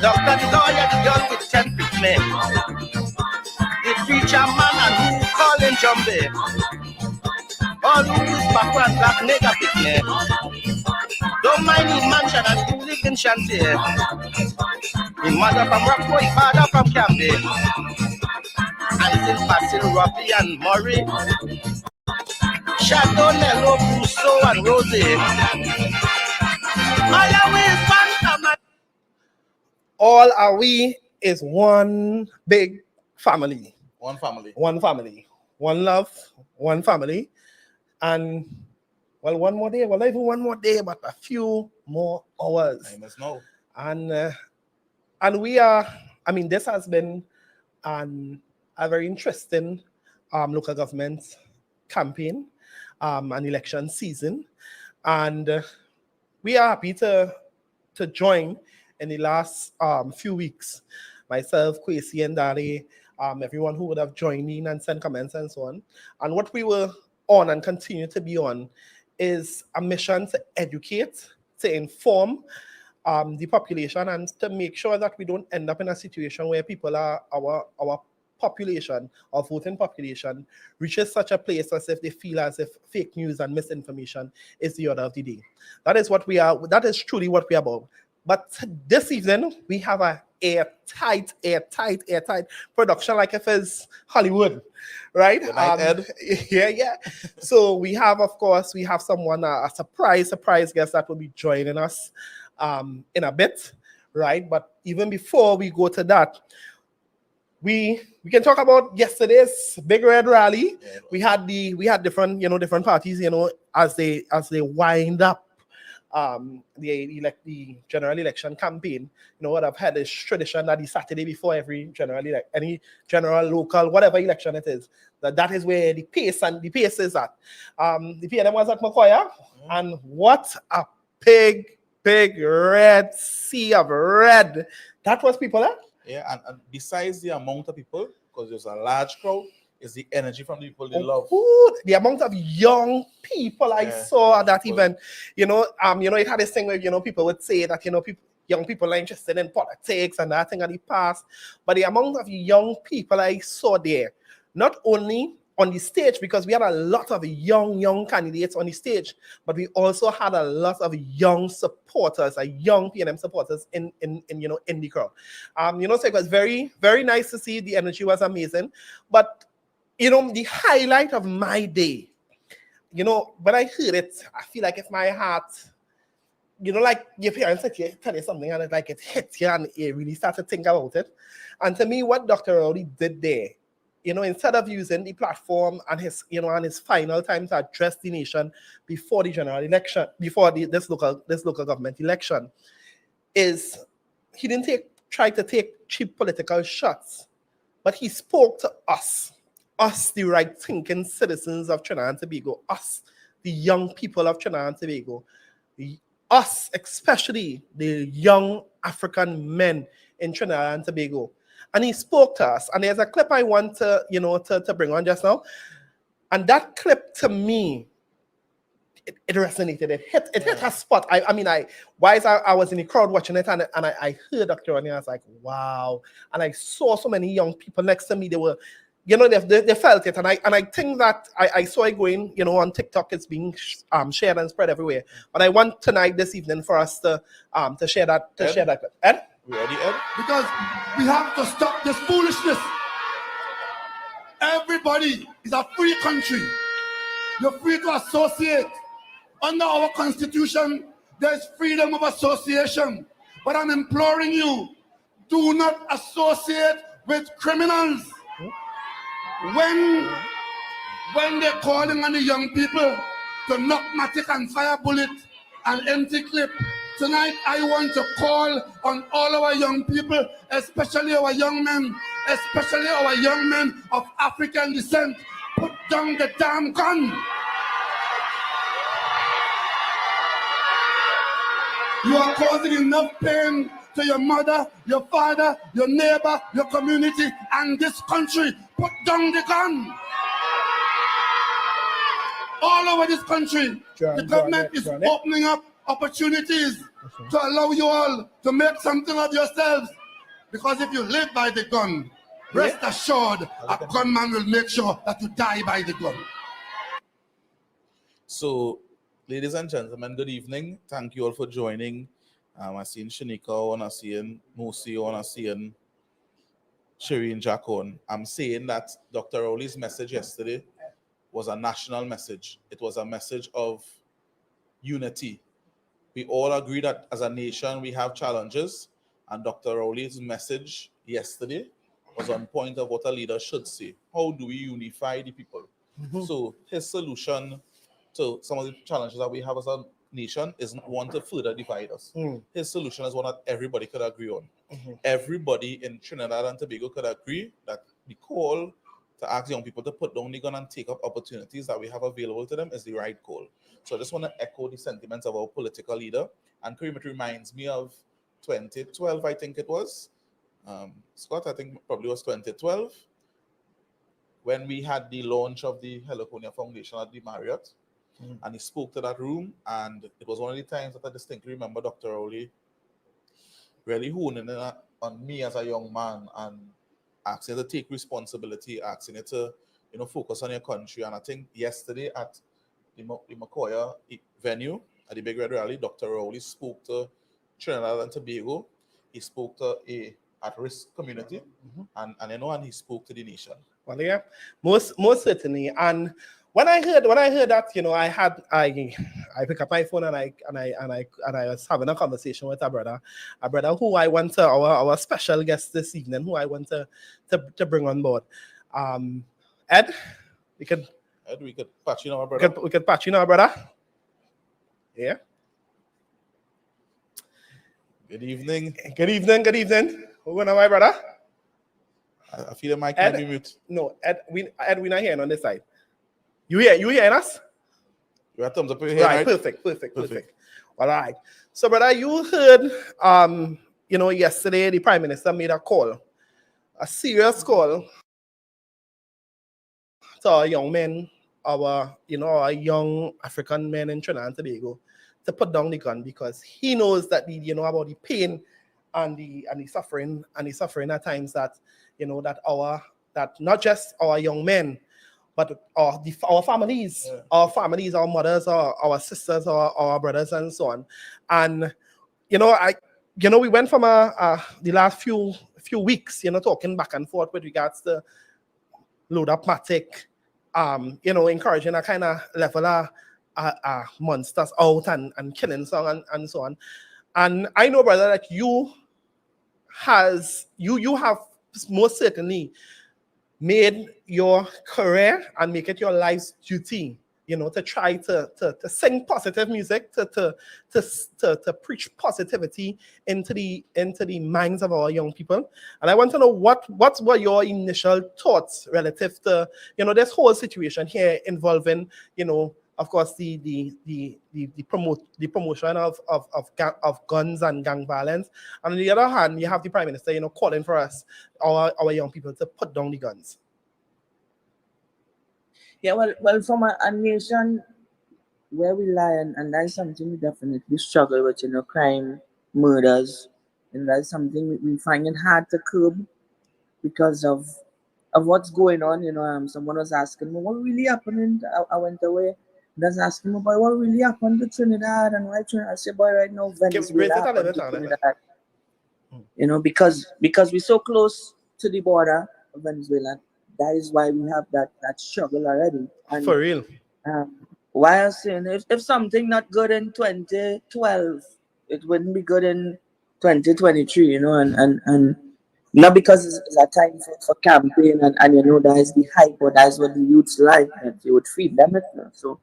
doctor, the lawyer, the girl with 10 picnic. The preacher man and who call him Jumbie. All who is backward black nigga picnic. Don't mind his mansion and he live in shanty. His mother from Rockport, his father from Camden. And his Basil, Robbie and Murray. Shadow, Nello, Russo and Rosie. All are we is one big family. One family. One family. One love, one family. And well, one more day, well, not even one more day, but a few more hours. I must know. And we are, I mean, this has been a very interesting local government campaign, an election season. And we are happy to join in the last few weeks. Myself, Kwesi and Dari, everyone who would have joined in and sent comments and so on. And what we were on and continue to be on is a mission to educate, to inform the population, and to make sure that we don't end up in a situation where people are our population, our voting population, reaches such a place as if they feel as if fake news and misinformation is the order of the day. That is what we are. That is truly what we are about. But this evening we have a airtight production, like if it's Hollywood, right? Yeah. So we have, of course, someone, a surprise guest that will be joining us in a bit, right? But even before we go to that, we can talk about yesterday's Big Red Rally. Yeah. We had different parties, as they wind up the general election campaign. What I've had is tradition that the Saturday before every any general, local, whatever election it is, that is where the pace is at. The PNM was at Makoya, and what a big red sea of red that was people at. Yeah, and besides the amount of people, because there's a large crowd, is the energy from the people they love. The amount of young people I saw at that event. It had this thing where people would say that young people are interested in politics and that thing in the past, but the amount of young people I saw there, not only on the stage, because we had a lot of young candidates on the stage, but we also had a lot of young supporters, young PNM supporters in the crowd. So it was very, very nice to see. The energy was amazing. But the highlight of my day, when I heard it, I feel like if my heart, like your parents tell you something and it hits you and you really start to think about it. And to me, what Dr. Rowley did there, instead of using the platform and his final time to address the nation before the general election, before this local government election, is he didn't try to take cheap political shots, but he spoke to us, the right thinking citizens of Trinidad and Tobago, us, the young people of Trinidad and Tobago, us, especially the young African men in Trinidad and Tobago. And he spoke to us. And there's a clip I want to bring on just now. And that clip, to me, it resonated. It hit a spot. I was in the crowd watching it, and I heard Dr. Rowley. I was like, wow. And I saw so many young people next to me. They were, they felt it. And I think that I saw it going, on TikTok. It's being shared and spread everywhere. But I want tonight, this evening, for us to share that clip. Ed? Ready, Ed? Because we have to stop this foolishness. Everybody is a free country. You're free to associate. Under our constitution, there's freedom of association. But I'm imploring you, do not associate with criminals. When they're calling on the young people to knock matic and fire bullet and empty clip, tonight, I want to call on all our young people, especially our young men of African descent. Put down the damn gun. You are causing enough pain to your mother, your father, your neighbor, your community, and this country. Put down the gun. All over this country, the government is opening up opportunities to allow you all to make something of yourselves. Because if you live by the gun, rest assured, a gunman will make sure that you die by the gun. So, ladies and gentlemen, good evening. Thank you all for joining. I'm seeing Shanika, I'm seeing Mosi, I'm seeing Shireen Jacon. I'm saying that Dr. Rowley's message yesterday was a national message. It was a message of unity. We all agree that as a nation we have challenges, and Dr. Rowley's message yesterday was on point of what a leader should say. How do we unify the people? So his solution to some of the challenges that we have as a nation isn't one to further divide us. His solution is one that everybody could agree on. Everybody in Trinidad and Tobago could agree that the call to ask young people to put down the gun and take up opportunities that we have available to them is the right call. So I just want to echo the sentiments of our political leader. And Kareem, it reminds me of 2012, I think it was. Scott, I think probably was 2012, when we had the launch of the Heliconia Foundation at the Marriott. And he spoke to that room, and it was one of the times that I distinctly remember Dr. Rowley really honing in on me as a young man and asking you to take responsibility, asking you to, focus on your country. And I think yesterday at the Macoya venue at the Big Red Rally, Dr. Rowley spoke to Trinidad and Tobago. He spoke to a at-risk community, and he spoke to the nation. Well, yeah, most certainly. And when I heard that, I pick up my phone and I was having a conversation with a brother who I want to our special guest this evening, who I want to bring on board. Ed, we could patch in our brother. We could patch in our brother. Yeah. Good evening. Good evening. Who are my brother? I feel the mic might be mute. No, Ed, we're not hearing on this side. You hearing us? You have thumbs up here, right? Perfect. All right. So, brother, you heard, yesterday the Prime Minister made a call, a serious call to our young men, our young African men in Trinidad and Tobago to put down the gun, because he knows that about the pain and the suffering at times that that not just our young men, but our families, our mothers, our sisters, our brothers, and so on. And we went from the last few weeks, talking back and forth with regards to load up matic, encouraging a kind of level of monsters out and killing song and so on. And I know, brother, that you have most certainly made your career and make it your life's duty, to try to sing positive music, to preach positivity into the minds of our young people. And I want to know what were your initial thoughts relative to this whole situation here involving of course the promotion of guns and gang violence, and on the other hand you have the Prime Minister calling for us, our young people, to put down the guns. Yeah, well, from a nation where we lie, and that's something we definitely struggle with, crime, murders, and that's something we find it hard to curb because of what's going on. Someone was asking me, what really happened? I went away. That's asking me, boy, what really happened to Trinidad and why Trinidad? I said, boy, right now Venezuela happened to Trinidad. Because we're so close to the border of Venezuela. That is why we have that struggle already. And, for real. Why I'm saying if something not good in 2012, it wouldn't be good in 2023, and not because it's a time for campaign and that is the hype, or that's what the youths like, and they would feed them it. So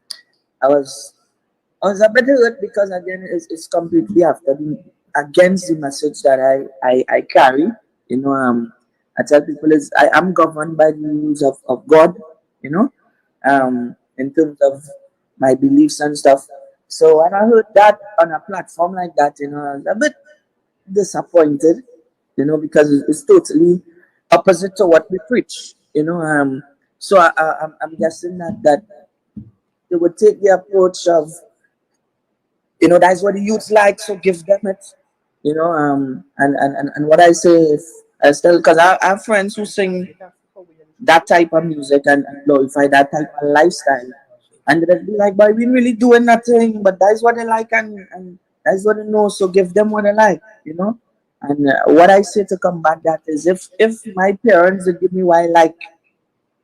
I was a bit hurt because again it's completely against the message that I carry. I tell people I am governed by the rules of God, in terms of my beliefs and stuff. So when I heard that on a platform like that, I was a bit disappointed, because it's totally opposite to what we preach, So I'm guessing that they would take the approach of You know, that's what the youths like, so give them it. You know, and what I say is, I still, because I have friends who sing that type of music and glorify that type of lifestyle. And they'll be like, boy, we really doing nothing, but that's what they like, and that's what they know, so give them what they like, you know? And what I say to combat that is, if my parents would give me what I like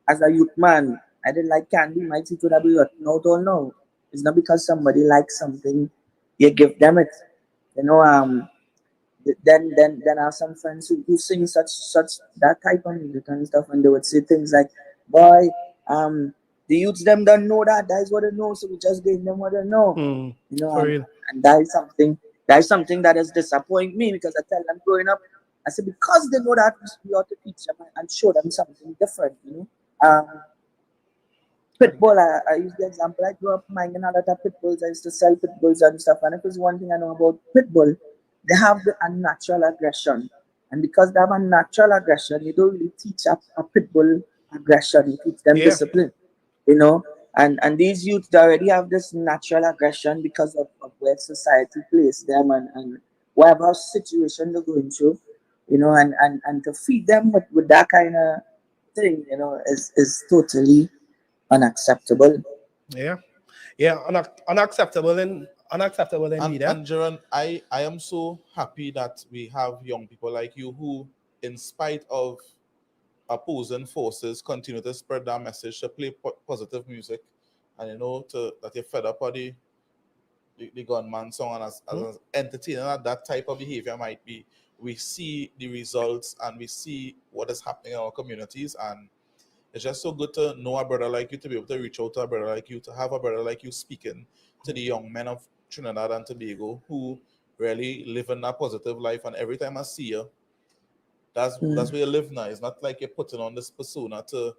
as a youth man, I didn't like candy, my teeth would have been rotten out or no. It's not because somebody likes something, you give them it. You know, then I have some friends who sing such that type of music and stuff, and they would say things like, boy, the youths them don't know that is what they know, so we just gave them what they know. You know, For real. and that is something that has disappointed me, because I tell them growing up, I said, because they know that, we ought to teach them and show them something different, you know. Pitbull, I use the example. I grew up minding a lot of pit bulls. I used to sell pit bulls and stuff. And if there's one thing I know about pit bull, they have the unnatural aggression. And because they have unnatural aggression, you don't really teach a pit bull aggression. You teach them discipline, you know. And these youths, they already have this natural aggression because of where society placed them and whatever situation they're going through, you know. And to feed them with that kind of thing, you know, is totally unacceptable. Unacceptable indeed. And Jaron, I am so happy that we have young people like you who, in spite of opposing forces, continue to spread that message, to play positive music, and you know, that you're fed up of the gunman song, and as entertaining that type of behavior might be, we see the results and we see what is happening in our communities. And it's just so good to know a brother like you, to be able to reach out to a brother like you, to have a brother like you speaking to the young men of Trinidad and Tobago who really live in that positive life. And every time I see you, that's where you live now. It's not like you're putting on this persona to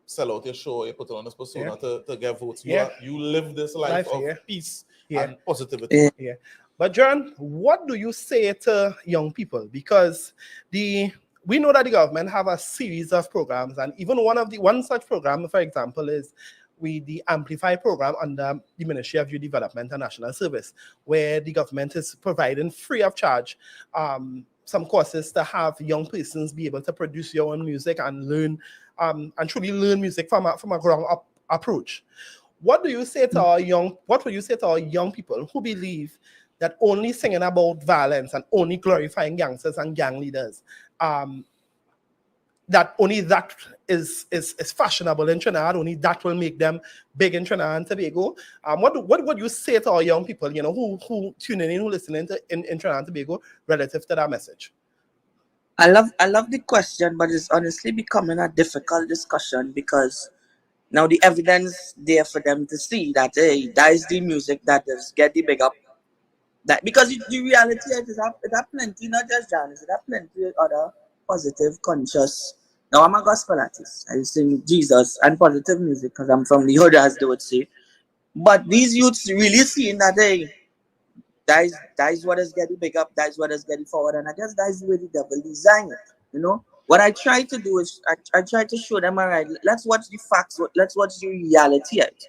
sell out your show. You're putting on this persona to get votes. You live this life of peace and positivity. But John, what do you say to young people? Because we know that the government have a series of programs, and even one such program, for example, is the Amplify program under the Ministry of Youth Development and National Service, where the government is providing free of charge some courses to have young persons be able to produce your own music and learn and truly learn music from a ground up approach. What do you say to what would you say to our young people who believe that only singing about violence and only glorifying gangsters and gang leaders, that only that is fashionable in Trinidad, only that will make them big in Trinidad and Tobago? What would you say to our young people, you know, who tuning in, who listening to in Trinidad and Tobago relative to that message? I love the question, but it's honestly becoming a difficult discussion, because now the evidence there for them to see that, hey, that is the music that is get the big up. That, because the reality is that plenty, not just genres, it have plenty of other positive, conscious. Now I'm a gospel artist. I sing Jesus and positive music because I'm from the hood, as they would say. But these youths really seeing that, hey, that is what is getting big up, that is what is getting forward. And I guess that is where the devil designed it. You know? What I try to do is I try to show them, all right, let's watch the facts, let's watch the reality of it.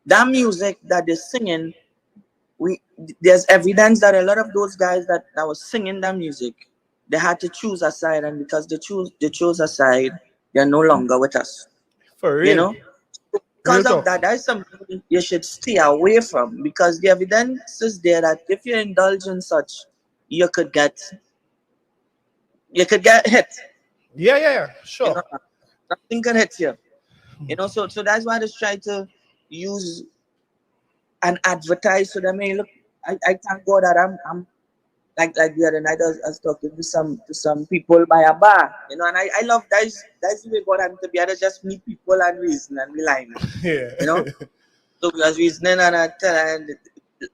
That music that they're singing, there's evidence that a lot of those guys that was singing that music, they had to choose a side, and because they chose a side, they're no longer with us. For real. You know? Because of that is something you should stay away from, because the evidence is there that if you indulge in such, you could get hit. Sure. You know, nothing can hit you. You know, so that's why I just try to use and advertise to them. Hey, look, I thank God that I'm like the other night I was talking to some people by a bar, you know, and I love that's the way God had to be. I just meet people and reason and relying, you know. So we was reasoning and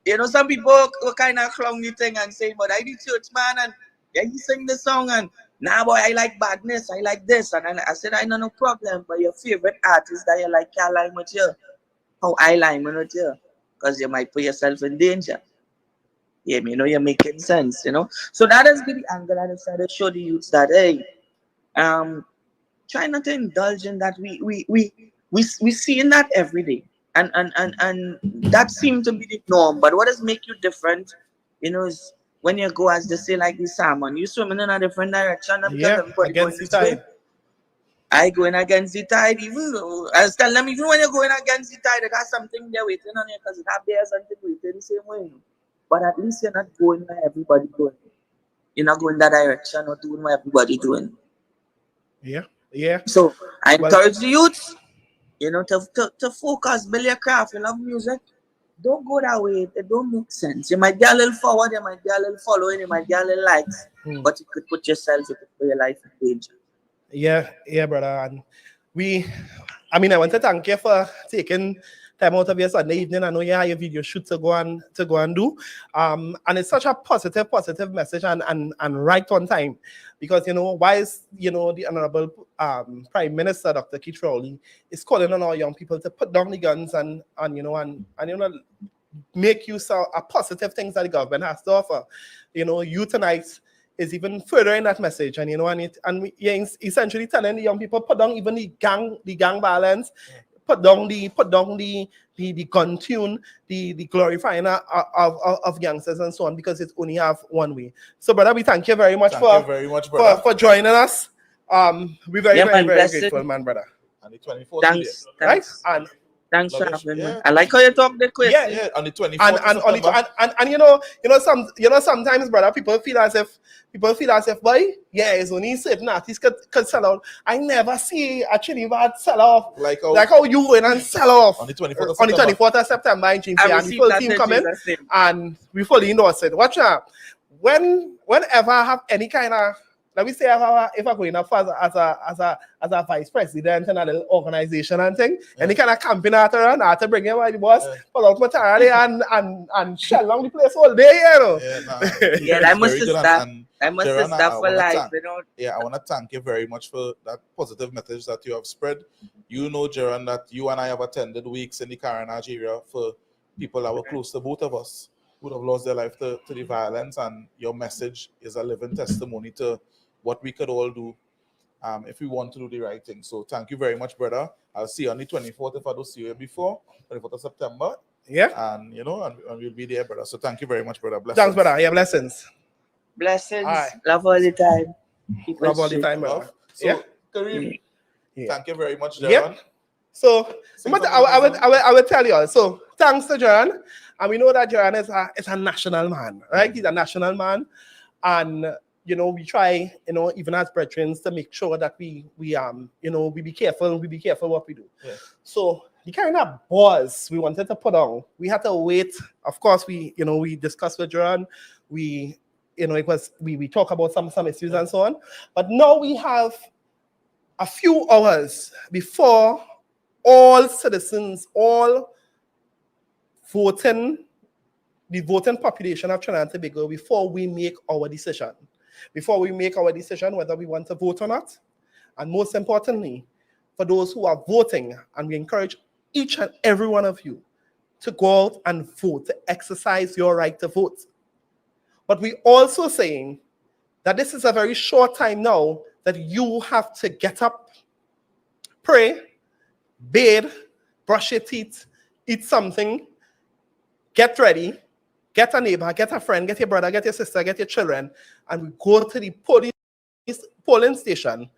you know, some people were kind of clown the thing and say, but I did church man and yeah, you sing the song and nah boy, I like badness, I like this, and I said I know no problem, but your favorite artist that you like can't line with you. How I line with you? Because you might put yourself in danger. Yeah, you know, you're making sense, you know. So that has been the angle I decided to show the youths that, hey, try not to indulge in that. We see in that every day. And that seemed to be the norm. But what does make you different, is when you go, as they say, like the salmon, you swimming in a different direction, not because Yeah, everybody going against the this way. tide. I going against the tide, even though I was telling them, even when you're going against the tide, it has something there waiting on you, because it has bears and things waiting the same way. But at least you're not going where everybody going. You're not going that direction or doing what everybody doing. Yeah, yeah. So I Well, encourage the youths, to focus, build your craft. You love music. Don't go that way. It don't make sense. You might get a little forward, you might get a little following, you might get a little likes, but you could put yourself, you could put your life in danger. yeah, brother. And I want to thank you for taking time out of your Sunday evening. I know you have your video shoot to go and do. And it's such a positive message and right on time. Because whilst the Honorable Prime Minister Dr. Keith Rowley is calling on our young people to put down the guns and make use of positive things that the government has to offer. You tonight is even further in that message, and you're essentially telling the young people, put down even the gang violence, put down the gun tune, the glorifying of gangsters and so on, because it only have one way. So, brother, we thank you very much for joining us. We're very grateful, man, brother. And the 24th, Thanks. Right? And thanks for having me. I like how you talk the quick. Yeah, on the 24th. And sometimes, brother, people feel as if, boy, it's only certain artists could sell out. I never see a Trinidad sell off like how you went and sell off on the 24th of September in June, and we full team coming, and we fully endorse it. Watch out. Whenever I have any kind of, let me say, if I go enough as a vice president in a little organization and thing, any kind of campaign I to bring him my boss, pull out my tally and shell down the place all day, I must stop for life, Yeah, I want to thank you very much for that positive message that you have spread. Jaron, that you and I have attended weeks in the Kareem area for people that were close to both of us who would have lost their life to the violence, and your message is a living testimony to what we could all do if we want to do the right thing. So thank you very much, brother. I'll see you on the 24th if I don't see you before, 24th of September. Yeah. And, and we'll be there, brother. So thank you very much, brother. Blessings. Thanks, brother. Yeah, blessings. Blessings. Right. Love all the time. Love all the time, brother. So, Kareem, thank you very much, Jaron. Yep. So, I will tell you all. So, thanks to Jaron. And we know that Jaron is a national man, right? He's a national man. And we try, even as brethren, to make sure that we be careful what we do. Yeah. So the kind of buzz we wanted to put on, we had to wait. Of course, we discussed with Jaron. We talk about some issues and so on. But now we have a few hours before all citizens, all the voting population of Trinidad and Tobago, before we make our decision. Whether we want to vote or not. And most importantly, for those who are voting, and we encourage each and every one of you to go out and vote, to exercise your right to vote. But we're also saying that this is a very short time now that you have to get up, pray, bathe, brush your teeth, eat something, get ready, get a neighbor, get a friend, get your brother, get your sister, get your children, and we go to the polling station,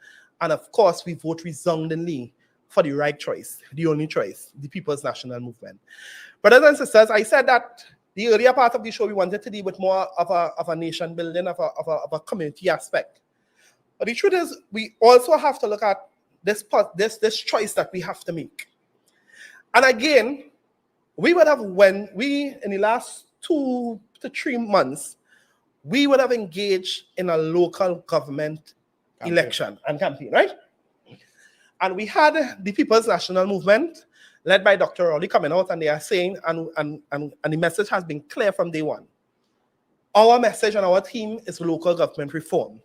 and of course we vote resoundingly for the right choice, the only choice, the People's National Movement. Brothers and sisters, I said that the earlier part of the show we wanted to deal with more of a nation building, of a community aspect. But the truth is, we also have to look at this choice that we have to make. And again, we would have, when we, in the last 2 to 3 months, we would have engaged in a local government election and campaign, right? And we had the People's National Movement, led by Dr. Rowley, coming out, and they are saying, and the message has been clear from day one. Our message and our theme is local government reform.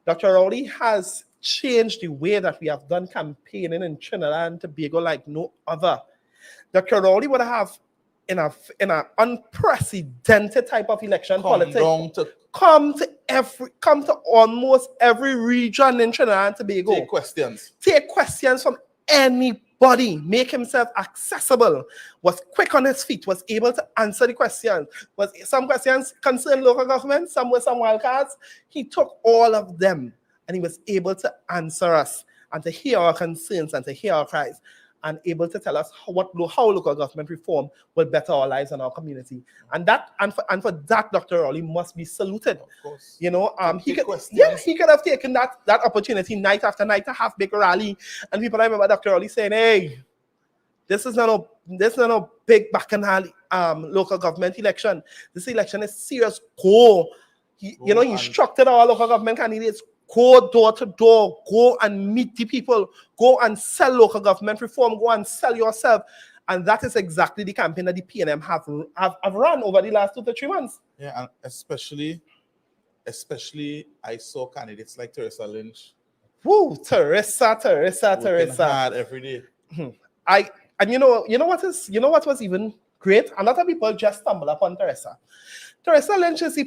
Dr. Rowley has changed the way that we have done campaigning in Trinidad and Tobago like no other. Dr. Rowley would have, in an unprecedented type of election politics, come to almost every region in Trinidad and Tobago. Take questions from any body, make himself accessible, was quick on his feet, was able to answer the questions. Was some questions concerned local government, some were some wildcards. He took all of them and he was able to answer us and to hear our concerns and to hear our cries and able to tell us how local government reform will better our lives and our community. And for that, Dr. Rowley must be saluted. Of course. You know, he could have taken that opportunity night after night to have big rally. And people, I remember Dr. Rowley saying, hey, this is not a big bacchanal local government election. This election is serious. He instructed our local government candidates, go door to door, go and meet the people, go and sell local government reform, go and sell yourself. And that is exactly the campaign that the PNM have run over the last 2 to 3 months. Yeah, and especially I saw candidates like Teresa Lynch. Woo, Teresa. Working hard every day. And you know what was even great? A lot of people just stumble upon Teresa. Teresa Lynch is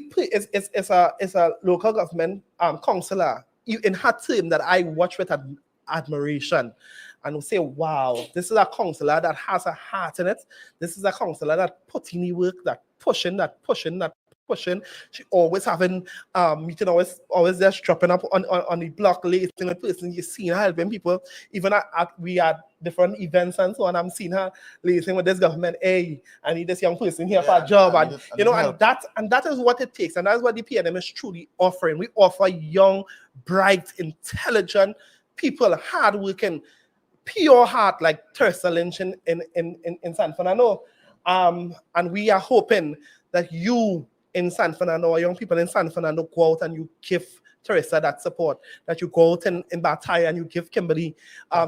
a local government councillor in her term that I watch with admiration and say, wow, this is a councillor that has a heart in it. This is a councillor that put in the work, that pushing. She always having meeting, always just dropping up on the block, lacing with person. You see her helping people. Even we had different events and so on. I'm seeing her lacing with this government. Hey, I need this young person here for a job, and that is what it takes, and that's what the PNM is truly offering. We offer young, bright, intelligent people, hardworking, pure heart like Teresa Lynch in San Fernando, and we are hoping that you in San Fernando, young people in San Fernando, go out and you give Teresa that support, that you go out in Bataya and you give Kimberly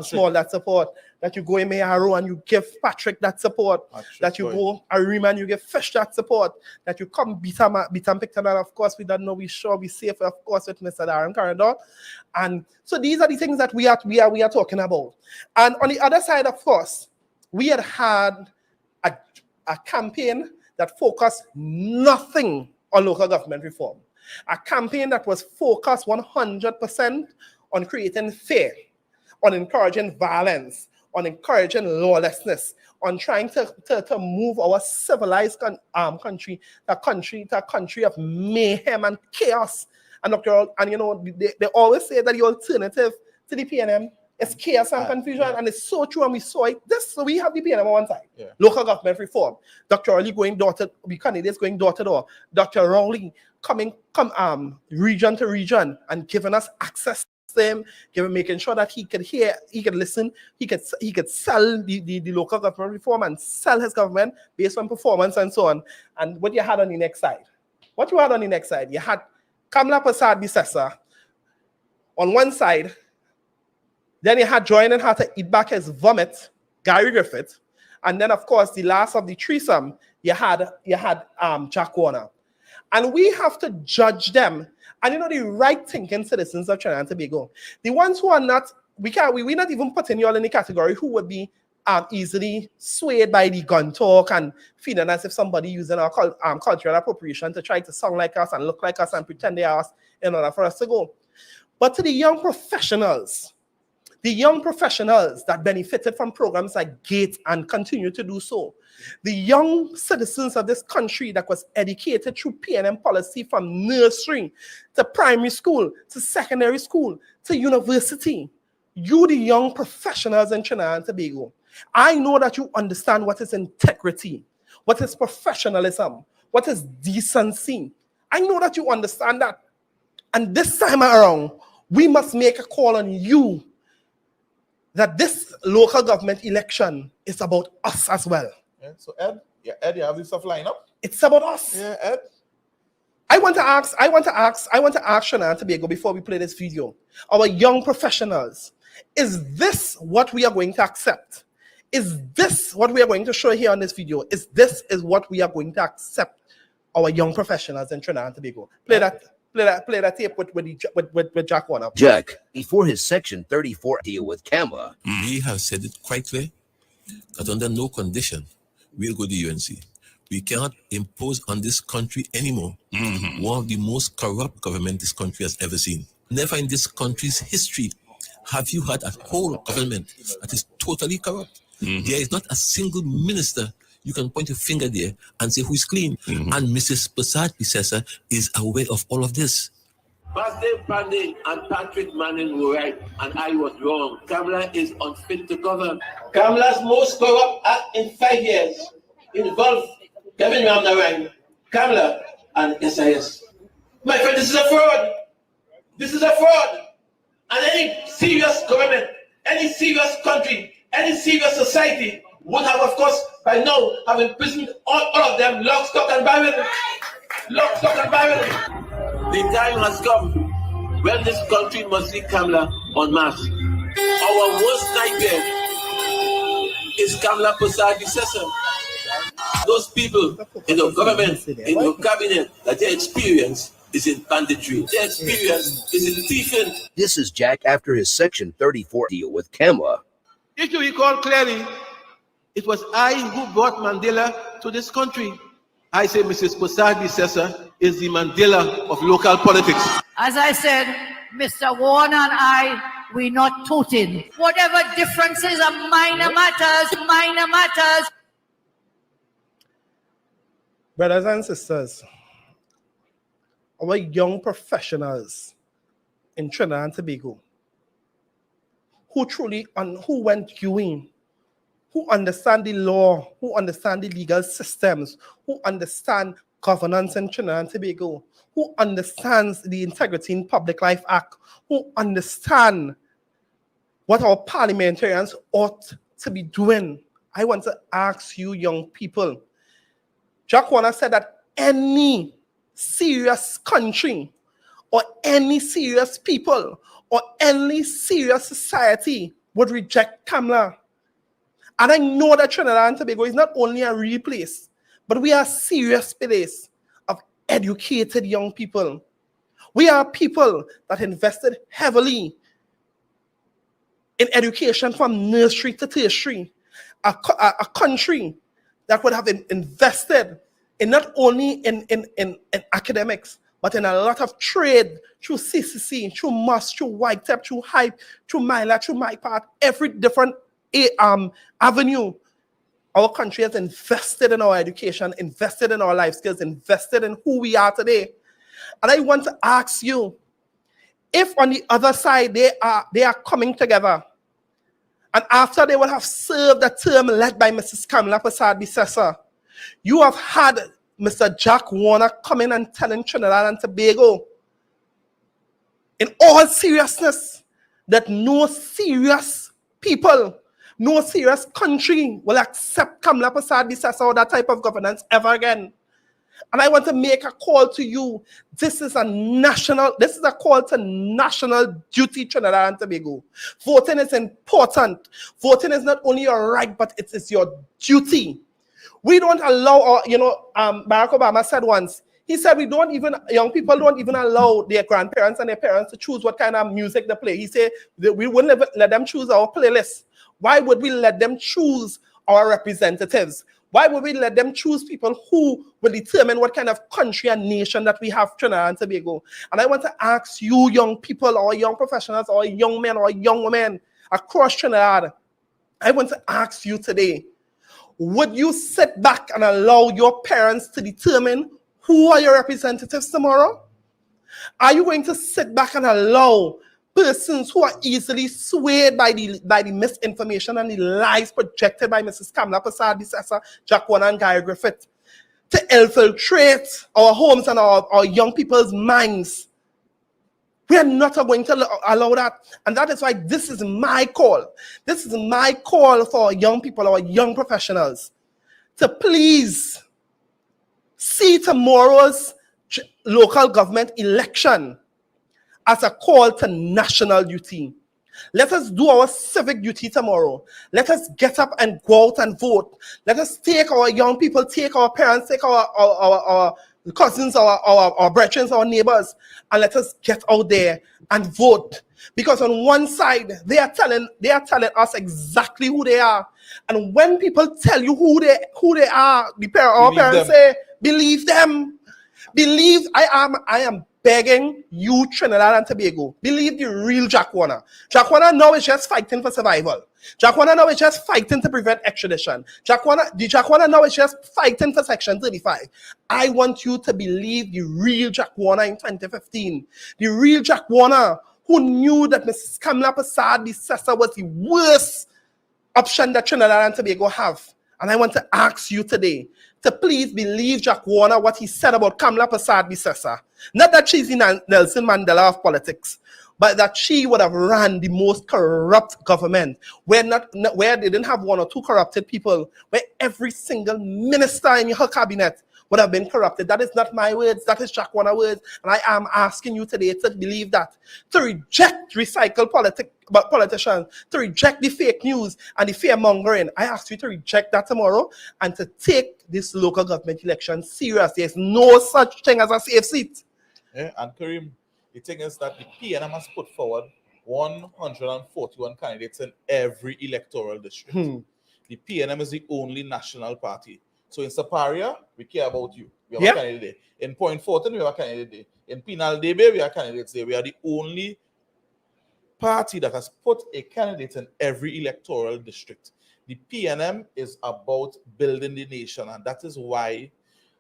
Small that support, that you go in Mayaro and you give Patrick that support, that you go Arima and you give Fish that support, that you come Bitam Picton, and of course we don't know, we sure be safe, of course, with Mr. Darren Corridor. And so these are the things that we are talking about. And on the other side, of course, we had a campaign that focused nothing on local government reform. A campaign that was focused 100% on creating fear, on encouraging violence, on encouraging lawlessness, on trying to move our civilized country to a country of mayhem and chaos. And they always say that the alternative to the PNM is chaos and confusion, and it's so true, and we saw it. So we have the PNM on one side, local government reform. Dr. Rowley candidates going door to door. Dr. Rowley come region to region and giving us access to them, making sure that he could hear, he could listen, he could sell the local government reform and sell his government based on performance and so on. And what you had on the next side? You had Kamla Prasad Bisesa on one side. Then you had joining her to eat back his vomit, Gary Griffith. And then, of course, the last of the threesome, you had Jack Warner. And we have to judge them. And the right-thinking citizens of Trinidad and Tobago, the ones who are not, we're not even putting you all in the category who would be easily swayed by the gun talk and feeling as if somebody using our cultural appropriation to try to sound like us and look like us and pretend they are us in order for us to go. But to the young professionals that benefited from programs like GATE and continue to do so, the young citizens of this country that was educated through PNM policy from nursery to primary school to secondary school to university, you, the young professionals in Trinidad and Tobago, I know that you understand what is integrity, what is professionalism, what is decency. I know that you understand that. And this time around, we must make a call on you that this local government election is about us as well. Yeah, so Ed, you have this stuff lined up? It's about us. Yeah, Ed. I want to ask Trinidad and Tobago before we play this video, our young professionals, is this what we are going to accept? Is this what we are going to show here on this video? Is what we are going to accept, our young professionals in Trinidad and Tobago? Play that tape with Jack Warner. Jack, before his Section 34 deal with CAMA, we have said it quite clear that under no condition we'll go to the UNC. We cannot impose on this country anymore one of the most corrupt government this country has ever seen. Never in this country's history Have you had a whole government that is totally corrupt? There is not a single minister you can point a finger there and say who is clean. And Mrs. Prasad Bisesa is aware of all of this. Basdeo Pandey and Patrick Manning were right, and I was wrong. Kamala is unfit to govern. Kamala's most corrupt act in 5 years involved Kevin Ramnarang, Kamala, and SIS. My friend, this is a fraud. This is a fraud. And any serious government, any serious country, any serious society would have, of course, by now, have imprisoned all of them, lock, stock, and barrel. Lock, stock, and barrel. The time has come when this country must see Kamala en masse. Our worst nightmare is Kamala Prasad Bisesa. Those people in the government, in the cabinet, that their experience is in banditry. Their experience is in thieving. This is Jack after his Section 34 deal with Kamala. If you recall clearly, it was I who brought Mandela to this country. I say Mrs. Prasad Bisesa is the Mandela of local politics. As I said, Mr. Warner and I, we're not tooting. Whatever differences are minor matters, minor matters. Brothers and sisters, our young professionals in Trinidad and Tobago who went queuing, who understand the law, who understand the legal systems, who understand governance in Trinidad and Tobago, who understands the Integrity in Public Life Act, who understand what our parliamentarians ought to be doing. I want to ask you young people, Jack Warner said that any serious country or any serious people or any serious society would reject Kamala. And I know that Trinidad and Tobago is not only a real place, but we are a serious place of educated young people. We are people that invested heavily in education from nursery to tertiary. A country that would have invested in not only in academics, but in a lot of trade, through CCC, through MUS, through YTEP, through HYPE, through MILA, through MyPath, every different avenue. Our country has invested in our education, invested in our life skills, invested in who we are today. And I want to ask you, if on the other side they are coming together, and after they will have served a term led by Mrs. Kamala Prasad Bisesa, you have had Mr. Jack Warner come in and telling Trinidad and Tobago, in all seriousness, that no serious people, no serious country will accept Kamala Prasad Bisesa or that type of governance ever again. And I want to make a call to you. This is a call to national duty, Trinidad and Tobago. Voting is important. Voting is not only your right, but it is your duty. We don't allow, Barack Obama said once, he said young people don't even allow their grandparents and their parents to choose what kind of music they play. He said that we wouldn't let them choose our playlist. Why would we let them choose our representatives? Why would we let them choose people who will determine what kind of country and nation that we have, Trinidad and Tobago? And I want to ask you, young people, or young professionals, or young men, or young women across Trinidad, I want to ask you today, would you sit back and allow your parents to determine who are your representatives tomorrow? Are you going to sit back and allow persons who are easily swayed by the misinformation and the lies projected by Mrs. Kamala Prasad Bisesa, Jack Warner, and Guy Griffith to infiltrate our homes and our young people's minds? We are not going to allow that. And that is why this is my call. This is my call for our young people, our young professionals, to please see tomorrow's local government election as a call to national duty. Let us do our civic duty tomorrow. Let us get up and go out and vote. Let us take our young people, take our parents, take our cousins, our brethren, our neighbors, and let us get out there and vote. Because on one side, they are telling us exactly who they are. And when people tell you who they are, our parents say, believe them. Believe, I am begging you, Trinidad and Tobago, believe the real Jack Warner. Jack Warner now is just fighting for survival. Jack Warner now is just fighting to prevent extradition. Jack Warner now is just fighting for Section 35. I want you to believe the real Jack Warner in 2015. The real Jack Warner who knew that Mrs. Kamala Persad-Bissessar was the worst option that Trinidad and Tobago have. And I want to ask you today to please believe Jack Warner, what he said about Kamala Persad-Bissessar. Not that she's the Nelson Mandela of politics, but that she would have run the most corrupt government, where they didn't have one or two corrupted people, where every single minister in her cabinet would have been corrupted. That is not my words, that is Jack Warner's words. And I am asking you today to believe that, to reject recycled politicians, to reject the fake news and the fear mongering. I ask you to reject that tomorrow and to take this local government election serious. There's no such thing as a safe seat. Yeah, and Kareem, the thing is that the PNM has put forward 141 candidates in every electoral district. The PNM is the only national party. So in Saparia, we care about you. We have a candidate. In Point Fortin, we have a candidate. In Penal Debe, we have candidates there. We are the only party that has put a candidate in every electoral district. The PNM is about building the nation, and that is why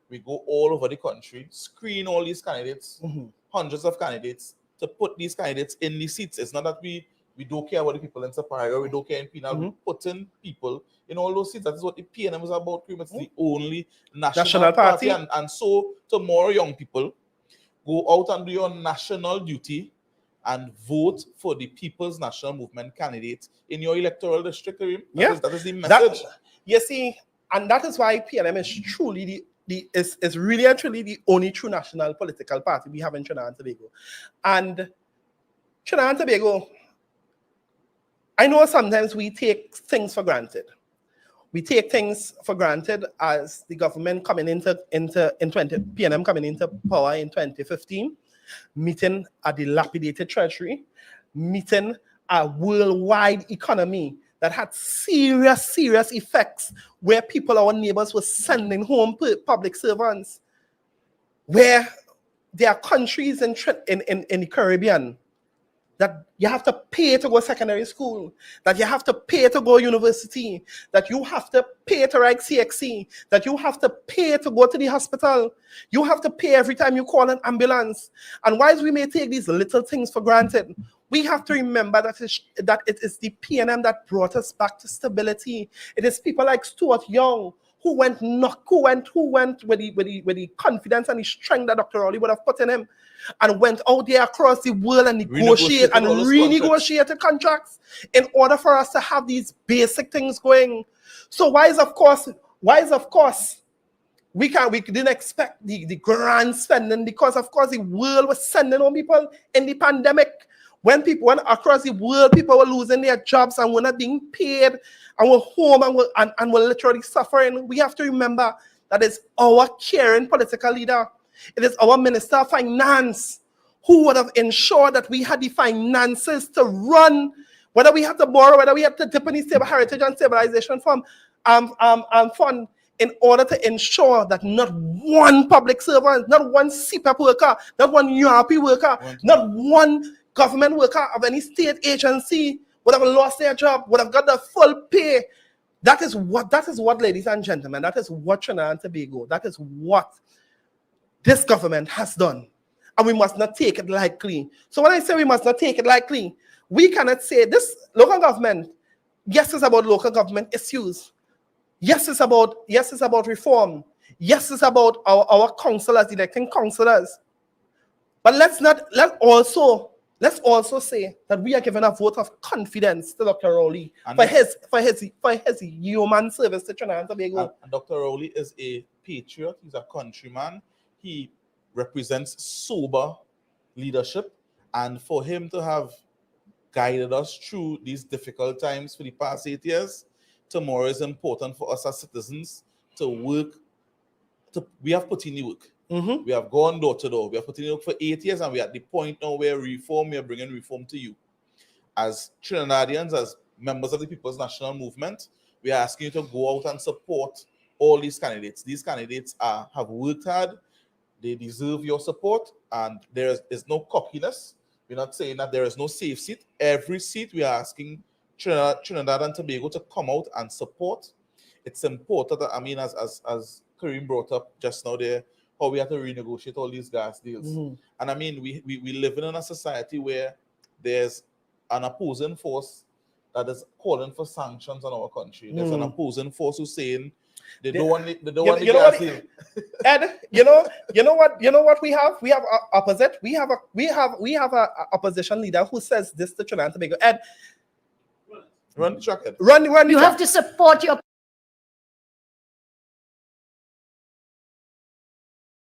we go all over the country, screen all these candidates, hundreds of candidates, to put these candidates in the seats. It's not that we don't care about the people in Saparia, we don't care in Penal. We put in people in all those seats. That is what the PNM is about. It's the only national party. And so tomorrow, young people, go out and do your national duty and vote for the People's National Movement candidate in your electoral district. That is the message. You see, and that is why PNM is truly is really and truly the only true national political party we have in Trinidad and Tobago. And Trinidad and Tobago, I know sometimes we take things for granted. We take things for granted as the government coming PNM coming into power in 2015, meeting a dilapidated treasury, meeting a worldwide economy that had serious effects, where people, our neighbors, were sending home public servants, where there are countries in the Caribbean that you have to pay to go to secondary school, that you have to pay to go to university, that you have to pay to write CXC, that you have to pay to go to the hospital. You have to pay every time you call an ambulance. And whilst we may take these little things for granted, we have to remember that it is the PNM that brought us back to stability. It is people like Stuart Young who went with the confidence and the strength that Dr. Rowley would have put in him, and went out there across the world and renegotiated contracts in order for us to have these basic things going. So why is of course we didn't expect the grand spending, because of course the world was sending home people in the pandemic. When across the world, people were losing their jobs and were not being paid and were home and were literally suffering. We have to remember that it's our caring political leader. It is our Minister of Finance who would have ensured that we had the finances to run, whether we had to borrow, whether we had to dip in the Heritage and Stabilization Fund, in order to ensure that not one public servant, not one CPAP worker, not one URP worker, not one government worker of any state agency would have lost their job, would have got the full pay. That is what, ladies and gentlemen, that is what Trinidad and Tobago, that is what this government has done. And we must not take it lightly. So when I say we must not take it lightly, we cannot say this local government, yes, it's about local government issues. Yes, it's about reform. Yes, it's about our councillors, electing councillors. But let's also say that we are giving a vote of confidence to Dr. Rowley for his human service to Trinidad and Tobago. And Dr. Rowley is a patriot. He's a countryman. He represents sober leadership. And for him to have guided us through these difficult times for the past 8 years, tomorrow is important for us as citizens to work. We have put in the work. We have gone door to door. We have put in the work for 8 years, and we are at the point now where we are bringing reform to you. As Trinidadians, as members of the People's National Movement, we are asking you to go out and support all these candidates. These candidates have worked hard. They deserve your support, and there is no cockiness. We're not saying that there is no safe seat. Every seat we are asking Trinidad and Tobago to come out and support. It's important that, I mean, as Kareem brought up just now there, how we have to renegotiate all these gas deals. And I mean, we live in a society where there's an opposing force that is calling for sanctions on our country. There's an opposing force who's saying they don't want the gas deal. Ed, you know what we have? We have opposite. We have a opposition leader who says this to Trinidad and Tobago. Ed, run the track, Ed. Run the You track. have to support your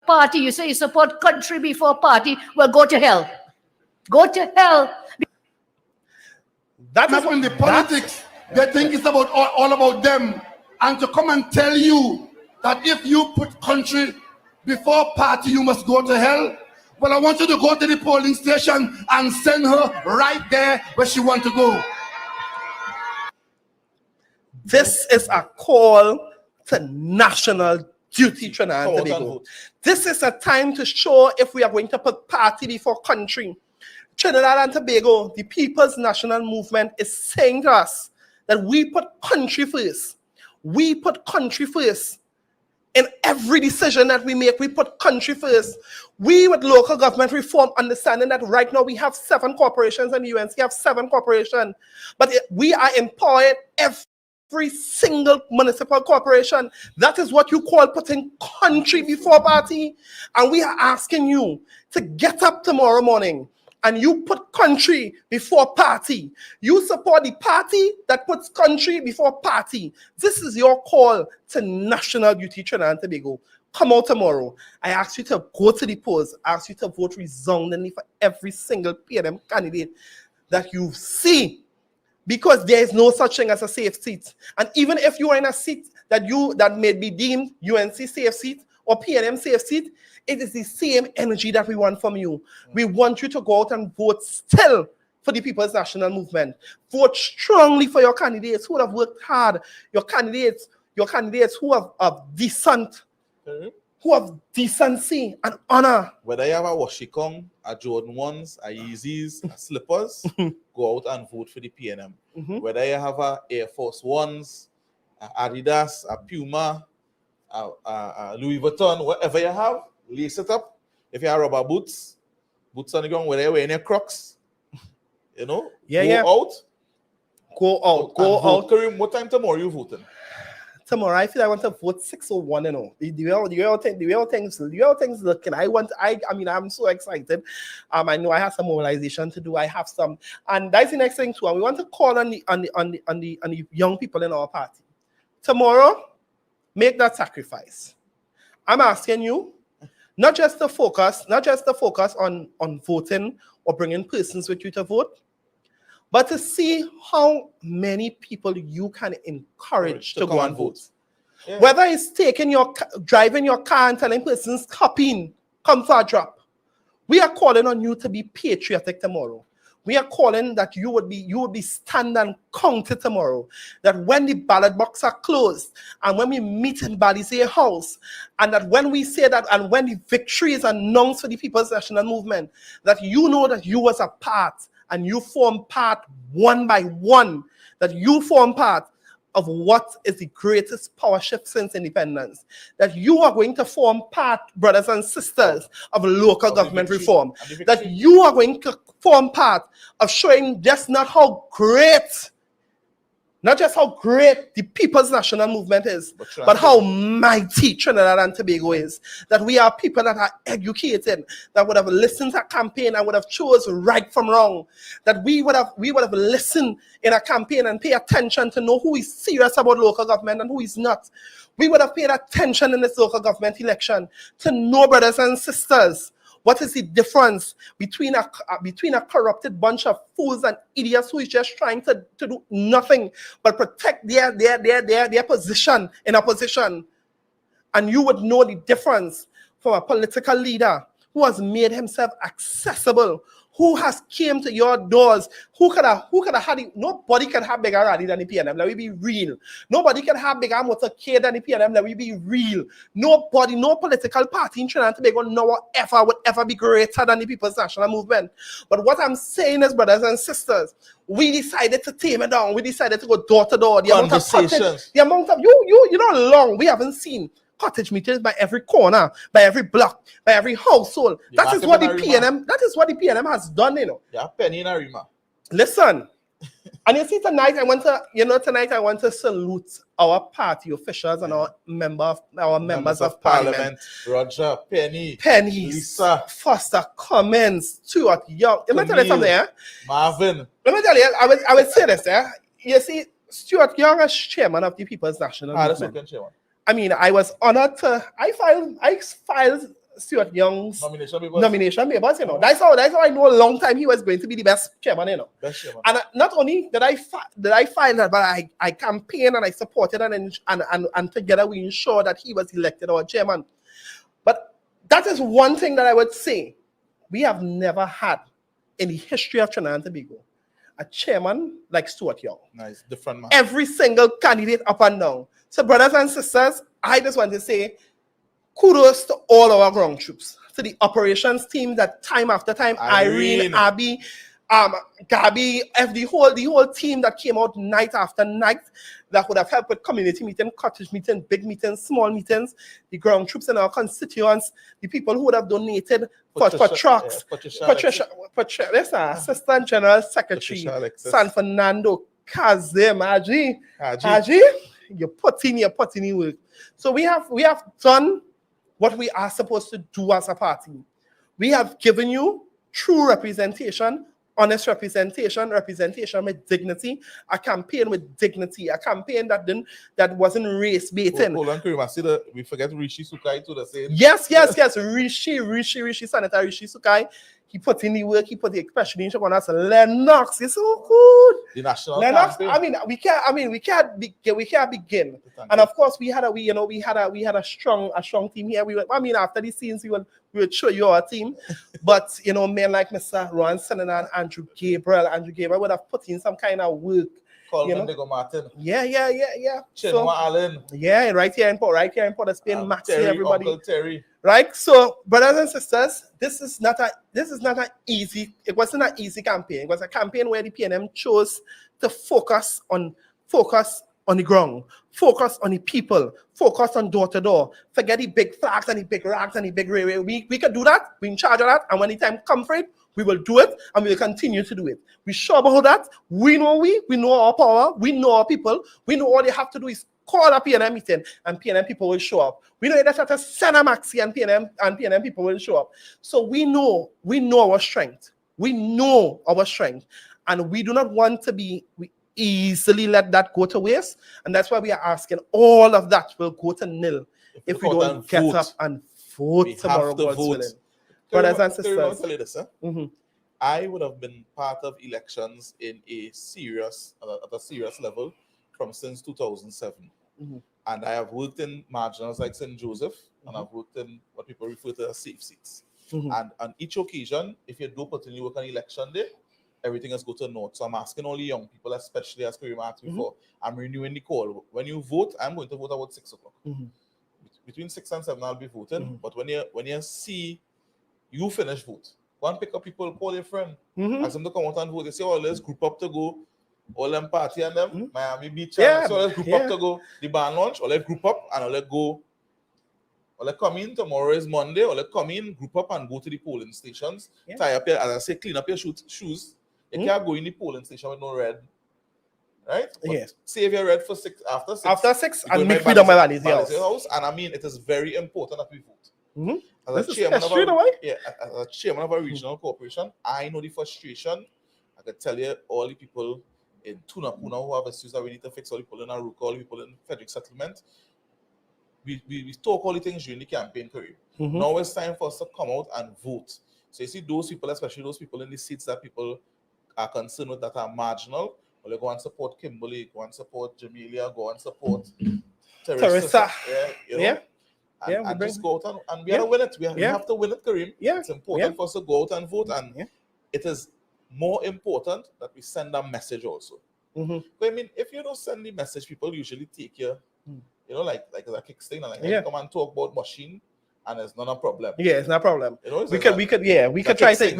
party. You say you support country before party. Well, go to hell. Go to hell. That That's when the politics, they think it's about all about them. And to come and tell you that if you put country before party, you must go to hell. Well, I want you to go to the polling station and send her right there where she wants to go. This is a call to national duty, Trinidad and Tobago. This is a time to show if we are going to put party before country. Trinidad and Tobago, the People's National Movement, is saying to us that we put country first. We put country first. In every decision that we make, we put country first. We with local government reform, understanding that right now we have 7 corporations and the UNC have 7 corporations, but we are employing every single municipal corporation. That is what you call putting country before party. And we are asking you to get up tomorrow morning and you put country before party. You support the party that puts country before party. This is your call to national duty, Trinidad and Tobago. Come out tomorrow. I ask you to go to the polls. I ask you to vote resoundingly for every single PNM candidate that you see, because there is no such thing as a safe seat. And even if you are in a seat that may be deemed UNC safe seat or PNM safe seat, it is the same energy that we want from you. We want you to go out and vote still for the People's National Movement. Vote strongly for your candidates who have worked hard, your candidates who have decent, who have decency and honor. Whether you have a Washington, a Jordan 1s, a Yeezys, a slippers, go out and vote for the PNM. Whether you have a Air Force 1s, a Adidas, a Puma, a Louis Vuitton, whatever you have, lace it up. If you have rubber boots on the ground, whether you're wearing your Crocs, go out. Go out. Kareem, what time tomorrow are you voting? Tomorrow, I feel I want to vote 601, The way all things looking. I'm so excited. I know I have some mobilization to do. I have some, and that's the next thing too. And we want to call on the young people in our party. Tomorrow, make that sacrifice. I'm asking you, not just to focus on voting or bringing persons with you to vote, but to see how many people you can encourage to go and vote. Yeah. Whether it's driving your car and telling persons, hop in, come for a drop. We are calling on you to be patriotic tomorrow. We are calling that you would be stand and counted tomorrow. That when the ballot box are closed and when we meet in Balisay House, and that when we say that and when the victory is announced for the People's National Movement, that you know that you was a part and you form part one by one, that you form part of what is the greatest power shift since independence, that you are going to form part, brothers and sisters, of local government reform, that you are going to form part of showing just not just how great the People's National Movement is, but how mighty Trinidad and Tobago is. That we are people that are educated, that would have listened to a campaign and would have chose right from wrong. That we would have listened in a campaign and pay attention to know who is serious about local government and who is not. We would have paid attention in this local government election to know, brothers and sisters, what is the difference between a corrupted bunch of fools and idiots who is just trying to do nothing but protect their position in opposition? And you would know the difference from a political leader who has made himself accessible, who has came to your doors, who could have had it. Nobody can have bigger rally than the PNM. Let me be real. Nobody can have bigger motorcade than the PNM. Let me be real. Nobody, no political party in Trinidad and Tobago would ever be greater than the People's National Movement. But what I'm saying is, brothers and sisters, we decided to tame it down. We decided to go door to door. The amount of you know long we haven't seen cottage meetings by every corner, by every block, by every household. That is what the PNM has done, you know. Yeah, penny in a rima. Listen, and you see tonight I want to salute our party officials and our members of parliament. Roger, Penny, Lisa, Foster, Cummins, Stuart Young. Let me tell you something, Marvin. Let me tell you, I would say this, You see, Stuart Young as chairman of the People's National Movement. I mean, I was honored to. I filed Stuart Young's nomination papers. You know, that's how I know a long time he was going to be the best chairman. You know, and not only did I file that, but I campaigned and I supported and together we ensured that he was elected our chairman. But that is one thing that I would say we have never had in the history of Trinidad and Tobago a chairman like Stuart Young. Nice, different man. Every single candidate up and down. So, brothers and sisters, I just want to say kudos to all our ground troops, to the operations team that time after time, Irene, Abby, Gabby, the whole team that came out night after night that would have helped with community meetings, cottage meetings, big meetings, small meetings, the ground troops in our constituents, the people who would have donated for trucks. Patricia, Assistant General Secretary, San Fernando, Kazim, Haji. You're putting in work. So we have done what we are supposed to do as a party. We have given you true representation, honest representation with dignity, a campaign with dignity, a campaign that wasn't race baiting. Hold on, Kareem. I see that we forget Rishi Sukai to the same. Yes. Rishi, Senator Rishi Sukai. He put in the work, he put the expression in on us. Lennox, it's so good. The national Lennox, campaign. we can't begin. And of course, we had a strong team here. After these scenes, we would show you our team. But men like Mr. Ron Senator and Andrew Gabriel would have put in some kind of work. Martin. Yeah. Chinua Allen. Yeah, right here in Port of Spain, Maxi, everybody. Uncle Terry. Right, so brothers and sisters, it wasn't an easy campaign. It was a campaign where the PNM chose to focus on the ground, focus on the people, focus on door to door. Forget the big flags and the big rags and the big railway. We could do that. We in charge of that, and when the time comes for it, we will do it, and we will continue to do it. We sure about that. We know our power. We know our people. We know all they have to do is call a PNM meeting, and PNM people will show up. We know that at Sena Maxi and PNM people will show up. So we know our strength. We know our strength, and we do not want to be easily let that go to waste. And that's why we are asking all of that will go to nil if we don't get up and vote tomorrow. Brothers and sisters, I would have been part of elections at a serious level from since 2007. And I have worked in marginals like St. Joseph, and I've worked in what people refer to as safe seats. And on each occasion, if you do continue work on election day, everything has go to north. So I'm asking all the young people, especially as Kareem asked before, I'm renewing the call. When you vote, I'm going to vote about 6 o'clock. Between 6 and 7, I'll be voting. But when you see you finish vote, go and pick up people, call your friend, ask them to come out and vote. They say, oh, let's group up to go. All them party and them, Miami Beach. So let's group up to go the band launch, or let's group up and let's go. Or let's come in, tomorrow is Monday, or let's come in, group up and go to the polling stations. Tie up your, as I say, clean up your shoes. You can't go in the polling station with no red. Right? But save your red for 6 after 6 and make freedom my valleys house. And I mean, it is very important that we vote. As a chairman of a regional corporation, I know the frustration. I can tell you all the people in Tunapuna who have issues that we need to fix, all the people in Aruka, all the people in Frederick Settlement. We talk all the things during the campaign period. Now it's time for us to come out and vote. So you see those people, especially those people in the seats that people are concerned with that are marginal, well, they go and support Kimberly, go and support Jamelia, go and support Teresa. And just go out and we have to win it. We have to win it, Kareem. It's important for us to go out and vote. And it is more important that we send a message also. I mean, if you don't send the message, people usually take you, you know, like as a kick thing, and like, hey, come and talk about machine, and it's not a problem. Yeah, it's not a problem. You know, we could try to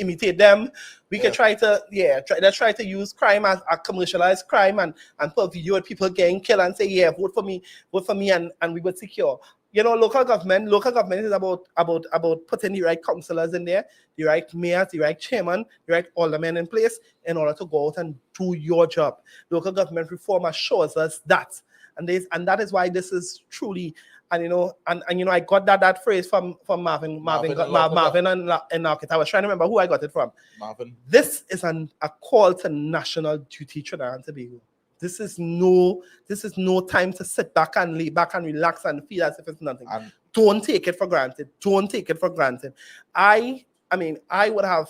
imitate them. We could try to use crime as a commercialized crime and put video of people getting killed and say, yeah, vote for me, and we would secure. You know, local government is about putting the right councillors in there, the right mayors, the right chairman, the right aldermen in place in order to go out and do your job. Local government reform assures us that. And that is why this is truly, and you know, I got that phrase from Marvin and Narkit. I was trying to remember who I got it from. Marvin. This is a call to national duty, Trinidad and Tobago. This is no time to sit back and lay back and relax and feel as if it's nothing. Don't take it for granted. Don't take it for granted. I mean, I would have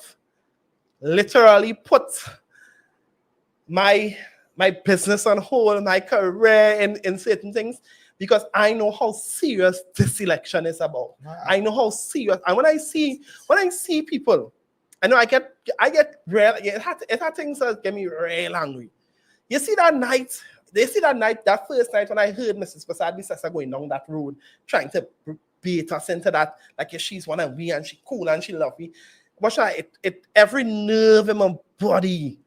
literally put my business on hold, my career in certain things, because I know how serious this election is about. I know how serious. And when I see people, I know I get real. It had things that get me real angry. You see that night, that first night when I heard Mrs. Persad going down that road, trying to bait us into that, like she's one of me and she cool and she love me. But every nerve in my body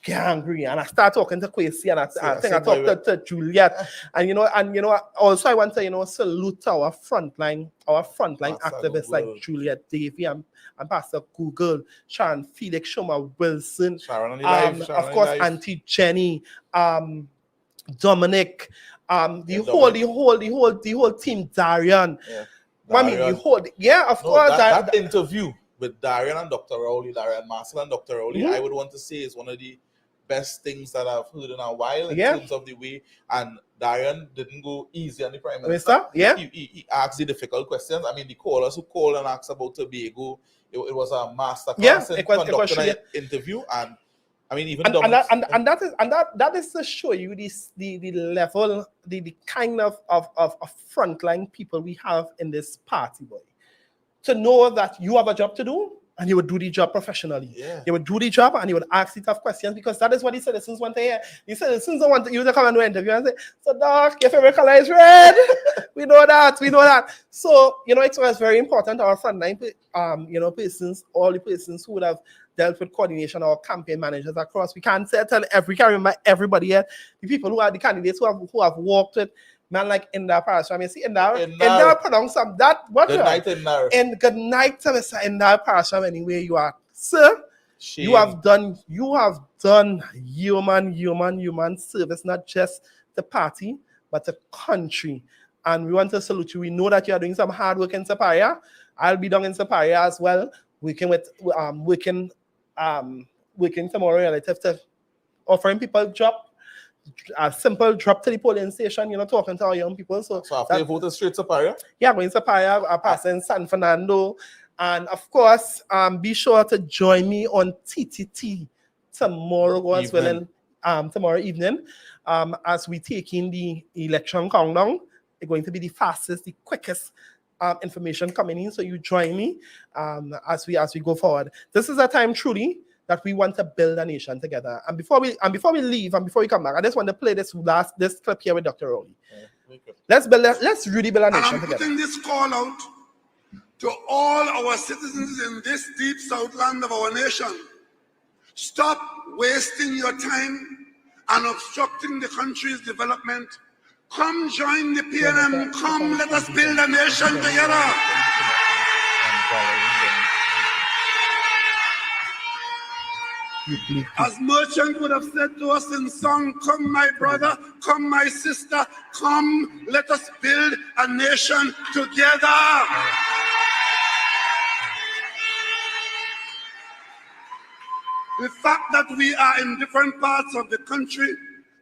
get angry, and I start talking to Kwesi, and I think I talked to Juliet, and you know, also I want to salute our frontline activists like Juliet Davy and Pastor Google, Sharon Felix, Shoma Wilson, of course Auntie Jenny, Dominic, the whole team, Darian. I mean of course that interview with Darian and Dr. Rowley, Marcelle and Dr. Rowley, I would want to say is one of the best things that I've heard in a while in terms of the way, and Darian didn't go easy on the Prime Minister. He asked the difficult questions. I mean, the callers who called and asked about Tobago, it was a masterclass in conducting an interview, and I mean, even that is to show you the level, the kind of frontline people we have in this party, boy. To know that you have a job to do, and you would do the job professionally. You would do the job and you would ask the tough questions, because that is what the citizens want to hear. The citizens don't want you to come and do an interview and say, so doc, your favorite color is red. we know that. So, it was very important, our frontline, persons, all the persons who would have dealt with coordination or campaign managers across. We can't remember everybody yet. The people who are the candidates who have worked with man like Indar Parashram. You see Indar pronounce that what? Good night, Indar. And good night to Mr. Indar Parashram, anywhere you are. Sir, you have done human service, not just the party, but the country. And we want to salute you. We know that you are doing some hard work in Saparia. I'll be down in Saparia as well, working tomorrow relative to offering people job. A simple drop to the polling station, talking to our young people. So after you voted straight to Saparia? Yeah, going to Saparia, passing San Fernando. And of course, be sure to join me on TTT tomorrow as well, tomorrow evening, as we take in the election countdown. It's going to be the fastest, the quickest information coming in. So you join me as we go forward. This is a time truly that we want to build a nation together. And before we leave and before we come back, I just want to play this clip here with Dr. Rowley. Let's really build a nation together. I'm putting this call out to all our citizens in this deep southland of our nation. Stop wasting your time and obstructing the country's development. Come join the PNM. Come, let us build a nation together. As Merchant would have said to us in song, come my brother, come my sister, come, let us build a nation together. The fact that we are in different parts of the country,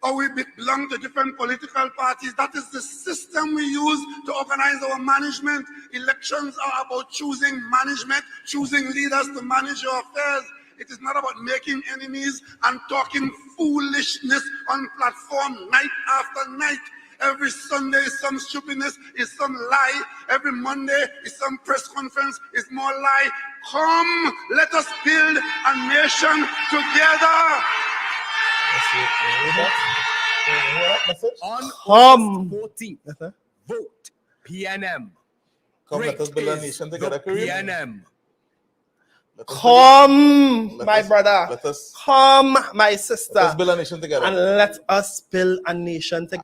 or we belong to different political parties, that is the system we use to organize our management. Elections are about choosing management, choosing leaders to manage your affairs. It is not about making enemies and talking foolishness on platform night after night. Every Sunday is some stupidness, is some lie. Every Monday is some press conference, is more lie. Come, let us build a nation together. On Come. August 14th, vote PNM. Come, let us build a Great is nation together, the Kareem. PNM. Come, my brother. Let us Come, my sister. build a nation together. And let us build a nation together.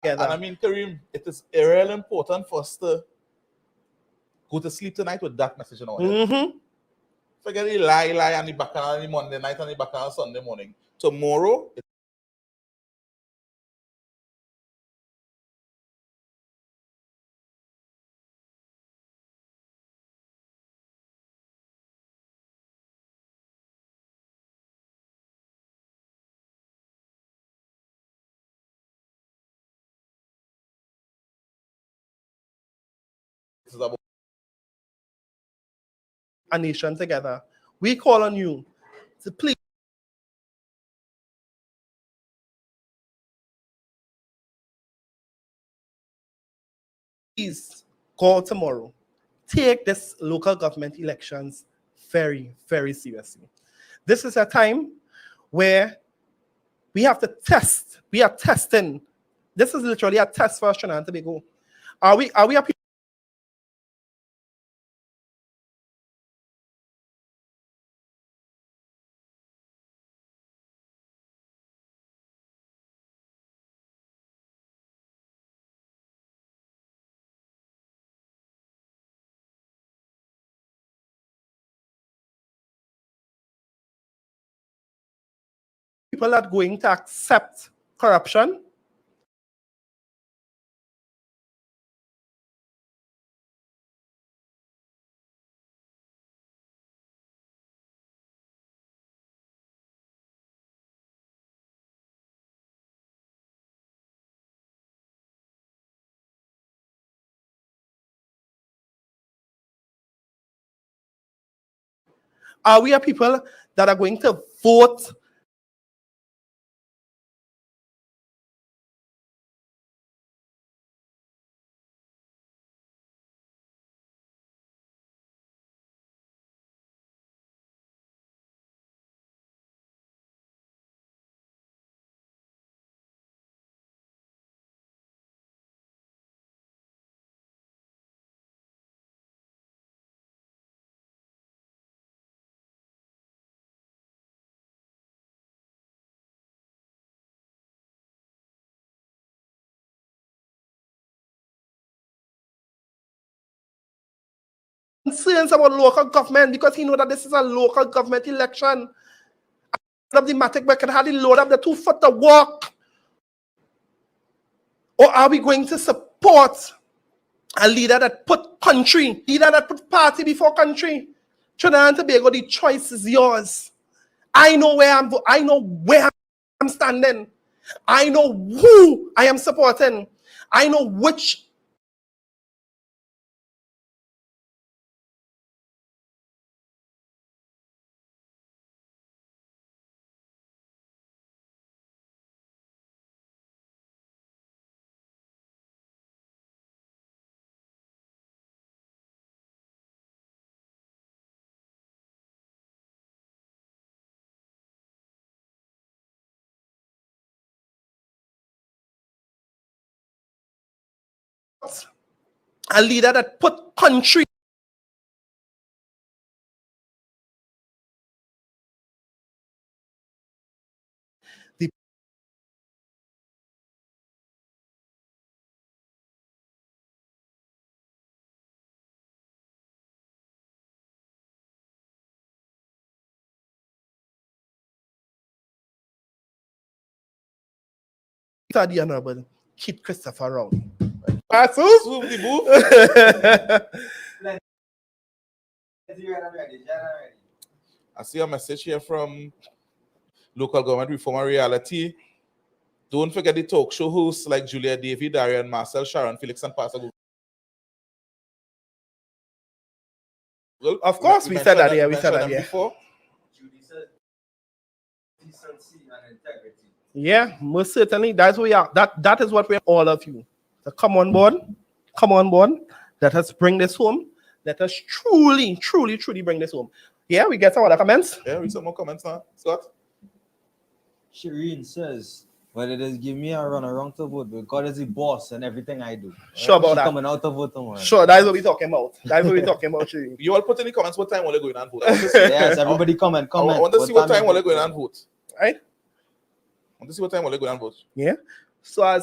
And I mean, Kareem, it is really important for us to go to sleep tonight with that message in our head. Forget the lie and the bacchanal on the Monday night and the bacchanal Sunday morning. Tomorrow, is about a nation together. We call on you to please go tomorrow. Take this local government elections very, very seriously. This is a time where we have to test. We are testing. This is literally a test for Trinidad and Tobago. Are we a people? People that are going to accept corruption? Are we a people that are going to vote concerns about local government because he know that this is a local government election? Of the matic we can hardly load up the 2 foot to walk. Or are we going to support a leader that put party before country? Trinidad and Tobago, the choice is yours. I know where I'm standing. I know who I am supporting. I know which a leader that put country the Honorable Kid Christopher Rowley. Swoop the booth. I see a message here from Local Government Reform Reality. Don't forget the talk show hosts like Julia Davy, Darian, Marcelle, Sharon, Felix, and Pastor. Of course, we said that here. We said that here. Before. decency and integrity. Yeah, most certainly. That's what we are. That is what we're all of you. So come on board. Come on board. Let us bring this home. Let us truly, truly, truly bring this home. Yeah, we get some other comments. Yeah, we some more comments now. Scott? Shireen says, well, it is give me a run around to vote, but God is the boss and everything I do. Sure about She that. coming out to vote tomorrow. Sure, that's what we're talking about. That's what we're talking about, Shireen. You all put in the comments what time will they go in and vote. Yes, everybody comment. I want to see what time will they go in and vote. Right? I want to see what time will they go in and vote. Yeah. So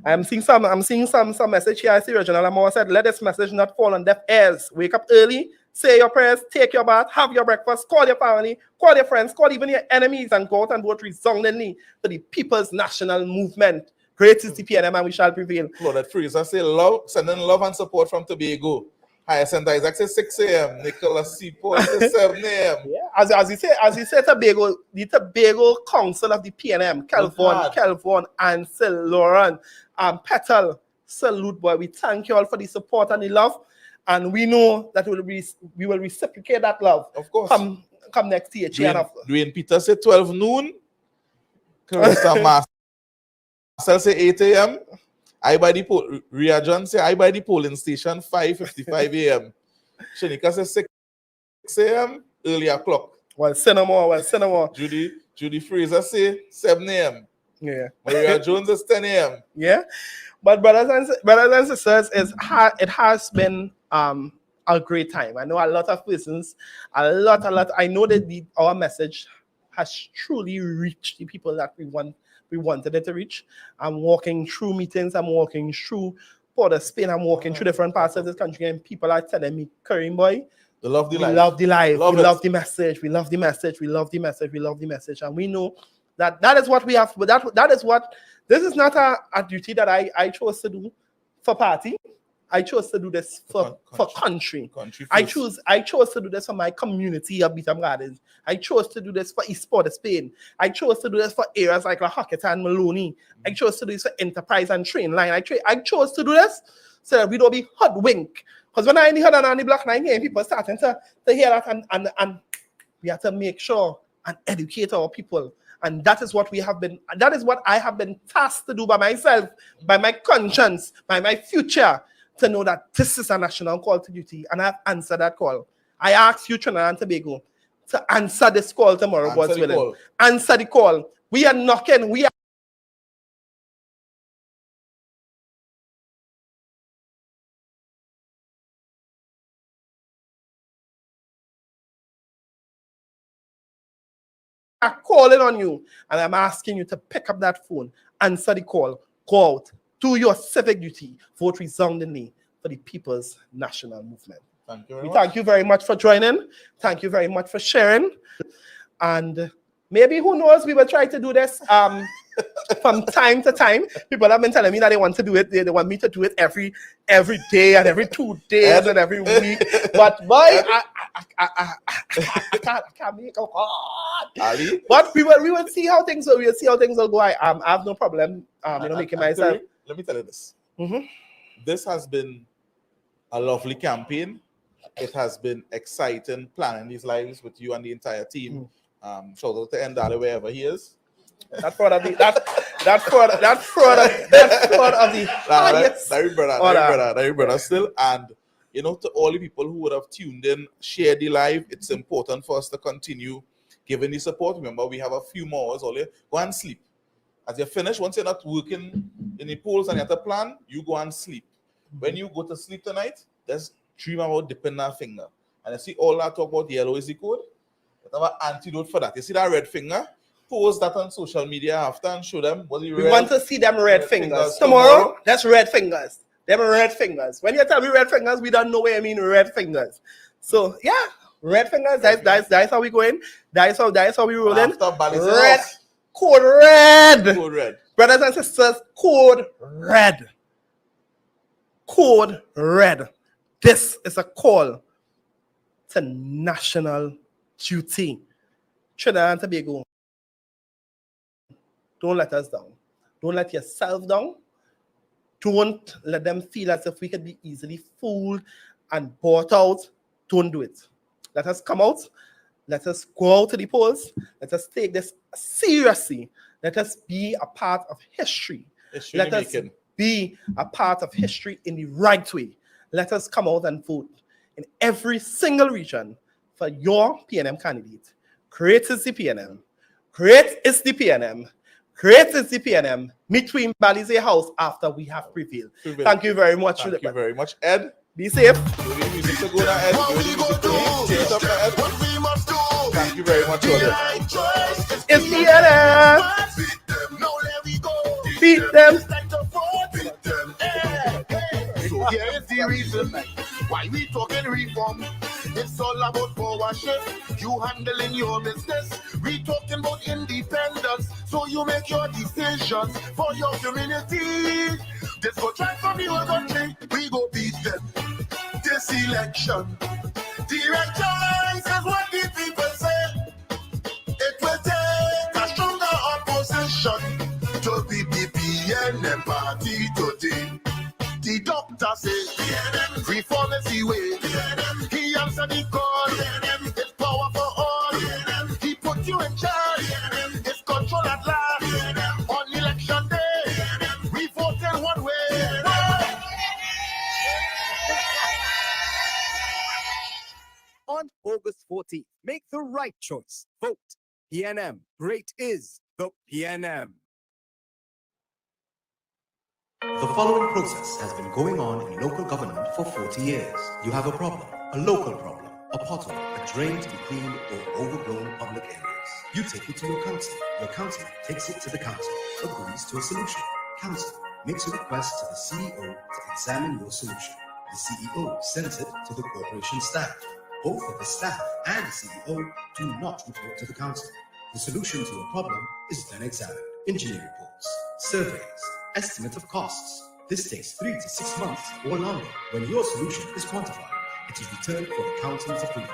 I'm seeing some message here. I see Reginald Amor said, let this message not fall on deaf ears. Wake up early, say your prayers, take your bath, have your breakfast, call your family, call your friends, call even your enemies, and go out and vote resoundingly for the People's National Movement. Great is the PNM and we shall prevail. Claudette Fraser say sending love and support from Tobago. Hyacinth Isaac says 6 a.m. Nicholas C. Paul says 7 a.m. Yeah, as you say Tobago, the Tobago Council of the PNM, Kelvon, Ansel, Lauren, Petal, salute, boy. We thank you all for the support and the love. And we know that we will reciprocate that love. Of course. Come next year. Dwayne Peter said 12 noon. Carissa Marcelle say 8 a.m. Ria John say I by the polling station 5:55 a.m. Shanika says 6 a.m. early o'clock. Well, cinema. Judy Fraser say 7 a.m. Yeah. Maria Jones is 10 a.m. Yeah. But brothers and sisters, it has been a great time. I know a lot of persons, a lot. I know that our message has truly reached the people that we wanted it to reach. I'm walking through meetings, I'm walking through Port of Spain, I'm walking through different parts of this country, and people are telling me, Kareem boy, we love the life, we love the message, we love the message, we love the message, we love the message. And we know that is what we have, but that is what, this is not a duty that I chose to do for party. I chose to do this for country. I chose to do this for my community of Beetham Gardens. I chose to do this for East Port of Spain. I chose to do this for areas like La Hocketa and Maloney. I chose to do this for Enterprise and Train Line. I chose to do this so that we don't be hoodwinked. Because when I heard that on the Black 9 here, people starting to hear that and we have to make sure and educate our people. And that is what I have been tasked to do by myself, by my conscience, by my future, to know that this is a national call to duty, and I've answered that call. I ask you, Trinidad and Tobago, to answer this call tomorrow, God's willing. Answer the call. We are knocking. We are calling on you, and I'm asking you to pick up that phone, answer the call, go out, do your civic duty, vote resoundingly for the People's National Movement. Thank you very much for joining. Thank you very much for sharing. And maybe, who knows, we will try to do this from time to time. People have been telling me that they want to do it. They want me to do it every day and every 2 days and every week. But boy, I can't make it. God. But we will see how things will. We'll see how things will go. I have no problem. Making myself. Let me tell you this. This has been a lovely campaign. It has been exciting planning these lives with you and the entire team. Shout out to Endale wherever he is. That fraud of the brother still. And to all the people who would have tuned in, share the live. It's important for us to continue giving the support. Remember, we have a few more hours only. Go and sleep. As you finish, once you're not working in the polls and you have to plan, you go and sleep. When you go to sleep tonight, just dream about dipping that finger. And you see all that talk about yellow is the code. You have an antidote for that. You see that red finger? Post that on social media after and show them. We want to see them red fingers. Tomorrow, that's red fingers. Them red fingers. When you tell me red fingers, we don't know what I mean red fingers. So, yeah, red fingers, that's how we going. That's how we rolling. Red. Code red. Code red. Brothers and sisters, code red. Code red. This is a call to national duty. Trinidad and Tobago, don't let us down. Don't let yourself down. Don't let them feel as if we could be easily fooled and bought out. Don't do it. Let us come out Let us go out to the polls. Let us take this seriously. Let us be a part of history. Let us be a part of history in the right way. Let us come out and vote in every single region for your PNM candidate. Great is the PNM. Great is the PNM. Great is the PNM. Meet we in Balize House after we have prevailed. Thank you very much. Thank you very much, Ed. Be safe. What we must do. Thank you very much, Ed. It's PNM. Beat them. So here is the reason why we talking reform. It's all about power shift. You handling your business. We talking about independence. So you make your decisions for your community. This go transform the whole country. We go beat them. This election. Direct choice is what the people say. It will take a stronger opposition to beat the PNM party today. The doctor says PNM reform is the way. PNM, he answered the call. PNM, it's power for all. PNM, he put you in charge. PNM, it's control at last. PNM, on election day. PNM, we voted one way. PNM. On August 14th, make the right choice. Vote PNM. Great is the PNM. The following process has been going on in local government for 40 years. You have a problem, a local problem, a pothole, a drain to be cleaned, or overgrown public areas. You take it to your council. Your council takes it to the council, agrees to a solution. Council makes a request to the CEO to examine your solution. The CEO sends it to the corporation staff. Both of the staff and the CEO do not report to the council. The solution to a problem is then examined. Engineering reports, surveys, estimate of costs. This takes 3 to 6 months or longer. When your solution is quantified, it is returned for the council's approval.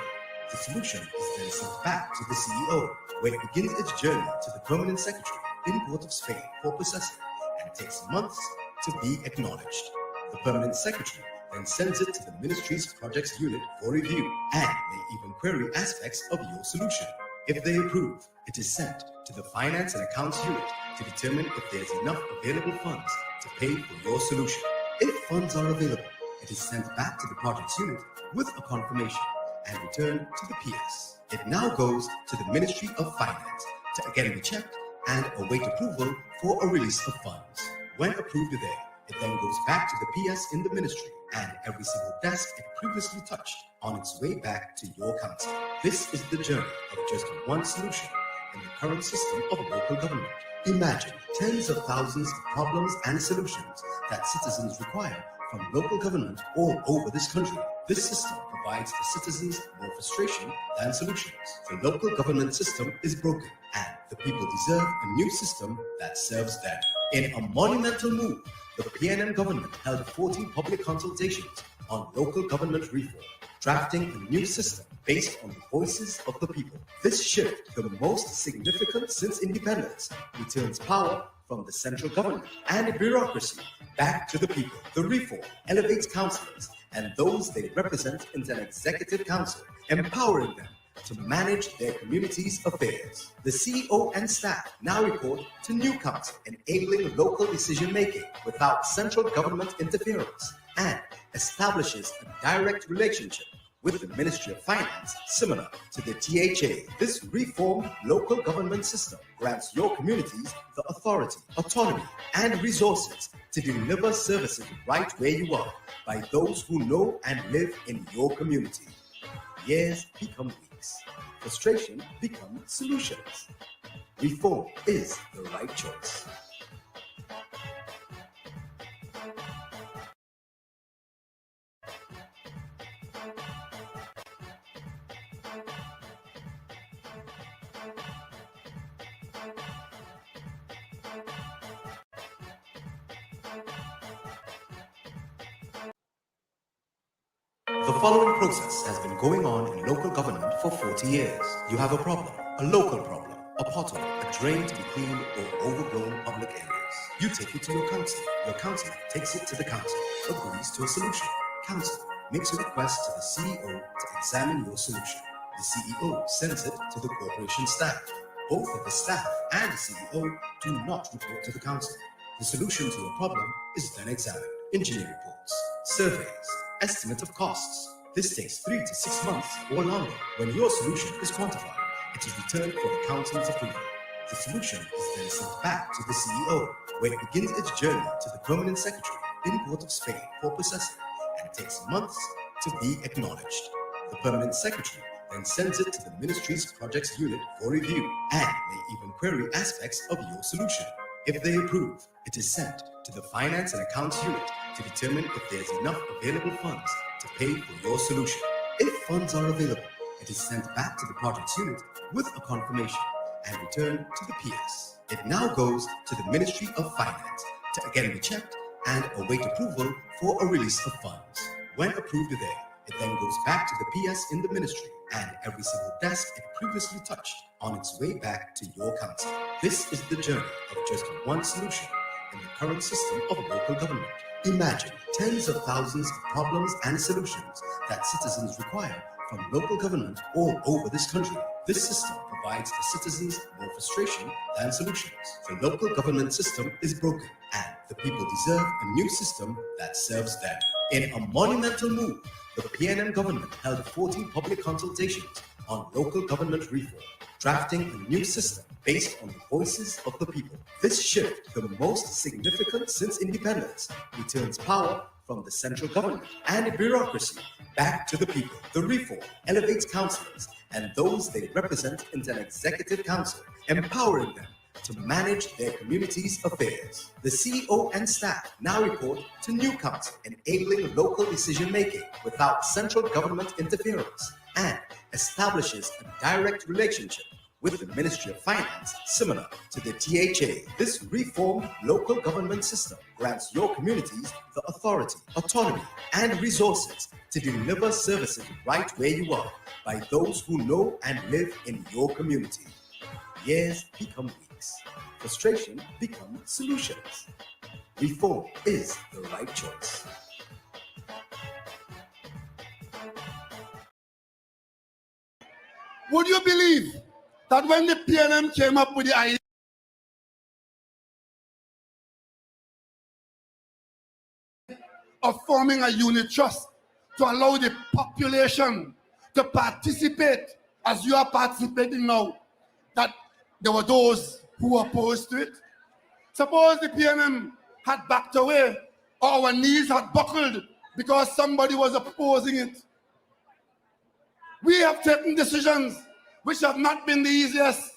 The solution is then sent back to the CEO, where it begins its journey to the permanent secretary in Port of Spain for processing, and it takes months to be acknowledged. The permanent secretary then sends it to the ministry's projects unit for review, and may even query aspects of your solution. If they approve, it is sent to the finance and accounts unit to determine if there's enough available funds to pay for your solution. If funds are available, it is sent back to the projects unit with a confirmation and returned to the PS. It now goes to the Ministry of Finance to again be checked and await approval for a release of funds. When approved there, it then goes back to the PS in the ministry and every single desk it previously touched on its way back to your council. This is the journey of just one solution in the current system of local government. Imagine tens of thousands of problems and solutions that citizens require from local government all over this country. This system provides the citizens more frustration than solutions. The local government system is broken, and the people deserve a new system that serves them. In a monumental move, the PNM government held 14 public consultations on local government reform, drafting a new system based on the voices of the people. This shift, the most significant since independence, returns power from the central government and bureaucracy back to the people. The reform elevates councillors and those they represent into an executive council, empowering them to manage their community's affairs. The CEO and staff now report to new council, enabling local decision-making without central government interference, and establishes a direct relationship with the Ministry of Finance, similar to the THA. This reformed local government system grants your communities the authority, autonomy, and resources to deliver services right where you are by those who know and live in your community. Years become weeks. Frustration becomes solutions. Reform is the right choice. The following process has been going on in local government for 40 years. You have a problem, a local problem, a pothole, a drain to be cleaned, or overgrown public areas. You take it to your council. Your council takes it to the council, agrees to a solution. Council makes a request to the CEO to examine your solution. The CEO sends it to the corporation staff. Both of the staff and the CEO do not report to the council. The solution to a problem is then examined. Engineering reports, surveys, estimate of costs. This takes 3 to 6 months or longer. When your solution is quantified, it is returned for the council's approval. The solution is then sent back to the CEO, where it begins its journey to the permanent secretary in Port of Spain for processing, and it takes months to be acknowledged. The permanent secretary then sends it to the ministry's projects unit for review and may even query aspects of your solution. If they approve, it is sent to the finance and accounts unit to determine if there's enough available funds to pay for your solution. If funds are available, it is sent back to the projects unit with a confirmation and returned to the PS. It now goes to the Ministry of Finance to again be checked and await approval for a release of funds. When approved there, it then goes back to the PS in the ministry and every single desk it previously touched on its way back to your council. This is the journey of just one solution in the current system of local government. Imagine tens of thousands of problems and solutions that citizens require from local government all over this country. This system provides the citizens more frustration than solutions. The local government system is broken and the people deserve a new system that serves them. In a monumental move, the PNM government held 14 public consultations on local government reform, drafting a new system based on the voices of the people. This shift, the most significant since independence, returns power from the central government and bureaucracy back to the people. The reform elevates councillors and those they represent into an executive council, empowering them to manage their community's affairs. The CEO and staff now report to new council, enabling local decision-making without central government interference, and establishes a direct relationship with the Ministry of Finance, similar to the THA. This reformed local government system grants your communities the authority, autonomy, and resources to deliver services right where you are by those who know and live in your community. Years become weeks. Frustration becomes solutions. Reform is the right choice. Would you believe that when the PNM came up with the idea of forming a unit trust to allow the population to participate as you are participating now, that there were those who were opposed to it? Suppose the PNM had backed away or our knees had buckled because somebody was opposing it. We have taken decisions which have not been the easiest.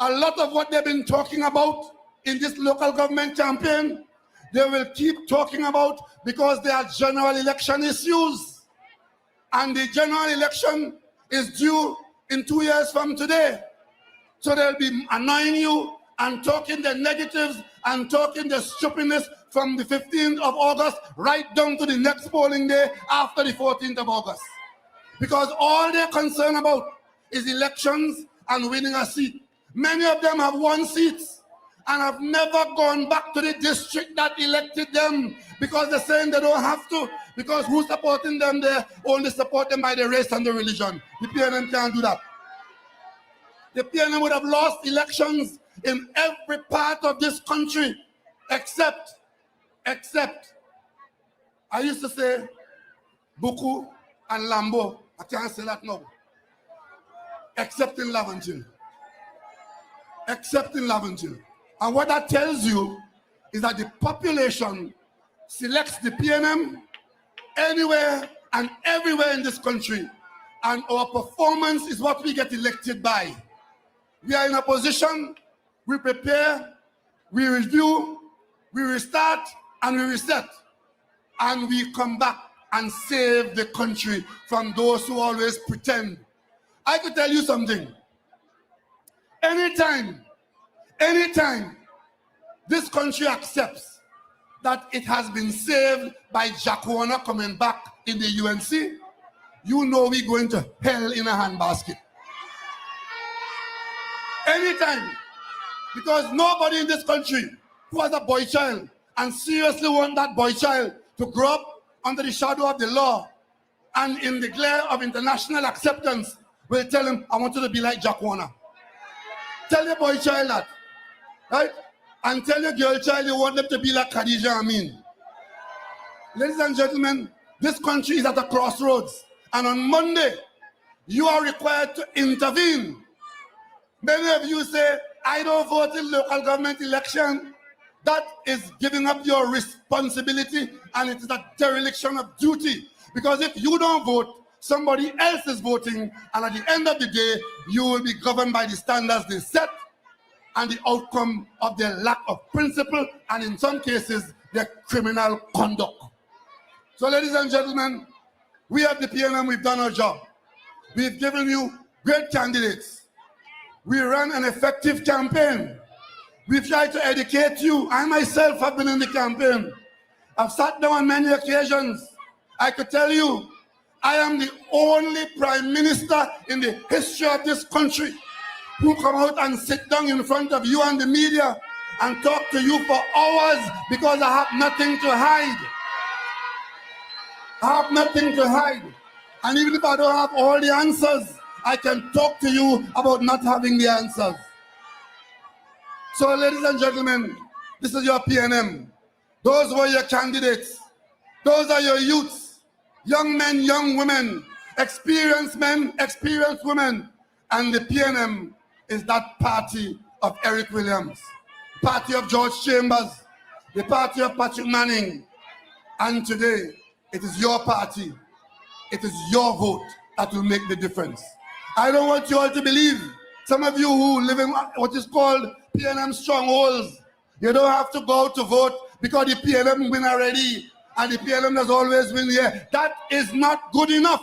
A lot of what they've been talking about in this local government campaign, they will keep talking about because they are general election issues. And the general election is due in 2 years from today. So they'll be annoying you and talking the negatives and talking the stupidness from the 15th of August right down to the next polling day after the 14th of August. Because all they're concerned about is elections and winning a seat. Many of them have won seats and have never gone back to the district that elected them because they're saying they don't have to, because who's supporting them? They only support them by the race and the religion. The PNM can't do that. The PNM would have lost elections in every part of this country except, I used to say Buku and Lambo. I can't say that now. Except in Laventille. Except in Laventille. And what that tells you is that the population selects the PNM anywhere and everywhere in this country. And our performance is what we get elected by. We are in a position, we prepare, we review, we restart, and we reset. And we come back and save the country from those who always pretend. I could tell you something. Anytime this country accepts that it has been saved by Jack Warner coming back in the UNC, you know we're going to hell in a handbasket. Anytime. Because nobody in this country who has a boy child and seriously want that boy child to grow up under the shadow of the law and in the glare of international acceptance will tell him, I want you to be like Jack Warner. Tell your boy child that, right? And tell your girl child you want them to be like Khadija Amin. Ladies and gentlemen, this country is at a crossroads. And on Monday, you are required to intervene. Many of you say, I don't vote in local government election. That is giving up your responsibility, and it is a dereliction of duty. Because if you don't vote, somebody else is voting, and at the end of the day, you will be governed by the standards they set and the outcome of their lack of principle, and in some cases, their criminal conduct. So ladies and gentlemen, we at the PNM, we've done our job. We've given you great candidates. We ran an effective campaign. We've tried to educate you. I myself have been in the campaign. I've sat down on many occasions. I could tell you, I am the only prime minister in the history of this country who come out and sit down in front of you and the media and talk to you for hours because I have nothing to hide. I have nothing to hide. And even if I don't have all the answers, I can talk to you about not having the answers. So ladies and gentlemen, this is your PNM. Those were your candidates. Those are your youths, young men, young women, experienced men, experienced women. And the PNM is that party of Eric Williams, party of George Chambers, the party of Patrick Manning. And today, it is your party. It is your vote that will make the difference. I don't want you all to believe, some of you who live in what is called PNM strongholds, you don't have to go out to vote because the PNM win already and the PNM does always win here. That is not good enough.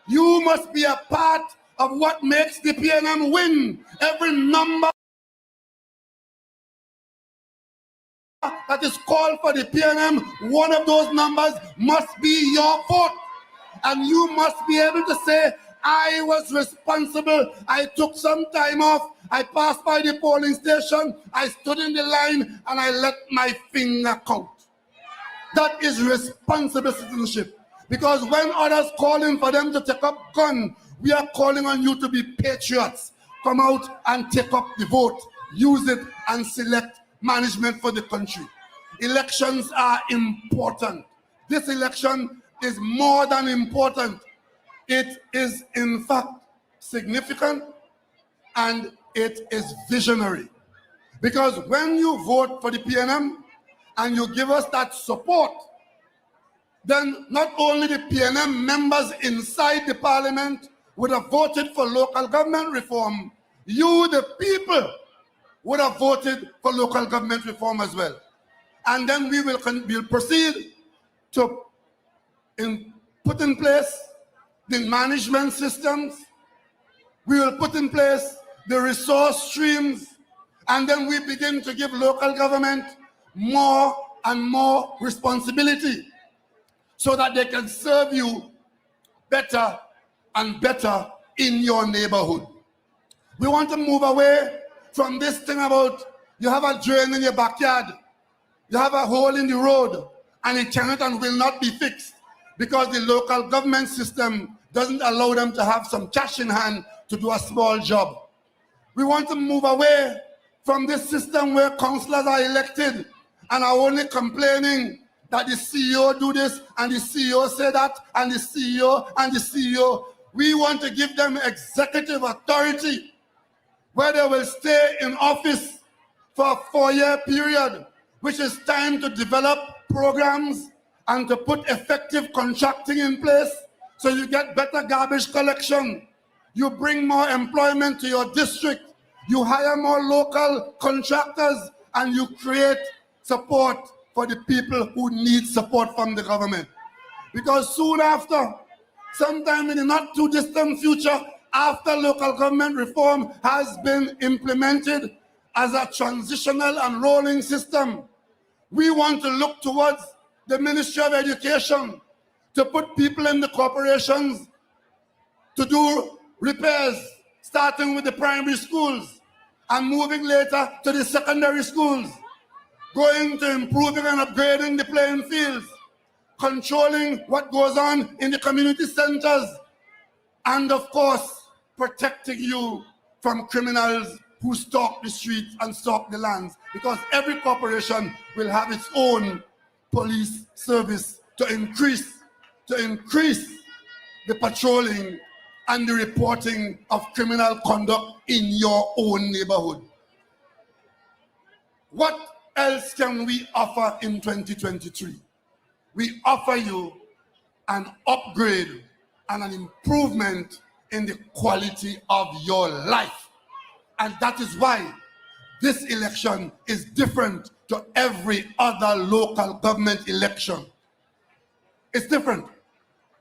You must be a part of what makes the PNM win. Every number that is called for the PNM, one of those numbers must be your vote. And you must be able to say, I was responsible. I took some time off. I passed by the polling station. I stood in the line and I let my finger count. That is responsible citizenship. Because when others calling for them to take up gun, we are calling on you to be patriots. Come out and take up the vote. Use it and select management for the country. Elections are important. This election is more than important. It is in fact significant and it is visionary. Because when you vote for the PNM and you give us that support, then not only the PNM members inside the parliament would have voted for local government reform, you, the people, would have voted for local government reform as well. And then we will proceed to put in place the management systems. We will put in place the resource streams, and then we begin to give local government more and more responsibility so that they can serve you better and better in your neighborhood. We want to move away from this thing about you have a drain in your backyard, you have a hole in the road, and it cannot and will not be fixed because the local government system doesn't allow them to have some cash in hand to do a small job. We want to move away from this system where councillors are elected and are only complaining that the CEO do this and the CEO say that and the CEO and the CEO. We want to give them executive authority where they will stay in office for a 4-year period, which is time to develop programs and to put effective contracting in place so you get better garbage collection. You bring more employment to your district. You hire more local contractors and you create support for the people who need support from the government. Because soon after, sometime in the not too distant future, after local government reform has been implemented as a transitional and rolling system, we want to look towards the Ministry of Education to put people in the corporations to do repairs, starting with the primary schools and moving later to the secondary schools, going to improving and upgrading the playing fields, controlling what goes on in the community centers, and of course, protecting you from criminals who stalk the streets and stalk the lands, because every corporation will have its own police service to increase the patrolling and the reporting of criminal conduct in your own neighborhood. What else can we offer in 2023? We offer you an upgrade and an improvement in the quality of your life. And that is why this election is different to every other local government election. It's different.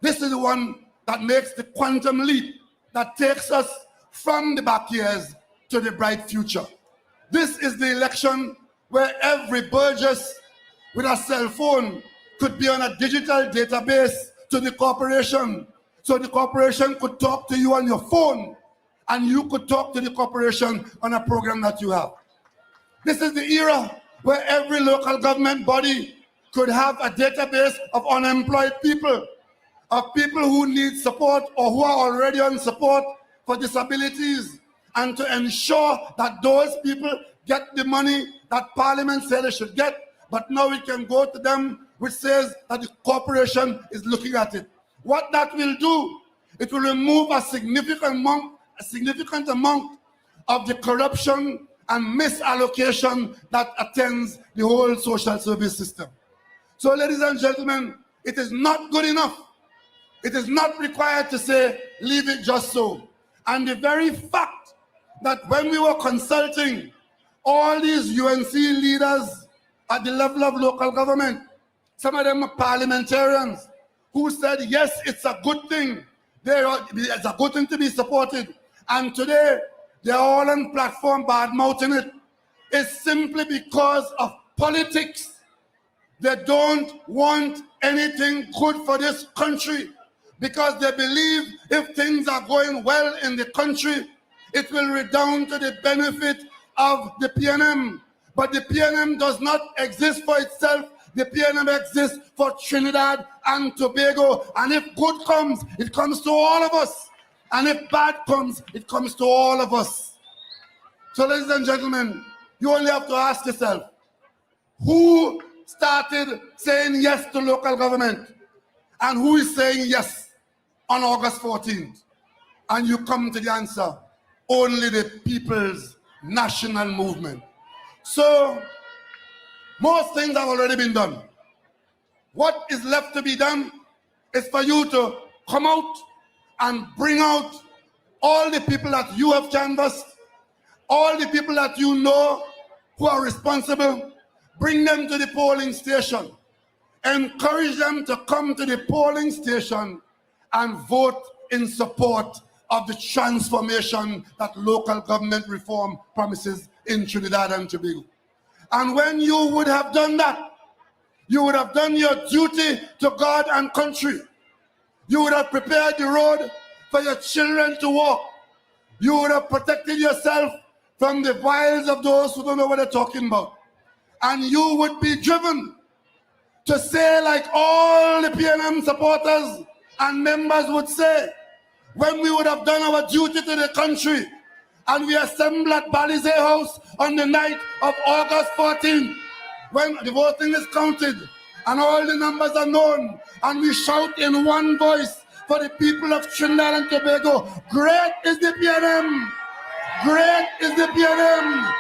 This is the one that makes the quantum leap that takes us from the back years to the bright future. This is the election where every Burgess with a cell phone could be on a digital database to the corporation. So the corporation could talk to you on your phone and you could talk to the corporation on a program that you have. This is the era where every local government body could have a database of unemployed people, of people who need support or who are already on support for disabilities, and to ensure that those people get the money that Parliament said they should get, but now we can go to them which says that the corporation is looking at it. What that will do, it will remove a significant amount of the corruption and misallocation that attends the whole social service system. So, ladies and gentlemen, it is not good enough. It is not required to say, leave it just so. And the very fact that when we were consulting all these UNC leaders at the level of local government, some of them are parliamentarians who said, yes, it's a good thing. It's a good thing to be supported. And today, they're all on platform bad-mouthing it. It's simply because of politics. They don't want anything good for this country because they believe if things are going well in the country, it will redound to the benefit of the PNM. But the PNM does not exist for itself. The PNM exists for Trinidad and Tobago. And if good comes, it comes to all of us. And if bad comes, it comes to all of us. So, ladies and gentlemen, you only have to ask yourself, who started saying yes to local government? And who is saying yes on August 14th? And you come to the answer, only the People's National Movement. So, most things have already been done. What is left to be done is for you to come out and bring out all the people that you have canvassed, all the people that you know who are responsible, bring them to the polling station. Encourage them to come to the polling station and vote in support of the transformation that local government reform promises in Trinidad and Tobago. And when you would have done that, you would have done your duty to God and country. You would have prepared the road for your children to walk. You would have protected yourself from the wiles of those who don't know what they're talking about. And you would be driven to say, like all the PNM supporters and members would say, when we would have done our duty to the country and we assemble at Balizé House on the night of August 14th, when the voting is counted and all the numbers are known, and we shout in one voice for the people of Trinidad and Tobago, great is the PNM, great is the PNM,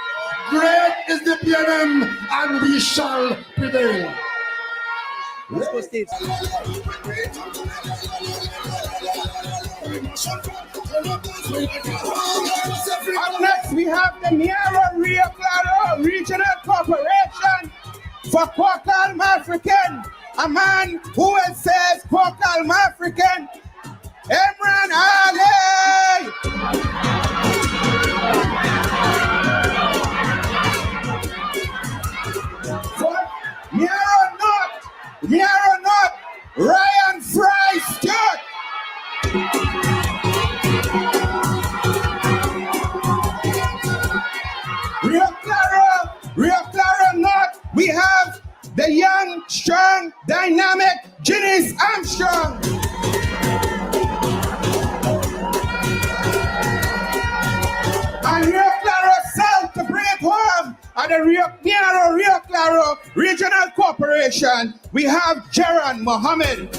great is the PNM, and we shall prevail. Let's go stage. Up next, we have the Rio Claro Regional Corporation for Kwakal African, a man who says Kwakal African, Emran Ali. For Niara Not, Ryan Fry Stewart. Rio Claro North, we have the young, strong, dynamic Janice Armstrong. behalf of the Rio Claro Regional Corporation, we have Jaron Mohammed.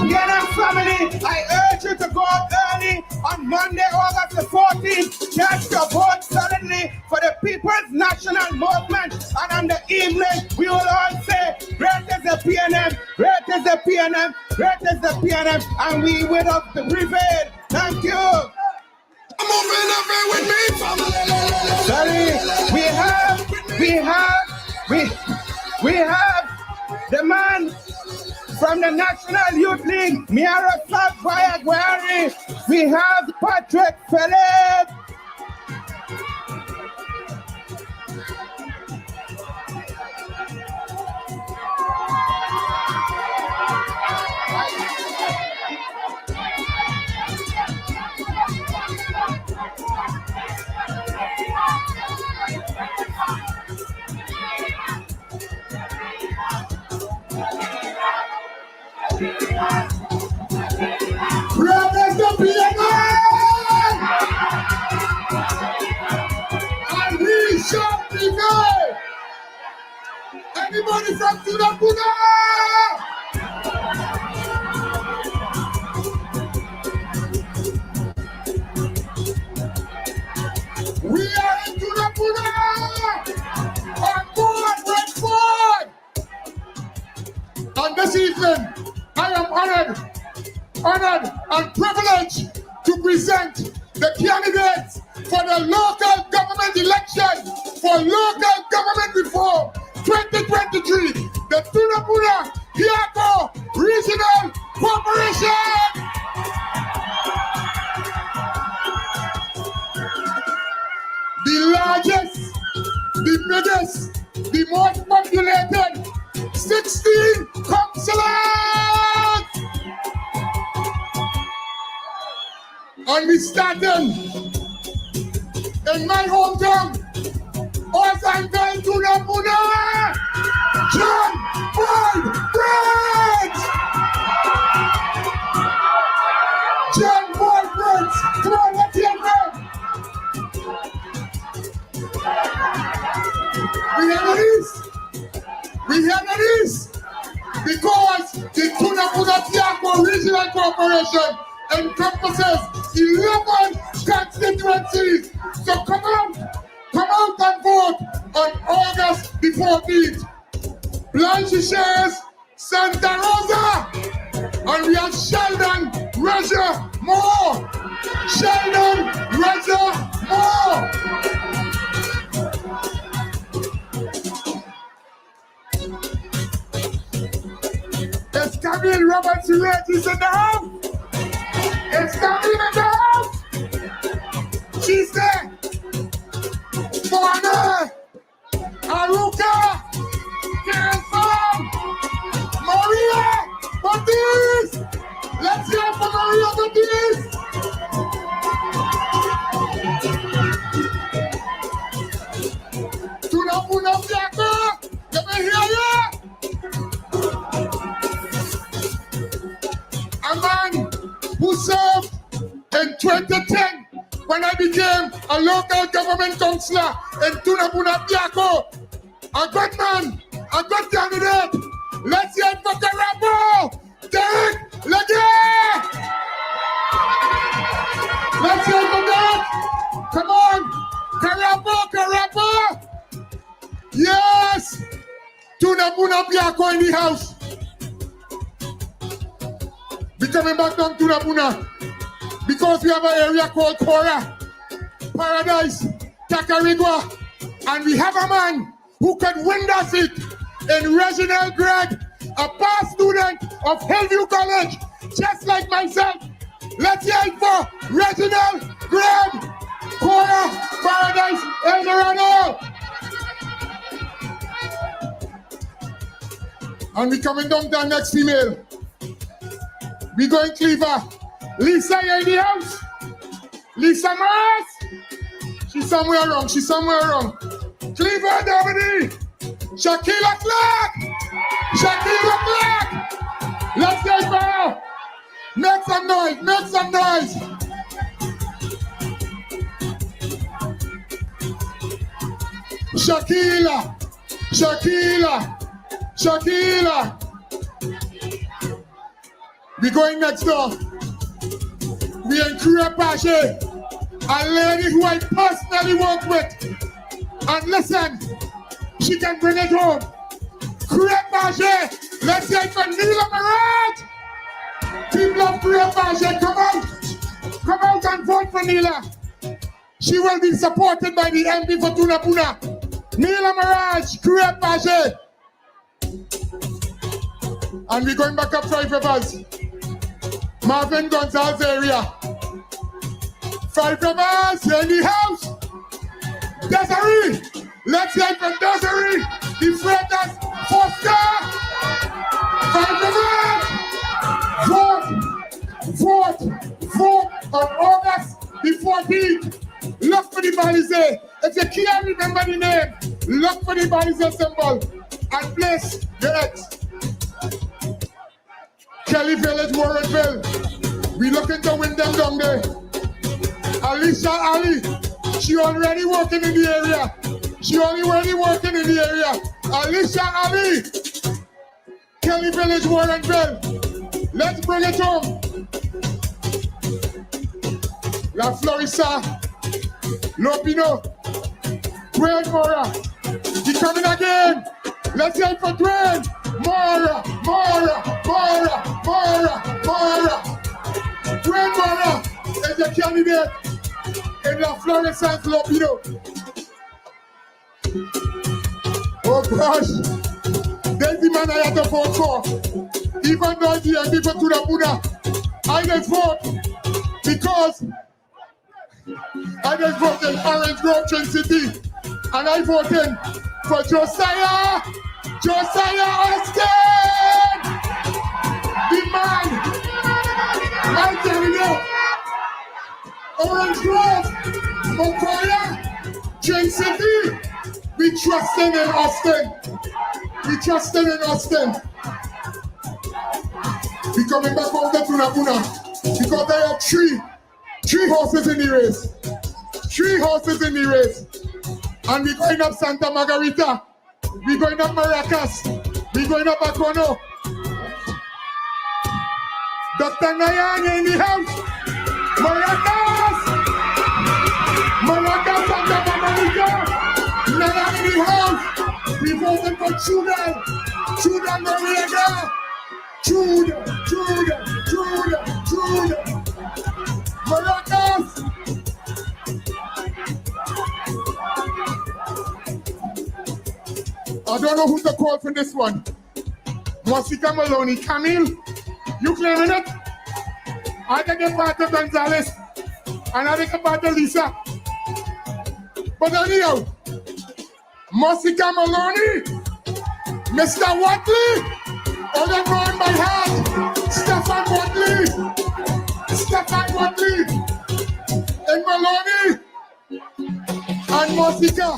PNM family, I urge you to go out early on Monday, August the 14th. Cast your vote suddenly for the People's National Movement. And on the evening, we will all say, great is the PNM, great is the PNM, great is the PNM, and we will have to prevail. Thank you. With me, sorry, we have the man from the National Youth League, Marcelle Guayagwari. We have Patrick Phillips. Brothers the PNM! And we shall prevail! Anybody from Tunapuna? We are in Tunapuna! On board, Redford! And this evening, I am honored and privileged to present the candidates for the local government election for local government reform 2023, the Tunapuna Piako Regional Corporation. The largest, the biggest, the most populated 16 councillors. And we starting in my hometown, Osangal Tunapuna, John Boyd Bridge! John Boyd Bridge! Come on, let's hear them! We have this because the Tunapuna Piako Regional Corporation encompasses 11 constituencies. So come out and vote on August the 14th. Blanchisseuse, Santa Rosa, and we have Sheldon, Roger, Moore. Sheldon, Roger, Moore. It's Camille Roberts is in the house. It's Camille in the house. She's there. Moana, Aruka, Canson, Maria Baptiste. Let's hear for Maria Baptiste. Tunapuna Piako, let me hear you. A man who served in 2010 when I became a local government councillor in Tunapuna Piako. A good man, a good candidate. Let's hear it for Kareem, Derek Leger. Let's hear it for Derek. Come on, Kareem. Yes, Tunapuna Piako in the house. We coming back down to Tunapuna because we have an area called Cora, Paradise, Tacarigua, and we have a man who could win that seat in Reginald Gregg, a past student of Hillview College, just like myself. Let's hear it for Reginald Gregg, Cora, Paradise, Eldorado. And we coming down to the next female. We going Cleaver. Lisa, you in the house? Lisa Mars? She's somewhere wrong. Cleaver, Dominique. Shakila Clark. Let's go for her. Make some noise. Shakila, Shakila, Shakila. We going next door. We in Calabash, a lady who I personally work with. And listen, she can bring it home. Calabash, let's say for Neela Maraj. People of Calabash, come out. Come out and vote for Neela. She will be supported by the MP for Tunapuna. Neela Maraj, Calabash. And we're going back up 5 Rivers. Marvin Gonzalez area. 5 Rivers in the house. Desiree. Let's hear from Desiree. The Freddas Foster. 5 Rivers. Vote on August the 14th. Look for the Balize. If you can't remember the name, look for the Balize symbol and place the X. Kelly Village, Warrenville. We looking to win them down there. Alicia Ali, she already working in the area. Alicia Ali, Kelly Village, Warrenville. Let's bring it home. La Florissa, Lopino, Dwayne Mora. He coming again. Let's hear it for Dwayne. Mora. Dwayne Mora is the candidate in La Florissa and Lopino. Oh gosh, there's the man I have to vote for. Even though the MP for Tunapuna, I just vote because I just voted in Orange Grove, Trin City, and I voted for Josiah Austin, the man, my candidate, Orange Grove, Mokoya, Trin City. We trusting in Austin. We coming back over to Tunapuna because there are three horses in the race. And we're going up Santa Margarita. We're going up Maracas. We're going up Akono. Dr. Nayan in the house. Maracas, Santa Margarita. Nayan in the house. We voted for Chuda Noriega. Chuda. Maracas. I don't know who to call for this one. Mosika Maloney. Camille, you claiming it? I take a part of Gonzalez. And I take a part of Lisa. But anyhow, Mosika Maloney, Mr. Watley, or they're going by heart, Stefan Watley, and Maloney, and Mosika.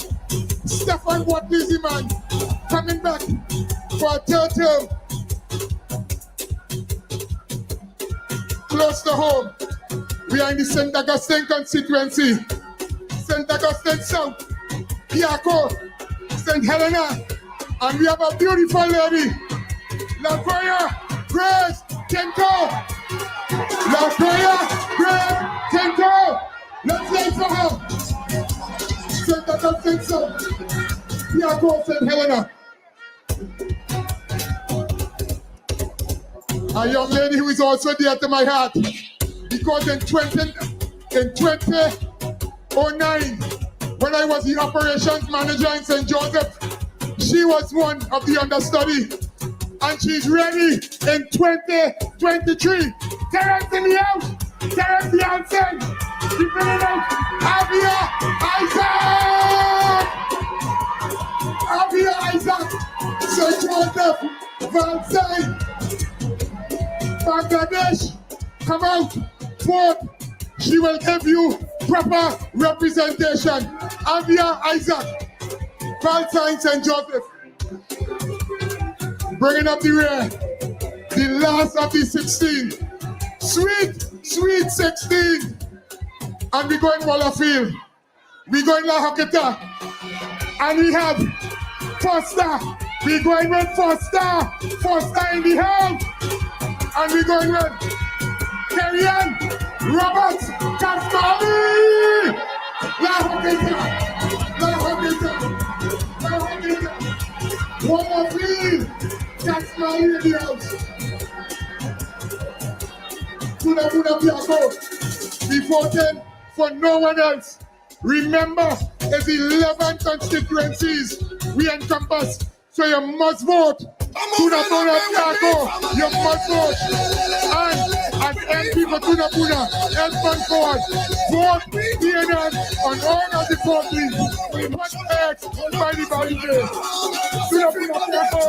Stefan Watley is the man coming back for a third term. Close to home. We are in the St. Augustine constituency. St. Augustine South, Piaco, St. Helena, and we have a beautiful lady, Latoya Grace Tinko. Let's wait for her. St. Augustine South, Piaco, St. Helena. A young lady who is also dear to my heart, because in 2009, when I was the operations manager in St. Joseph, she was one of the understudy, and she's ready in 2023. Terrence in the house, Terrence Jansen, keep it out, Avia Isaac, St. Joseph, Valentine, Bangladesh, come out, vote. She will give you proper representation. Avia Isaac, Valentine, St. Joseph. Bringing up the rear, the last of the 16. Sweet 16. And we're going Wallafield. We're going La Haketa. And we have Foster. We're going with Foster. Foster in the house. And we're going with Kareem, Robert, Kasmali. One more please. Kasmali in the house. Puna Piaco. We voted for no one else. Remember, there's 11 constituencies we encompass, so you must vote. Puna Piaco, you must vote. And as MP for Puna, Elfman Ford, vote PNM on all of the parties. We must act by the barricade. Puna Piaco.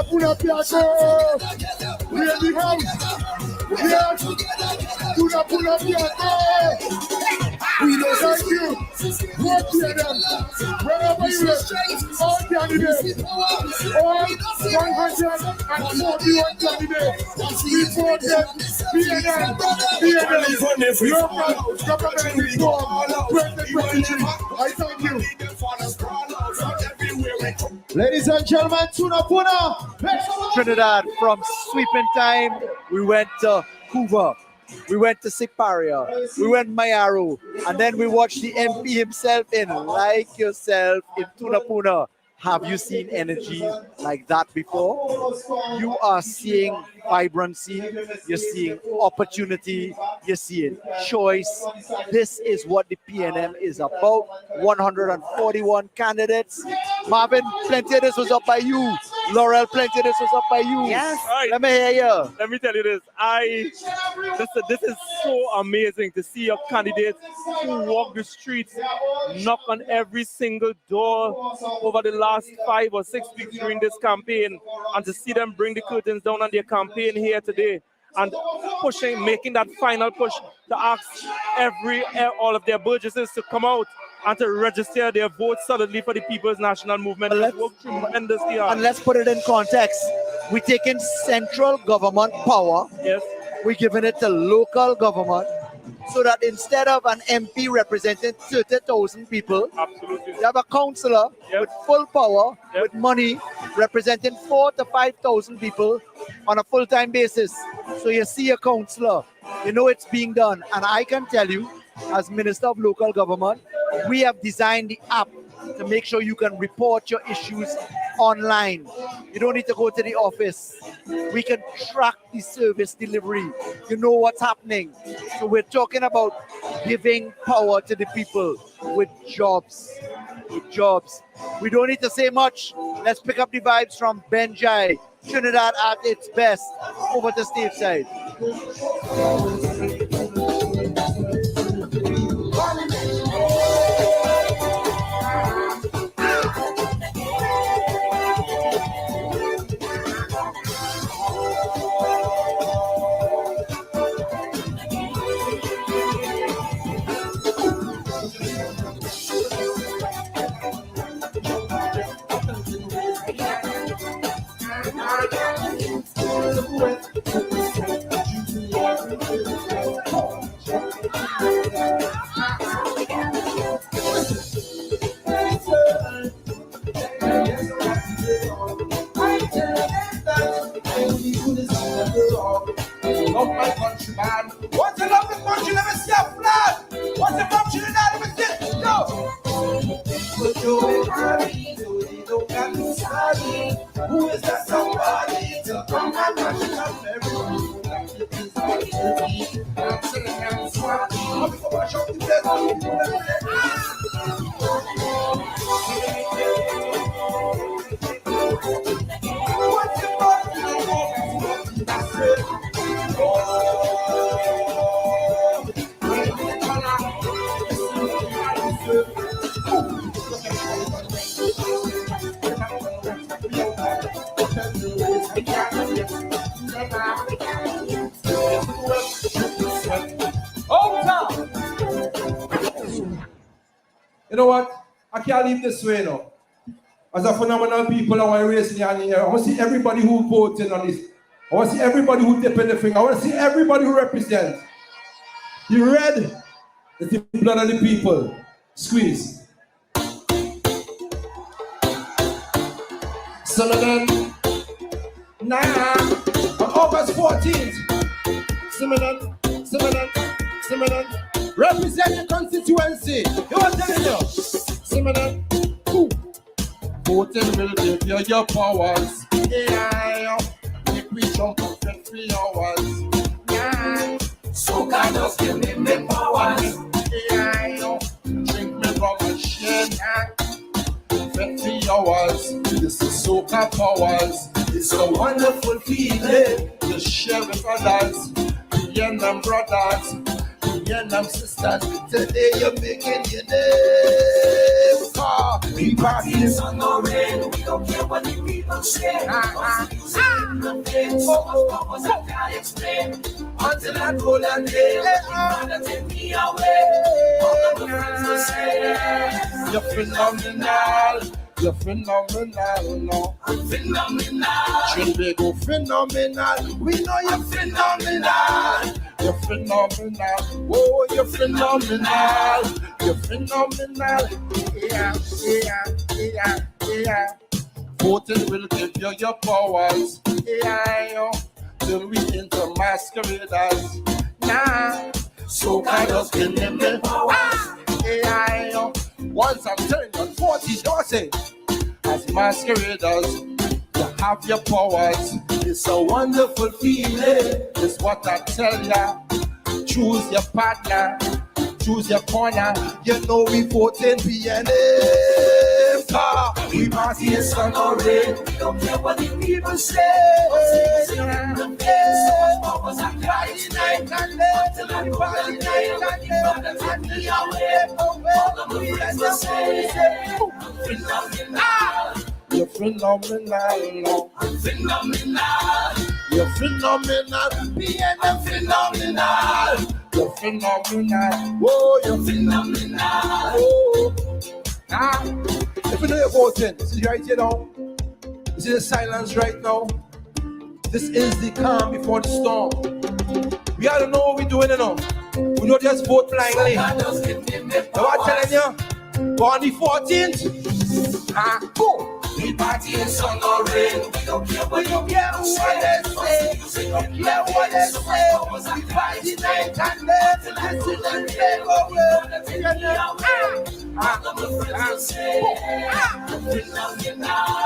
Puna Piaco. We are the house. Yes. Puna Piaco. We don't thank you. Vote PNM. Wherever you live, all candidates, all 141 candidates, we voted PNM, local government reform 2023. I thank you. Ladies and gentlemen, Puna. Trinidad, from sweeping time, we went to Hoover. We went to Siparia, we went Mayaro, and then we watched the MP himself in Like Yourself in Puna. Have you seen energy like that before? You are seeing vibrancy, you're seeing opportunity, you're seeing choice. This is what the PNM is about. 141 candidates. Marvin, plenty of this was up by you. Laurel, plenty of this was up by you. Yes. Right. Let me hear you. Let me tell you this. This is so amazing to see a candidate who walk the streets, knock on every single door over the last 5 or 6 weeks during this campaign, and to see them bring the curtains down on their campaign here today and pushing, making that final push to ask all of their burgesses to come out and to register their votes solidly for the People's National Movement. It worked tremendously hard. And let's put it in context. We're taking central government power. Yes. We're giving it to local government, so that instead of an MP representing 30,000 people, absolutely, you have a councillor with full power, with money, representing 4,000 to 5,000 people on a full-time basis. So you see a councillor, you know it's being done. And I can tell you, as Minister of Local Government, we have designed the app to make sure you can report your issues online. You don't need to go to the office. We can track the service delivery. You know what's happening. So we're talking about giving power to the people with jobs. We don't need to say much. Let's pick up the vibes from Benjai. Trinidad at its best. Over to stateside. Love my country, man. Want to love the country? Let me see a flag. Want to love Trinidad? Let me see it. Yo. But you ain't happy, you don't got to study. Who is that somebody to come and watch it up everyone? I'm singing and swati. I'm going to wash up the bed. What's your body? That's it. You know what? I can't leave this way now. As a phenomenal people, I want to raise the hand here. I want to see everybody who voted on this. I want to see everybody who dipped in the finger. I want to see everybody who represents. The red It's the blood of the people. Squeeze. Some of them, on August 14th, some of them, represent the constituency. You want to tell you? Some of them, voting will give you your powers. Yeah, make we jump up in 3 hours. Yeah, so God just give me the powers. Yeah, drink me from a shit. 20 hours, this is soca powers. It's a wonderful feeling to share with others, PNM brothers, PNM sisters. Today you're making your name. We party on no rain, we don't care what the people say. So much powers I can't explain. Until that golden day, gonna take me away. All the friends will say, you're phenomenal. You're phenomenal, no. I'm phenomenal. Trinbago phenomenal. We know you're phenomenal. You're phenomenal. Oh, you're phenomenal. You're phenomenal. Yeah. Voting will give you your powers. Yeah, till we into masqueraders. Nah, so kind of give them the power. Yeah, once I'm telling you, 40, don't say. As masqueraders, you have your powers. It's a wonderful feeling. It's what I tell ya. Choose your partner, choose your corner. You know we vote in PNM. We party in sun or rain. We don't care what the people say. Friday night and day till I Friday night and day. You're phenomenal. I'm phenomenal. You're phenomenal. PNM phenomenal. You're phenomenal. Oh, you're phenomenal. Oh. If you know you're voting, this is right here now. This is the silence right now. This is the calm before the storm. We all know what we're doing now. We don't just vote blindly. Now I'm telling you, on the 14th, go. We party in sun or rain. We don't care what they say. We don't care what they say. We party night and day till I see them take away.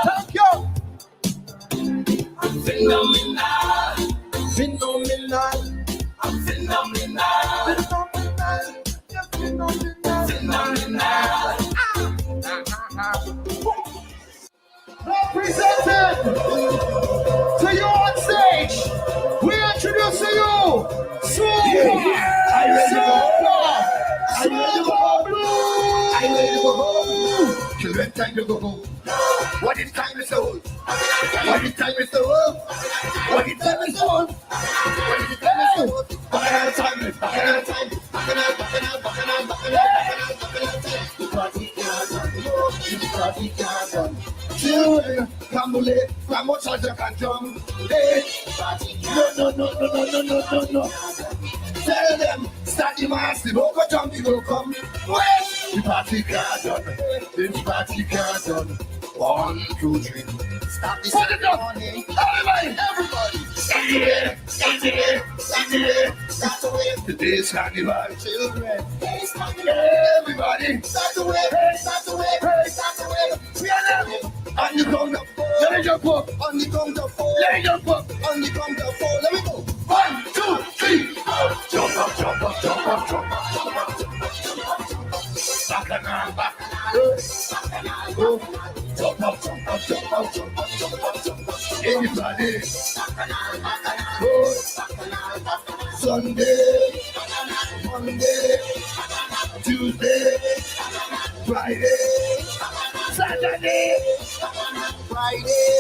Thank you. I'm phenomenal. I'm phenomenal. Phenomenal. Represented to you on stage, we introduce to you Super Blue. Children, time to go home. What is time is old? What is time is old? What is time is old? What is time is old? Children, come late, from what you can jump. Hey, no. Tell them, start the mass, the local jump, the will come. Wait, the party can't done. This party can't done. 1, 2, 3. Stop this morning. Everybody. Stand there. Start the way. Today's carnival, children. Everybody. Start the way. We are living. On the count of 4. Let me jump up. On the count of 4. Let me jump up. On the count of 4. Let me go. 1, 2, 3. Jump up. Back and back. Anybody. Sunday, Monday, Tuesday, Friday, Saturday, Friday,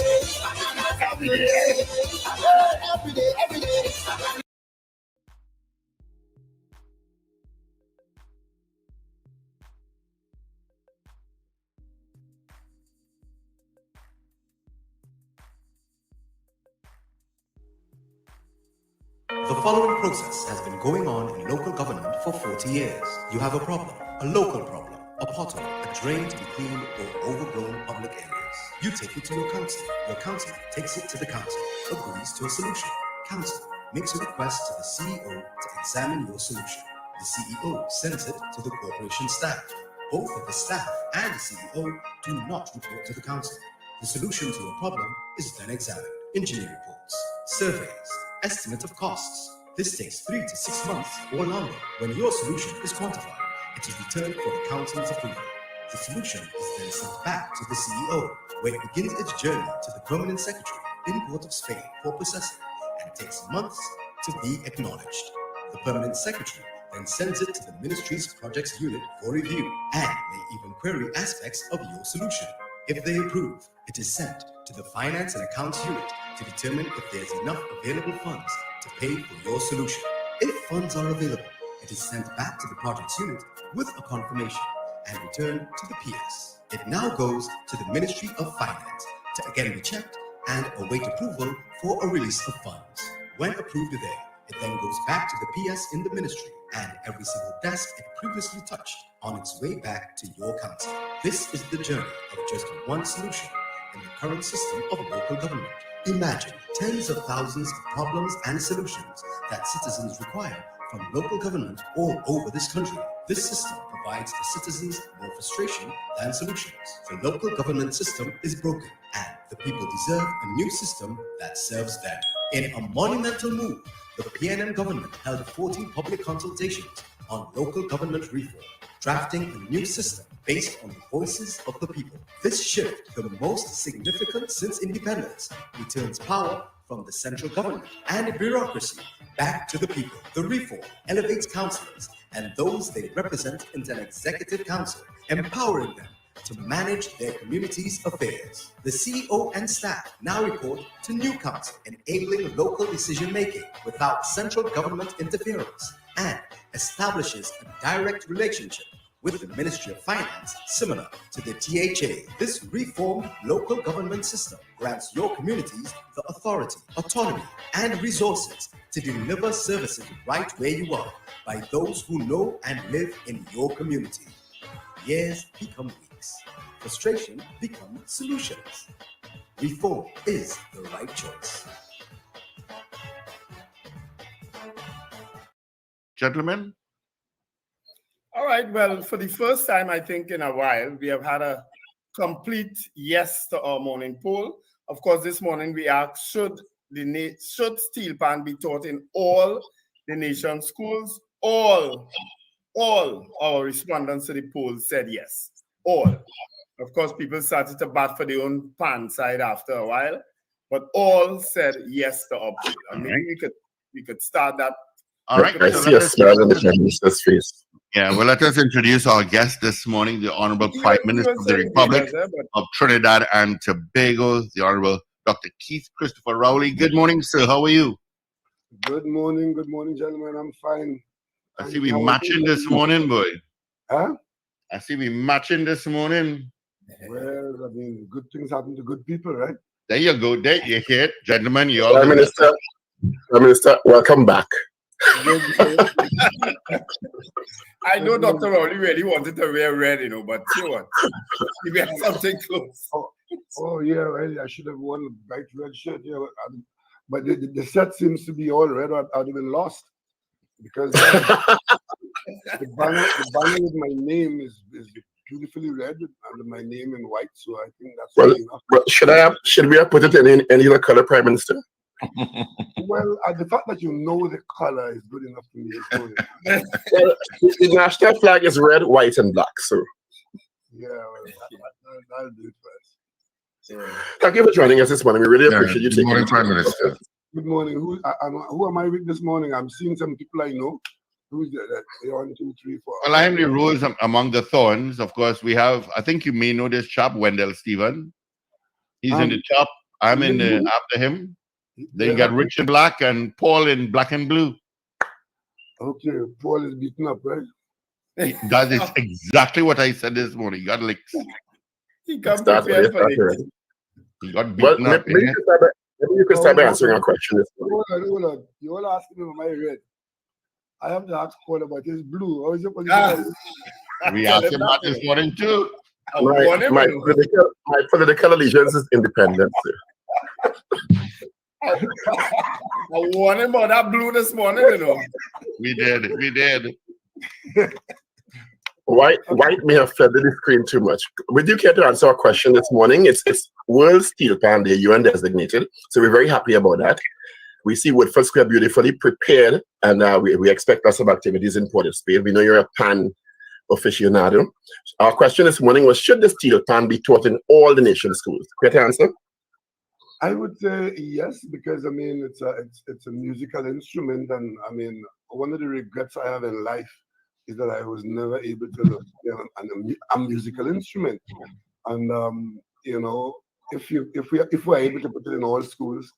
every day. The following process has been going on in local government for 40 years. You have a problem, a local problem, a pothole, a drain to be cleaned, or overgrown public areas. You take it to your council. Your council takes it to the council, agrees to a solution. Council makes a request to the CEO to examine your solution. The CEO sends it to the corporation staff. Both of the staff and the CEO do not report to the council. The solution to a problem is then examined. Engineering reports, surveys, estimate of costs. This takes 3 to 6 months or longer. When your solution is quantified, it is returned for the council's approval. The solution is then sent back to the CEO, where it begins its journey to the permanent secretary in Port of Spain for processing, and it takes months to be acknowledged. The permanent secretary then sends it to the ministry's projects unit for review and may even query aspects of your solution. If they approve, it is sent to the finance and accounts unit to determine if there's enough available funds to pay for your solution. If funds are available, it is sent back to the projects unit with a confirmation and returned to the PS. It now goes to the Ministry of Finance to again be checked and await approval for a release of funds. When approved there, it then goes back to the PS in the ministry and every single desk it previously touched on its way back to your council. This is the journey of just one solution in the current system of local government. Imagine tens of thousands of problems and solutions that citizens require from local government all over this country. This system provides the citizens more frustration than solutions. The local government system is broken and the people deserve a new system that serves them. In a monumental move, the PNM government held 14 public consultations on local government reform, drafting a new system based on the voices of the people. This shift, the most significant since independence, returns power from the central government and bureaucracy back to the people. The reform elevates councillors and those they represent into an executive council, empowering them to manage their community's affairs. The CEO and staff now report to new council, enabling local decision-making without central government interference, and establishes a direct relationship with the Ministry of Finance, similar to the THA. This reformed local government system grants your communities the authority, autonomy, and resources to deliver services right where you are by those who know and live in your community. Years become weeks. Frustration becomes solutions. Reform is the right choice. Gentlemen? All right, well, for the first time, I think, in a while, we have had a complete yes to our morning poll. Of course, this morning we asked, should steel pan be taught in all the nation's schools? All our respondents to the poll said yes, all. Of course, people started to bat for their own pan side after a while, but all said yes to option. I mean, we could start that. All right. I see a smile on the Prime Minister's face. Yeah, well, let us introduce our guest this morning, the Honorable Prime Minister of the Republic of Trinidad and Tobago, the Honorable Dr. Keith Christopher Rowley. Good morning, sir. How are you? Good morning, gentlemen. I'm fine. I see we matching this morning, boy. Huh? I see we matching this morning. Well, I mean, good things happen to good people, right? There you go. There you hear it. Gentlemen, you all. Prime Minister, welcome back. I know Dr. Rowley really wanted to wear red, but you know what? He wear something close. Oh yeah, well, I should have worn a bright red shirt. Yeah, but the set seems to be all red. I'd have been lost because the banner with my name is beautifully red and my name in white. So I think that's well. Enough. Well, should we have put it in any other color, Prime Minister? Well, the fact that you know the color is good enough for me. Well, the national flag is red, white, and black. So yeah, well, that'll do it first. Thank you for joining us this morning. We really appreciate you taking morning, Prime Minister. Good morning. Who am I with this morning? I'm seeing some people I know. Who's that? 1, 2, 3, 4. Well, I am the rose among the thorns. Of course, we have, I think you may know this chap, Wendell Stephen. He's in the top. I'm in the after him. Then you got Richard Black and Paul in black and blue. Okay, Paul is beaten up, right? That is exactly what I said this morning. He got licks. He got prepared for it. He got beaten up. Maybe You can start by answering our question. Hold on. You all asking me about my red. I have to ask Paul about his blue. How is your political? We asked him that this morning too. My political allegiance is independence. I warned him about that blue this morning, you know. We did. White may have flooded the screen too much. Would you care to answer our question this morning? It's World Steel Pan Day, UN designated. So we're very happy about that. We see Woodford Square beautifully prepared, and we expect lots of activities in Port of Spain. We know you're a pan aficionado. Our question this morning was, should the steel pan be taught in all the nation's schools? Quick answer. I would say yes, because I mean it's a musical instrument, and I mean one of the regrets I have in life is that I was never able to learn a musical instrument. And you know, if we're able to put it in all schools,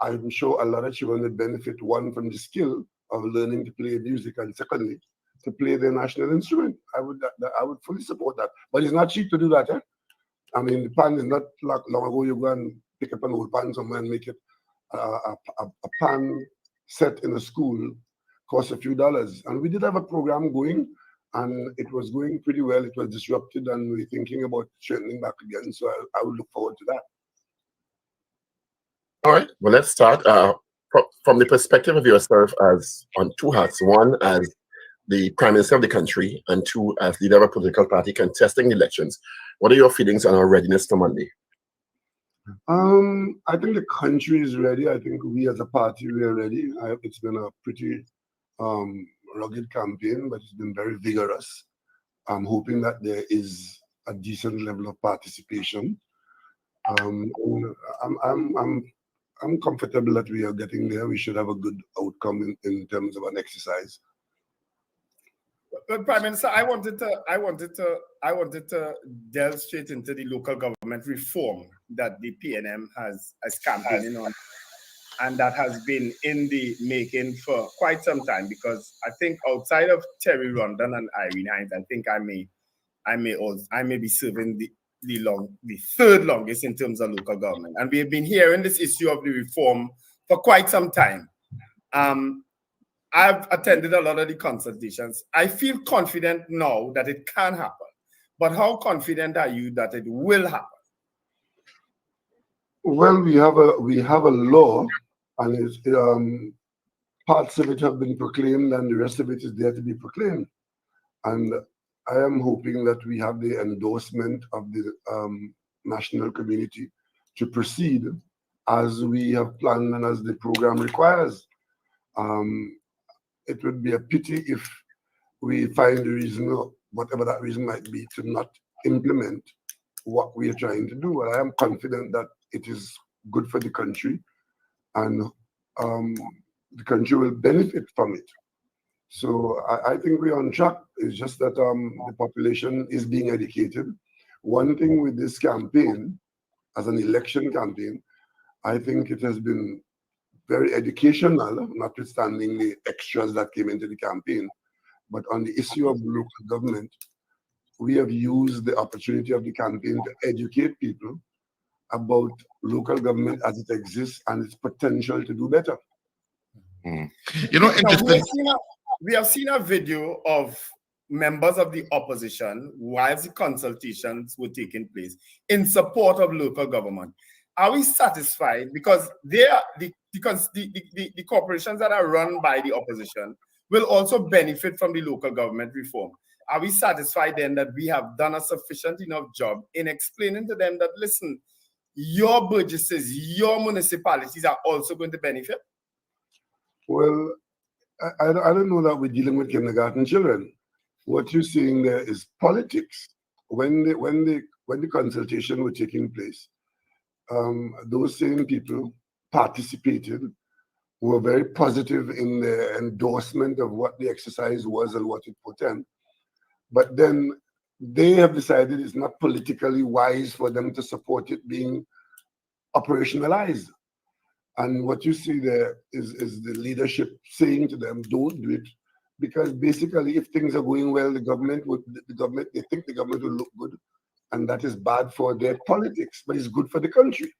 I'm sure a lot of children would benefit, one, from the skill of learning to play music, and secondly, to play their national instrument. I would fully support that. But it's not cheap to do that. Eh? I mean, the pan is not like long ago you go and pick up an old pan somewhere and make it a pan set in a school costs a few dollars. And we did have a program going, and it was going pretty well. It was disrupted, and we're thinking about strengthening back again. So I would look forward to that. All right. Well, let's start from the perspective of yourself as on two hats. One, as the Prime Minister of the country, and two, as leader of a political party contesting the elections. What are your feelings on our readiness for Monday? I think the country is ready. I think we as a party, we are ready. It's been a pretty rugged campaign, but it's been very vigorous. I'm hoping that there is a decent level of participation. I'm comfortable that we are getting there. We should have a good outcome in terms of an exercise. But Prime Minister, I wanted to delve straight into the local government reform that the PNM has campaigning on, and that has been in the making for quite some time. Because I think outside of Terry Rondon and Irene Hines, I think I may be serving the third longest in terms of local government, and we have been hearing this issue of the reform for quite some time. I've attended a lot of the consultations. I feel confident now that it can happen, but how confident are you that it will happen? Well, we have a law, and it's, parts of it have been proclaimed, and the rest of it is there to be proclaimed. And I am hoping that we have the endorsement of the national community to proceed as we have planned and as the program requires. It would be a pity if we find a reason, whatever that reason might be, to not implement what we are trying to do. And I am confident that it is good for the country, and the country will benefit from it. So I think we're on track. It's just that the population is being educated. One thing with this campaign, as an election campaign, I think it has been very educational, notwithstanding the extras that came into the campaign. But on the issue of local government, we have used the opportunity of the campaign to educate people about local government as it exists and its potential to do better. You know, interesting. We have seen a video of members of the opposition while the consultations were taking place in support of local government. Are we satisfied? Because they are the corporations that are run by the opposition will also benefit from the local government reform. Are we satisfied then that we have done a sufficient enough job in explaining to them that, listen, your burgesses, your municipalities are also going to benefit? Well, I don't know that we're dealing with kindergarten children. What you're seeing there is politics. When the consultation was taking place, those same people participated, were very positive in their endorsement of what the exercise was and what it portended. But then they have decided it's not politically wise for them to support it being operationalized. And what you see there is the leadership saying to them, don't do it, because basically if things are going well, they think the government will look good, and that is bad for their politics, but it's good for the country.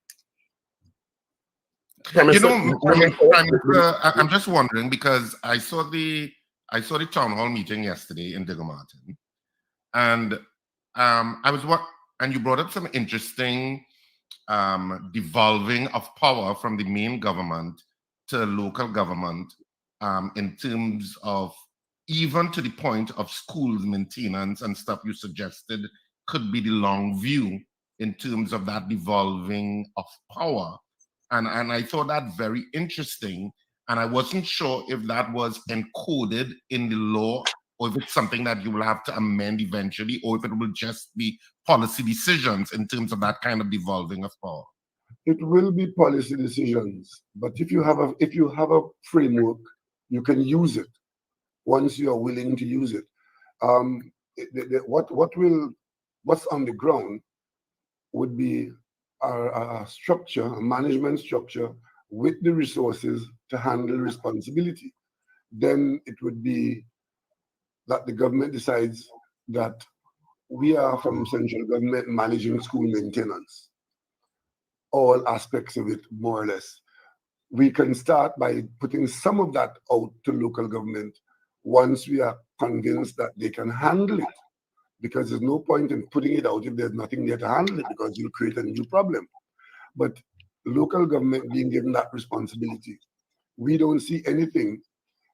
Prime You Minister, know, Prime Minister, I'm just wondering because I saw the town hall meeting yesterday in Digger Martin, and and you brought up some interesting devolving of power from the main government to local government in terms of even to the point of schools maintenance and stuff you suggested could be the long view in terms of that devolving of power. And I thought that very interesting. And I wasn't sure if that was encoded in the law or if it's something that you will have to amend eventually, or if it will just be policy decisions in terms of that kind of devolving of power. It will be policy decisions, but if you have a framework, you can use it once you are willing to use it. What's on the ground would be a structure, a management structure with the resources to handle responsibility. Then it would be that the government decides that we are from central government managing school maintenance, all aspects of it, more or less. We can start by putting some of that out to local government once we are convinced that they can handle it, because there's no point in putting it out if there's nothing there to handle it, because you'll create a new problem. But local government being given that responsibility, we don't see anything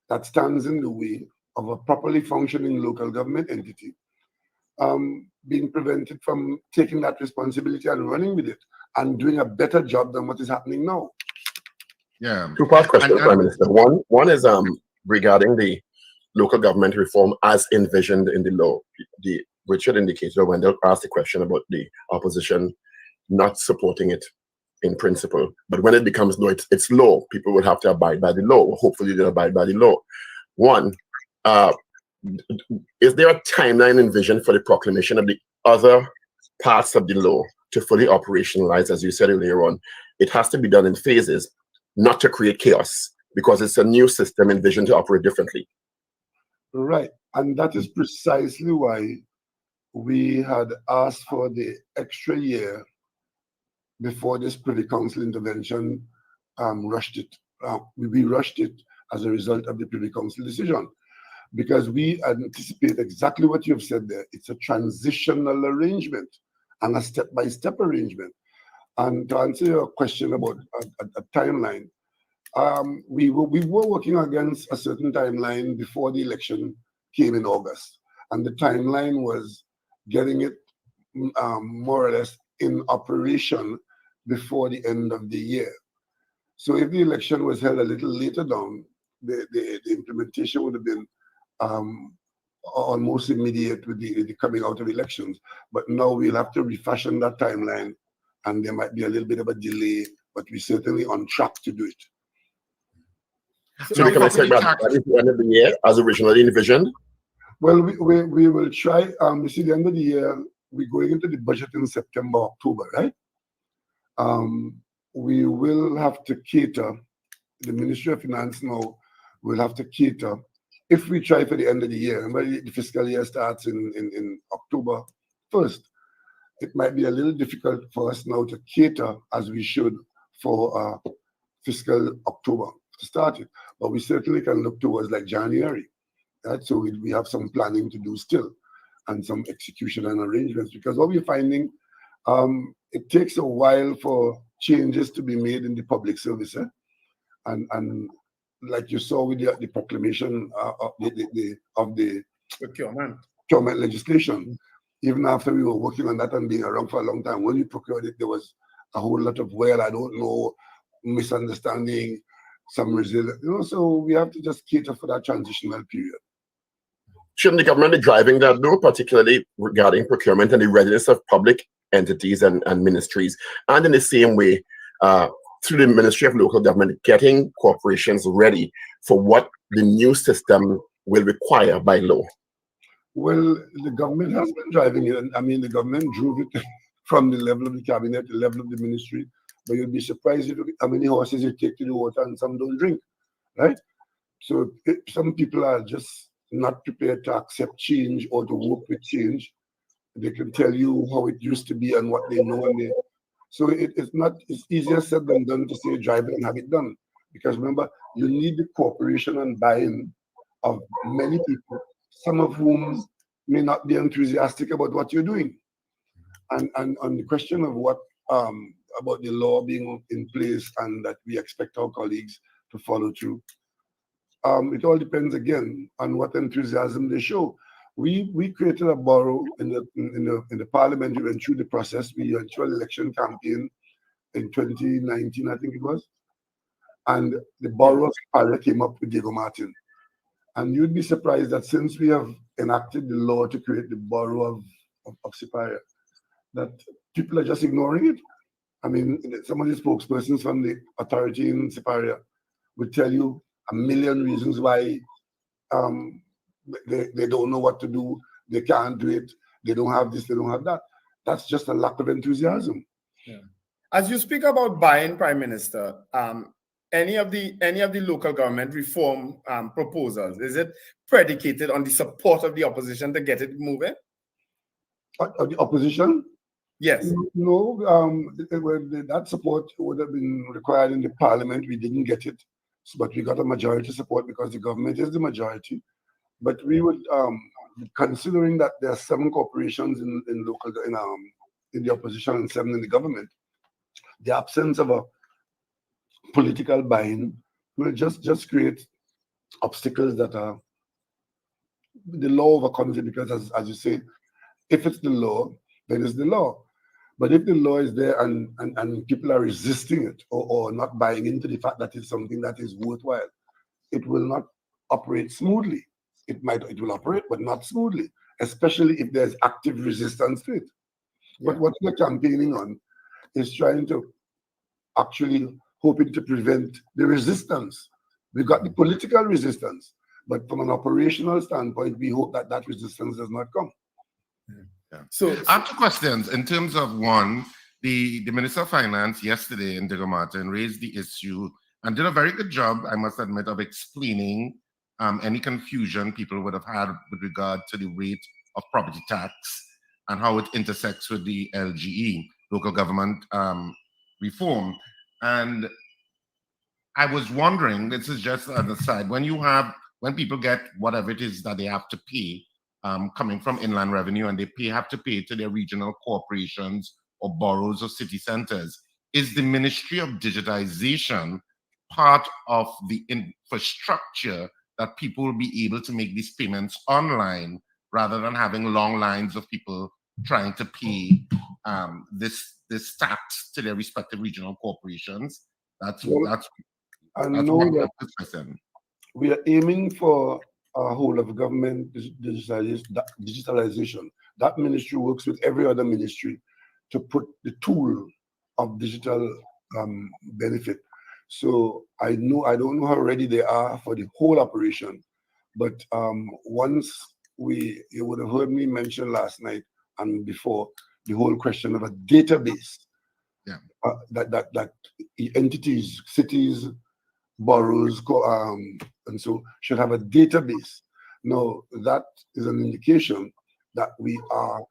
that stands in the way of a properly functioning local government entity being prevented from taking that responsibility and running with it and doing a better job than what is happening now. Yeah. Two-part question, Prime Minister. One is regarding the local government reform as envisioned in the law. Richard indicated when they asked the question about the opposition not supporting it in principle, but when it becomes law, it's law. People would have to abide by the law. Hopefully, they'll abide by the law. One, is there a timeline envisioned for the proclamation of the other parts of the law to fully operationalize? As you said earlier on, it has to be done in phases, not to create chaos, because it's a new system envisioned to operate differently. Right, and that is precisely why we had asked for the extra year before this Privy Council intervention rushed it. We rushed it as a result of the Privy Council decision, because we anticipate exactly what you've said there. It's a transitional arrangement and a step-by-step arrangement. And to answer your question about a timeline, we were working against a certain timeline before the election came in August. And the timeline was getting it more or less in operation before the end of the year. So if the election was held a little later down, the implementation would have been almost immediate with the coming out of elections. But now we'll have to refashion that timeline, and there might be a little bit of a delay, but we're certainly on track to do it. So we can expect that is the end of the year as originally envisioned? Well, we will try. You see, the end of the year, we're going into the budget in September, October, right? We will have to cater, the Ministry of Finance now will have to cater, if we try for the end of the year, remember the fiscal year starts in October 1st, it might be a little difficult for us now to cater as we should for fiscal October to start it. But we certainly can look towards like January. Right? So we have some planning to do still and some execution and arrangements, because what we're finding, it takes a while for changes to be made in the public service. And like you saw with the proclamation of the procurement legislation, even after we were working on that and being around for a long time, when we procured it, there was a whole lot of, well, I don't know, misunderstanding, some resilience, so we have to just cater for that transitional period. Shouldn't the government be driving that though, particularly regarding procurement and the readiness of public entities and ministries? And in the same way, through the Ministry of Local Government, getting corporations ready for what the new system will require by law? Well, the government has been driving it. I mean, the government drove it from the level of the cabinet, the level of the ministry. But you'd be surprised how many horses you take to the water and some don't drink, right? So some people are just not prepared to accept change or to work with change. They can tell you how it used to be and what they know, and So it's easier said than done to say drive it and have it done. Because remember, you need the cooperation and buy-in of many people, some of whom may not be enthusiastic about what you're doing. And on the question of what about the law being in place and that we expect our colleagues to follow through, it all depends again on what enthusiasm they show. We created a borough in the parliament. We went through the process. We went through an election campaign in 2019, I think it was. And the borough of Siparia came up with Diego Martin. And you'd be surprised that since we have enacted the law to create the borough of Siparia, that people are just ignoring it. I mean, some of the spokespersons from the authority in Siparia would tell you a million reasons why they don't know what to do, they can't do it, they don't have this, they don't have that. That's just a lack of enthusiasm. Yeah. As you speak about buy-in, Prime Minister, any of the local government reform proposals, is it predicated on the support of the opposition to get it moving? Of the opposition? Yes. No, that support would have been required in the parliament. We didn't get it, but we got a majority support because the government is the majority. But we would, considering that there are 7 corporations in the opposition and 7 in the government, the absence of a political buy-in will just create obstacles that are the law overcomes it, because as you say, if it's the law, then it's the law. But if the law is there and people are resisting it or not buying into the fact that it's something that is worthwhile, it will not operate smoothly. It will operate, but not smoothly, especially if there's active resistance to it. But what we're campaigning on is trying to actually hoping to prevent the resistance. We've got the political resistance, but from an operational standpoint, we hope that that resistance does not come. Yeah. So I have 2 questions. In terms of one, the Minister of Finance yesterday in Diego Martin raised the issue and did a very good job, I must admit, of explaining any confusion people would have had with regard to the rate of property tax and how it intersects with the LGE, local government reform. And I was wondering, this is just on the side, when people get whatever it is that they have to pay, coming from inland revenue, and they have to pay to their regional corporations or boroughs or city centers, is the Ministry of Digitization part of the infrastructure that people will be able to make these payments online rather than having long lines of people trying to pay this tax to their respective regional corporations? That's one question. We are aiming for a whole of government digitalization. That ministry works with every other ministry to put the tool of digital benefit. So I don't know how ready they are for the whole operation, but once you would have heard me mention last night and before the whole question of a database. Yeah. That entities, cities, boroughs, and so should have a database. Now, that is an indication that we are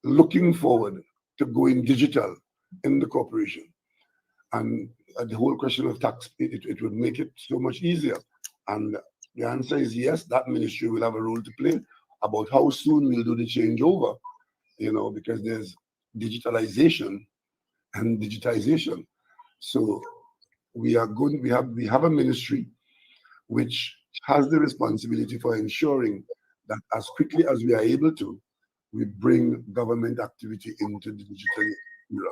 looking forward to going digital in the corporation. And the whole question of tax, it would make it so much easier. And the answer is yes, that ministry will have a role to play. About how soon we'll do the changeover, because there's digitalization and digitization. So we have a ministry which has the responsibility for ensuring that as quickly as we are able to, we bring government activity into the digital era.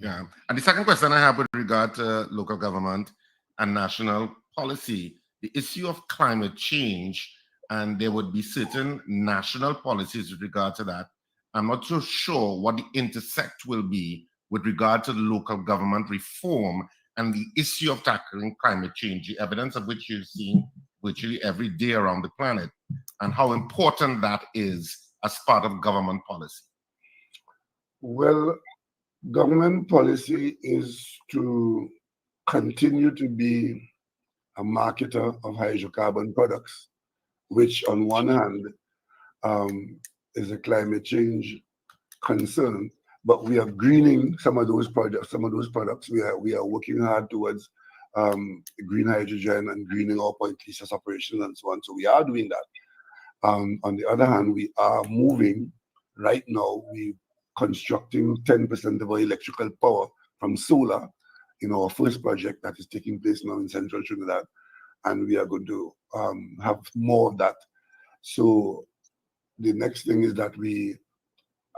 Yeah. And the second question I have with regard to local government and national policy, the issue of climate change, and there would be certain national policies with regard to that. I'm not so sure what the intersect will be with regard to the local government reform and the issue of tackling climate change, the evidence of which you're seeing virtually every day around the planet, and how important that is as part of government policy. Well, government policy is to continue to be a marketer of hydrocarbon products, which on one hand is a climate change concern, but we are greening some of those projects, some of those products. We are working hard towards green hydrogen and greening our point leases operations and so on. So we are doing that. On the other hand, we are moving right now. We constructing 10% of our electrical power from solar in our first project that is taking place now in central Trinidad, and we are going to have more of that. So the next thing is that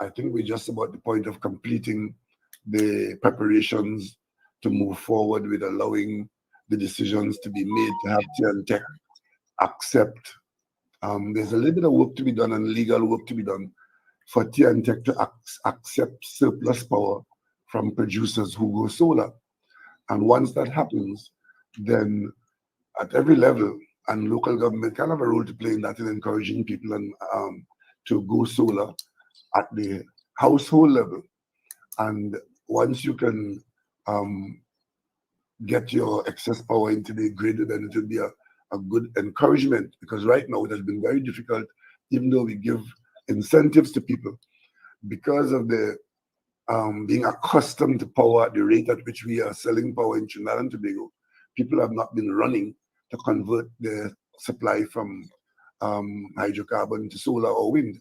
I think we're just about the point of completing the preparations to move forward with allowing the decisions to be made to have TNTech accept. There's a little bit of work to be done and legal work to be done for TNTech to accept surplus power from producers who go solar. And once that happens, then at every level, and local government can have a role to play in that, in encouraging people and to go solar at the household level. And once you can get your excess power into the grid, then it will be a good encouragement, because right now it has been very difficult, even though we give incentives to people, because of the being accustomed to power at the rate at which we are selling power in Trinidad and Tobago. People have not been running to convert their supply from hydrocarbon to solar or wind.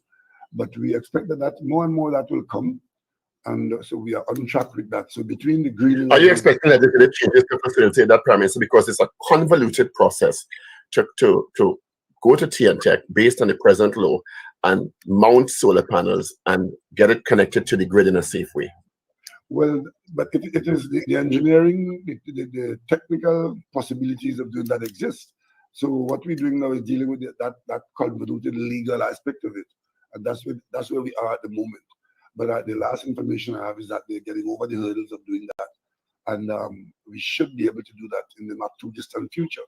But we expect that more and more that will come. And so we are on track with that. So between the green... Are you expecting legislative changes to facilitate that, Prime Minister? Because it's a convoluted process to go to TNTech based on the present law and mount solar panels and get it connected to the grid in a safe way. Well, but it is the engineering, the technical possibilities of doing that exist. So what we're doing now is dealing with that convoluted legal aspect of it. And that's where we are at the moment. But the last information I have is that they're getting over the hurdles of doing that. And we should be able to do that in the not too distant future.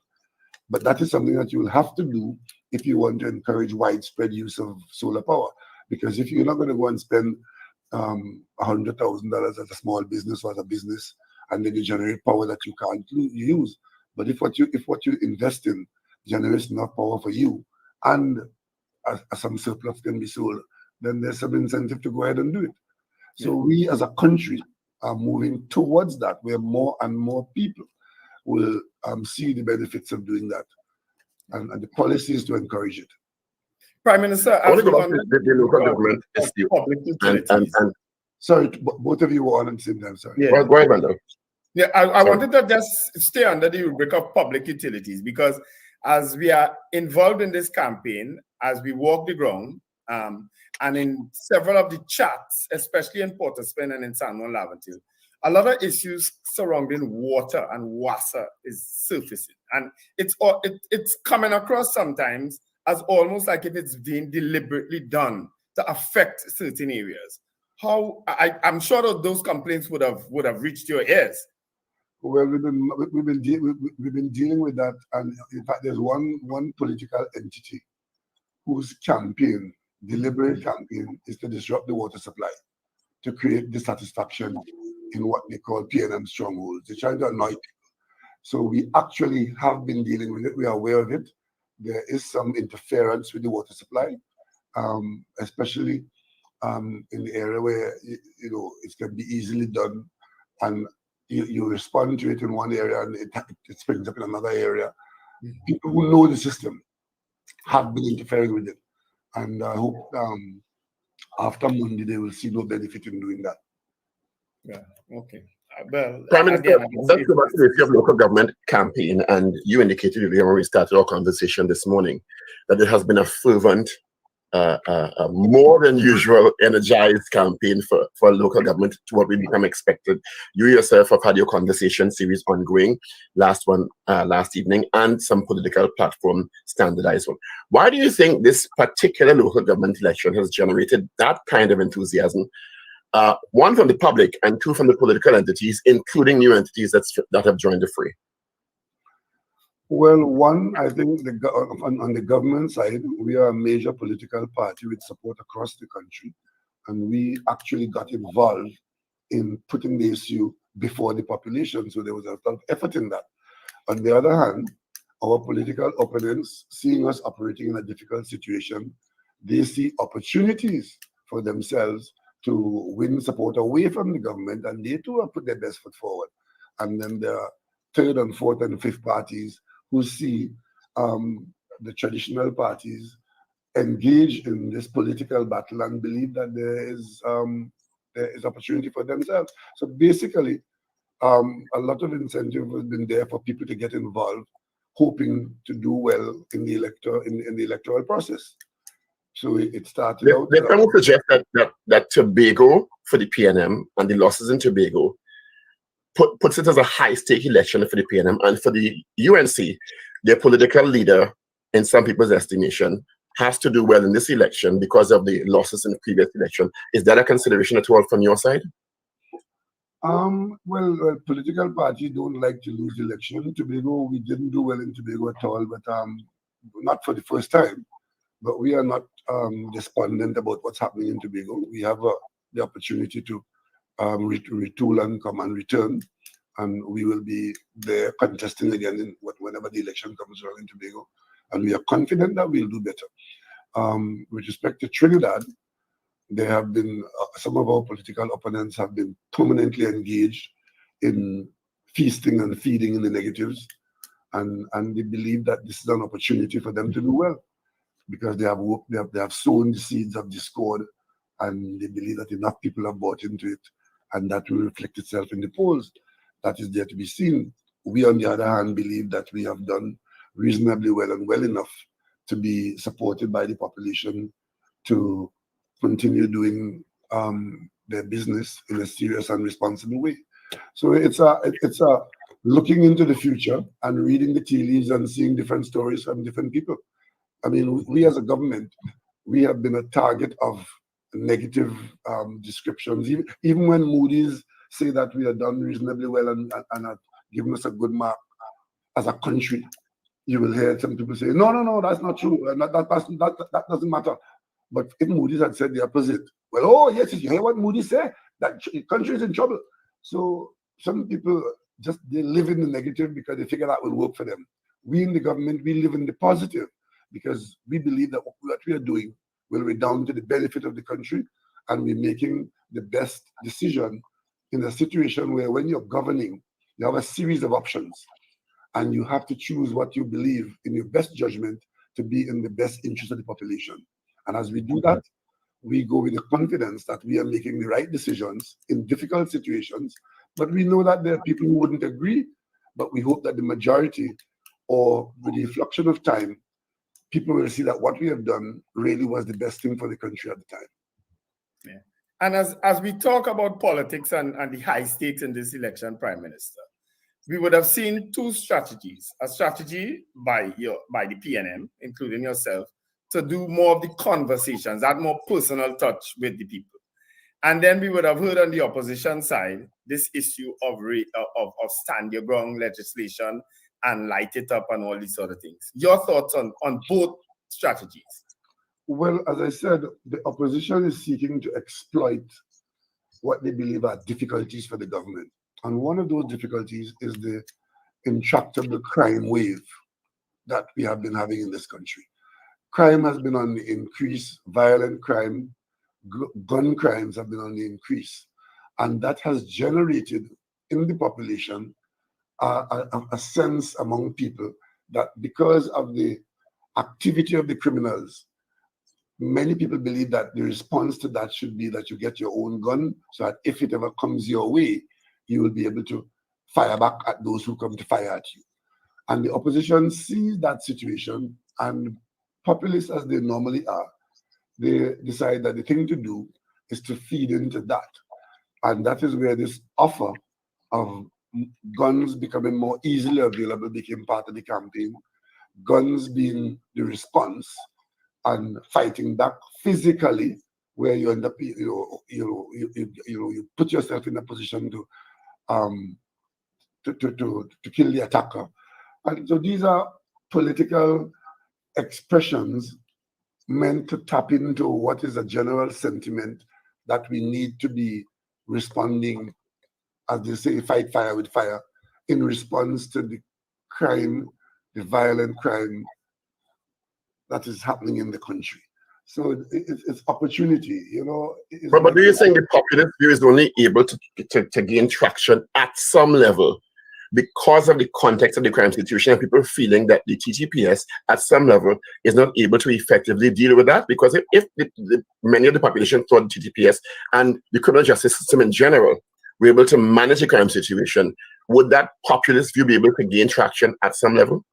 But that is something that you will have to do if you want to encourage widespread use of solar power. Because if you're not going to go and spend $100,000 as a small business or as a business, and then you generate power that you can't use. But if what you invest in generates enough power for you, and some surplus can be sold, then there's some incentive to go ahead and do it. So we as a country are moving towards that, where more and more people will see the benefits of doing that, and the policies to encourage it. Prime Minister, I want to go back to the local government issue. And sorry, both of you were on at the same time. Sorry. Yeah. Go ahead, Mando. Yeah, I wanted to just stay under the rubric of public utilities, because as we are involved in this campaign, as we walk the ground, and in several of the chats, especially in Port of Spain and in San Juan Laventille, a lot of issues surrounding water and WASA is surfacing. And it's coming across sometimes as almost like if it's being deliberately done to affect certain areas. I'm sure that those complaints would have reached your ears. Well, we've been dealing with that, and in fact, there's one political entity whose campaign, deliberate campaign, is to disrupt the water supply, to create dissatisfaction in what they call PNM strongholds. They're trying to annoy people. So we actually have been dealing with it. We are aware of it. There is some interference with the water supply, especially in the area where it can be easily done, and you respond to it in one area and it springs up in another area. People who know the system have been interfering with it, and I hope after Monday they will see no benefit in doing that. Yeah. Okay. Well, Prime Minister, let's go back to the issue of local government campaign, and you indicated when we started our conversation this morning that there has been a fervent, more than usual energized campaign for local government to what we become expected. You yourself have had your conversation series ongoing, last evening, and some political platform standardized one. Why do you think this particular local government election has generated that kind of enthusiasm? One from the public and two from the political entities, including new entities that have joined the fray. Well, one, I think on the government side, we are a major political party with support across the country, and we actually got involved in putting the issue before the population, so there was a lot of effort in that. On the other hand, our political opponents, seeing us operating in a difficult situation, they see opportunities for themselves to win support away from the government, and they too have put their best foot forward. And then there are third and fourth and fifth parties who see the traditional parties engage in this political battle and believe that there is opportunity for themselves. So basically, a lot of incentive has been there for people to get involved, hoping to do well in the electoral process. So it started out. They can suggest that Tobago for the PNM and the losses in Tobago puts it as a high-stake election for the PNM, and for the UNC, their political leader, in some people's estimation, has to do well in this election because of the losses in the previous election. Is that a consideration at all from your side? Well, political parties don't like to lose the election. In Tobago, we didn't do well in Tobago at all, but not for the first time. But we are not despondent about what's happening in Tobago. We have the opportunity to retool and come and return, and we will be there contesting again whenever the election comes around in Tobago, and we are confident that we'll do better. With respect to Trinidad, there have been some of our political opponents have been permanently engaged in feasting and feeding in the negatives, and they believe that this is an opportunity for them to do well, because they have sown the seeds of discord, and they believe that enough people have bought into it, and that will reflect itself in the polls. That is there to be seen. We, on the other hand, believe that we have done reasonably well and well enough to be supported by the population to continue doing their business in a serious and responsible way. So it's a looking into the future and reading the tea leaves and seeing different stories from different people. I mean, we as a government, we have been a target of negative descriptions. Even when Moody's say that we have done reasonably well and have given us a good mark as a country, you will hear some people say, no, that's not true. That doesn't matter. But if Moody's had said the opposite, well, oh, yes, you hear what Moody's said? That country is in trouble. So some people they live in the negative because they figure that will work for them. We in the government, we live in the positive because we believe that what we are doing will redound to the benefit of the country, and we're making the best decision in a situation where when you're governing, you have a series of options, and you have to choose what you believe in your best judgment to be in the best interest of the population. And as we do that, we go with the confidence that we are making the right decisions in difficult situations, but we know that there are people who wouldn't agree, but we hope that the majority, or with the inflection of time, people will see that what we have done really was the best thing for the country at the time. Yeah. And as we talk about politics and the high stakes in this election, Prime Minister, we would have seen two strategies. A strategy by the PNM, including yourself, to do more of the conversations, that more personal touch with the people. And then we would have heard on the opposition side this issue of stand your ground legislation and light it up and all these sort of things. Your thoughts on both strategies? Well, as I said, the opposition is seeking to exploit what they believe are difficulties for the government. And one of those difficulties is the intractable crime wave that we have been having in this country. Crime has been on the increase, violent crime, gun crimes have been on the increase. And that has generated in the population a sense among people that because of the activity of the criminals, many people believe that the response to that should be that you get your own gun, so that if it ever comes your way, you will be able to fire back at those who come to fire at you. And the opposition sees that situation, and populists as they normally are, they decide that the thing to do is to feed into that. And that is where this offer of guns becoming more easily available became part of the campaign. Guns being the response, and fighting back physically, where you end up, you put yourself in a position to kill the attacker. And so these are political expressions meant to tap into what is a general sentiment that we need to be responding, as they say, fight fire with fire, in response to the crime, the violent crime that is happening in the country. So it's opportunity, you know. But do you think the populist view is only able to gain traction at some level because of the context of the crime situation and people feeling that the TTPS at some level is not able to effectively deal with that? Because if many of the population thought the TTPS and the criminal justice system in general were able to manage the crime situation, would that populist view be able to gain traction at some level?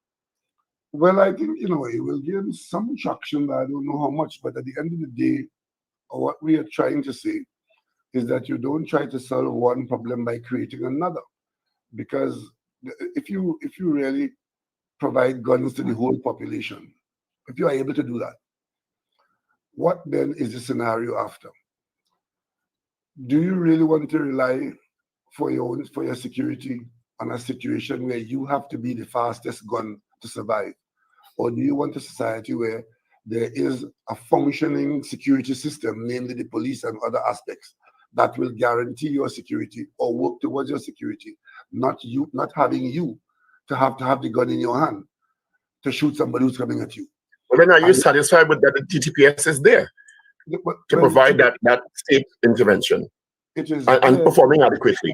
Well, I think, you know, it will gain some traction, but I don't know how much. But at the end of the day, what we are trying to say is that you don't try to solve one problem by creating another. Because if you really provide guns to the whole population, if you are able to do that, what then is the scenario after? Do you really want to rely for your security on a situation where you have to be the fastest gun to survive? Or do you want a society where there is a functioning security system, namely the police and other aspects, that will guarantee your security or work towards your security, not having you to have the gun in your hand to shoot somebody who's coming at you? Well, then are you satisfied with that the TTPS is there to provide that state intervention and performing adequately?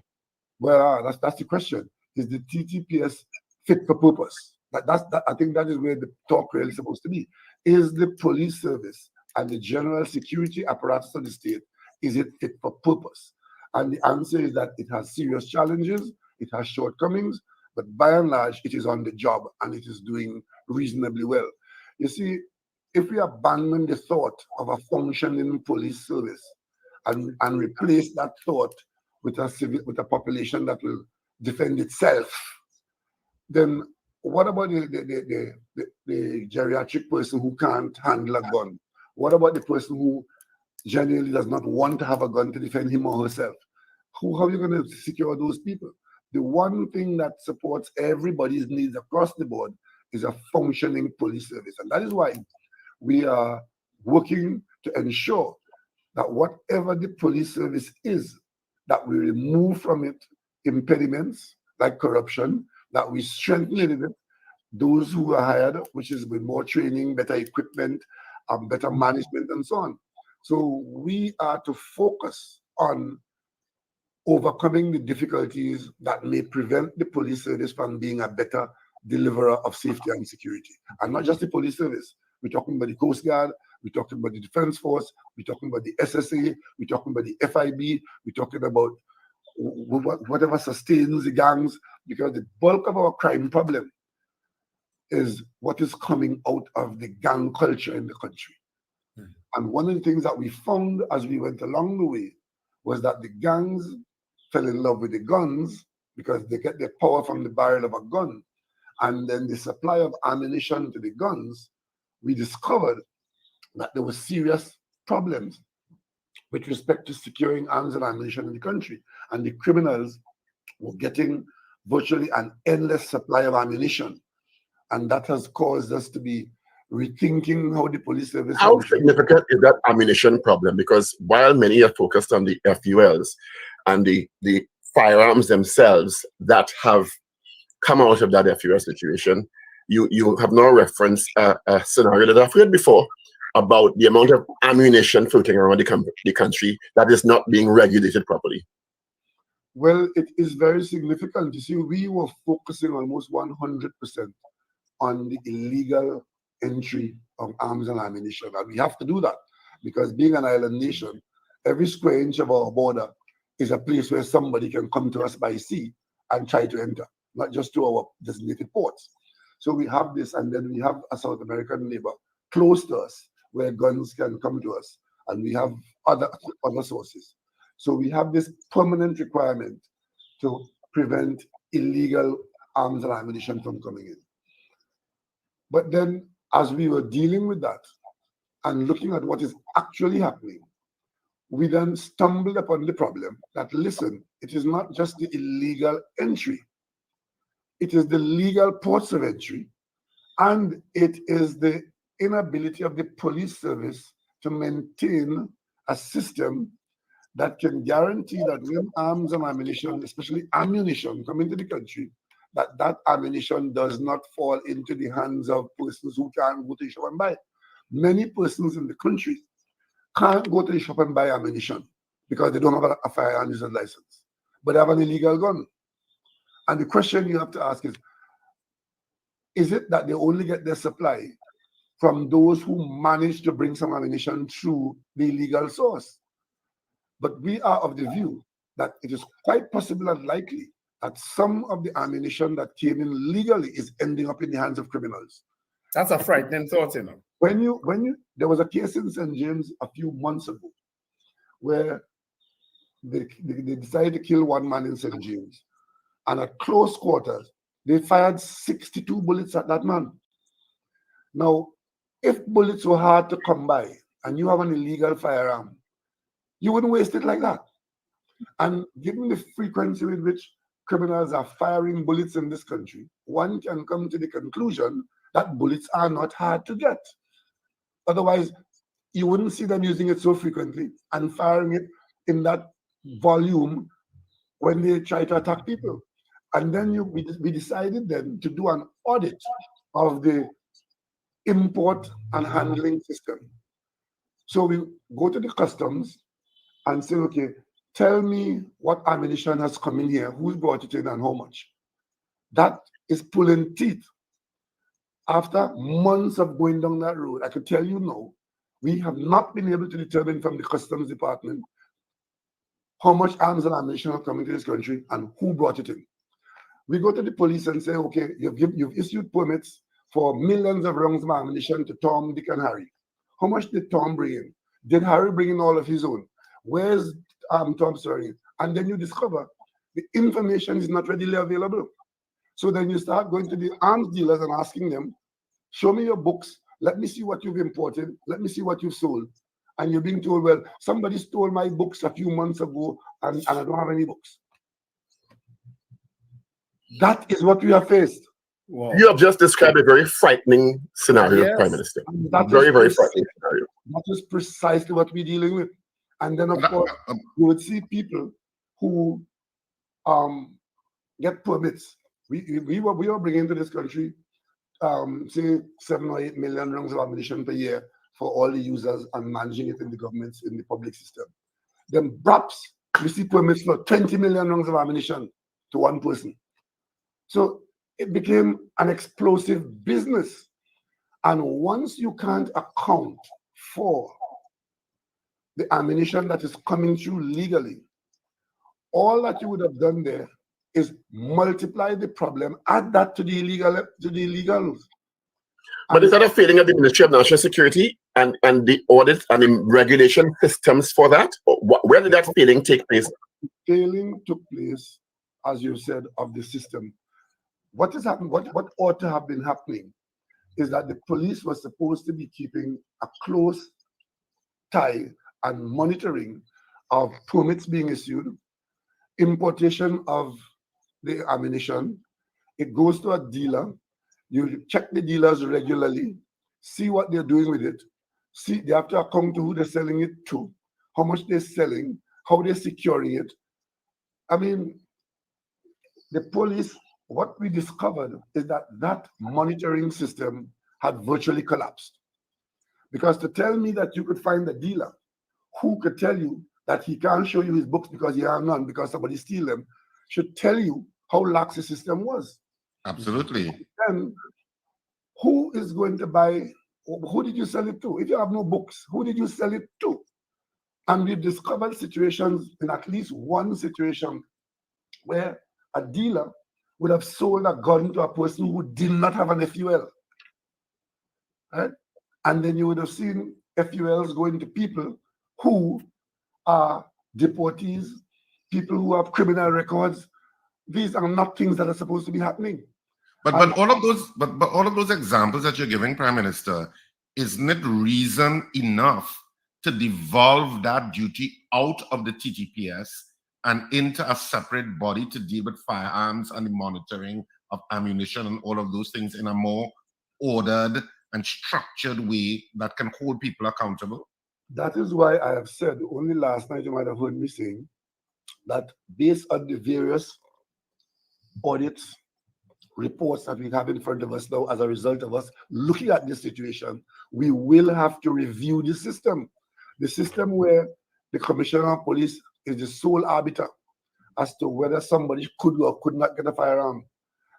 Well, that's the question. Is the TTPS fit for purpose? I think that is where the talk really is supposed to be. Is the police service and the general security apparatus of the state, is it fit for purpose? And the answer is that it has serious challenges, it has shortcomings, but by and large, it is on the job and it is doing reasonably well. You see, if we abandon the thought of a functioning police service and replace that thought with a population that will defend itself, then what about the geriatric person who can't handle a gun? What about the person who genuinely does not want to have a gun to defend him or herself? How are you going to secure those people? The one thing that supports everybody's needs across the board is a functioning police service. And that is why we are working to ensure that whatever the police service is, that we remove from it impediments like corruption, that we strengthen it, those who are hired, which is with more training, better equipment, better management, and so on. So we are to focus on overcoming the difficulties that may prevent the police service from being a better deliverer of safety and security. And not just the police service. We're talking about the Coast Guard, we're talking about the Defense Force, we're talking about the SSA, we're talking about the FIB, we're talking about whatever sustains the gangs, because the bulk of our crime problem is what is coming out of the gang culture in the country. And one of the things that we found as we went along the way was that the gangs fell in love with the guns because they get their power from the barrel of a gun. And then the supply of ammunition to the guns, we discovered that there were serious problems with respect to securing arms and ammunition in the country. And the criminals were getting virtually an endless supply of ammunition. And that has caused us to be rethinking how the police service... How significant is that ammunition problem? Because while many are focused on the FULs and the firearms themselves that have come out of that FUL situation, you have now referenced a scenario that I've heard before about the amount of ammunition floating around the country that is not being regulated properly. Well, it is very significant. You see, we were focusing almost 100% on the illegal entry of arms and ammunition. And we have to do that because being an island nation, every square inch of our border is a place where somebody can come to us by sea and try to enter, not just to our designated ports. So we have this, and then we have a South American neighbor close to us where guns can come to us, and we have other sources. So we have this permanent requirement to prevent illegal arms and ammunition from coming in. But then as we were dealing with that and looking at what is actually happening, we then stumbled upon the problem that, listen, it is not just the illegal entry, it is the legal ports of entry, and it is the inability of the police service to maintain a system that can guarantee that when arms and ammunition, especially ammunition, come into the country, that ammunition does not fall into the hands of persons who can't go to shop and buy. many persons in the country can't go to the shop and buy ammunition because they don't have a firearm user's license, but they have an illegal gun. And the question you have to ask is it that they only get their supply from those who manage to bring some ammunition through the illegal source? But we are of the view that it is quite possible and likely that some of the ammunition that came in legally is ending up in the hands of criminals. That's a frightening thought, you know. There was a case in St. James a few months ago where they decided to kill one man in St. James, and at close quarters, they fired 62 bullets at that man. Now, if bullets were hard to come by and you have an illegal firearm, you wouldn't waste it like that. And given the frequency with which criminals are firing bullets in this country, one can come to the conclusion that bullets are not hard to get. Otherwise, you wouldn't see them using it so frequently and firing it in that volume when they try to attack people. And then we decided then to do an audit of the import and handling system. So we go to the customs and say, okay, tell me what ammunition has come in here, who's brought it in and how much. That is pulling teeth. After months of going down that road, I could tell you now, we have not been able to determine from the customs department how much arms and ammunition have come into this country and who brought it in. We go to the police and say, okay, you've issued permits for millions of rounds of ammunition to Tom, Dick, and Harry. How much did Tom bring in? Did Harry bring in all of his own? Where's Tom storing? And then you discover the information is not readily available. So then you start going to the arms dealers and asking them, show me your books, let me see what you've imported, let me see what you've sold. And you're being told, well, somebody stole my books a few months ago and I don't have any books. That is what we are faced. Wow. You have just described a very frightening scenario, yes, Prime Minister. Very frightening scenario. That is precisely what we're dealing with. And then, of course, you would see people who get permits. We were bringing to this country, say, 7 or 8 million rounds of ammunition per year for all the users and managing it in the governments, in the public system. Then perhaps we see permits for 20 million rounds of ammunition to one person. So it became an explosive business. And once you can't account for the ammunition that is coming through legally, all that you would have done there is multiply the problem, add that to the illegals. But is that a failing of the Ministry of National Security and the audit and the regulation systems for that? Where did that failing take place? Failing took place, as you said, of the system. What has happened, what ought to have been happening is that the police was supposed to be keeping a close tie and monitoring of permits being issued, importation of the ammunition. It goes to a dealer. You check the dealers regularly, see what they're doing with it. See, they have to account to who they're selling it to, how much they're selling, how they're securing it. I mean, the police, what we discovered is that that monitoring system had virtually collapsed. Because to tell me that you could find a dealer who could tell you that he can't show you his books because he has none, because somebody steal them, should tell you how lax the system was. Absolutely. And who is going to buy, who did you sell it to? If you have no books, who did you sell it to? And we've discovered situations, in at least one situation, where a dealer would have sold a gun to a person who did not have an FUL. Right? And then you would have seen FULs going to people who are deportees, people who have criminal records. These are not things that are supposed to be happening. But all of those examples that you're giving, Prime Minister, isn't it reason enough to devolve that duty out of the TTPS and into a separate body to deal with firearms and the monitoring of ammunition and all of those things in a more ordered and structured way that can hold people accountable? That is why I have said, only last night you might have heard me saying, that based on the various audits reports that we have in front of us now as a result of us looking at this situation, we will have to review the system. The system where the Commissioner of Police is the sole arbiter as to whether somebody could or could not get a firearm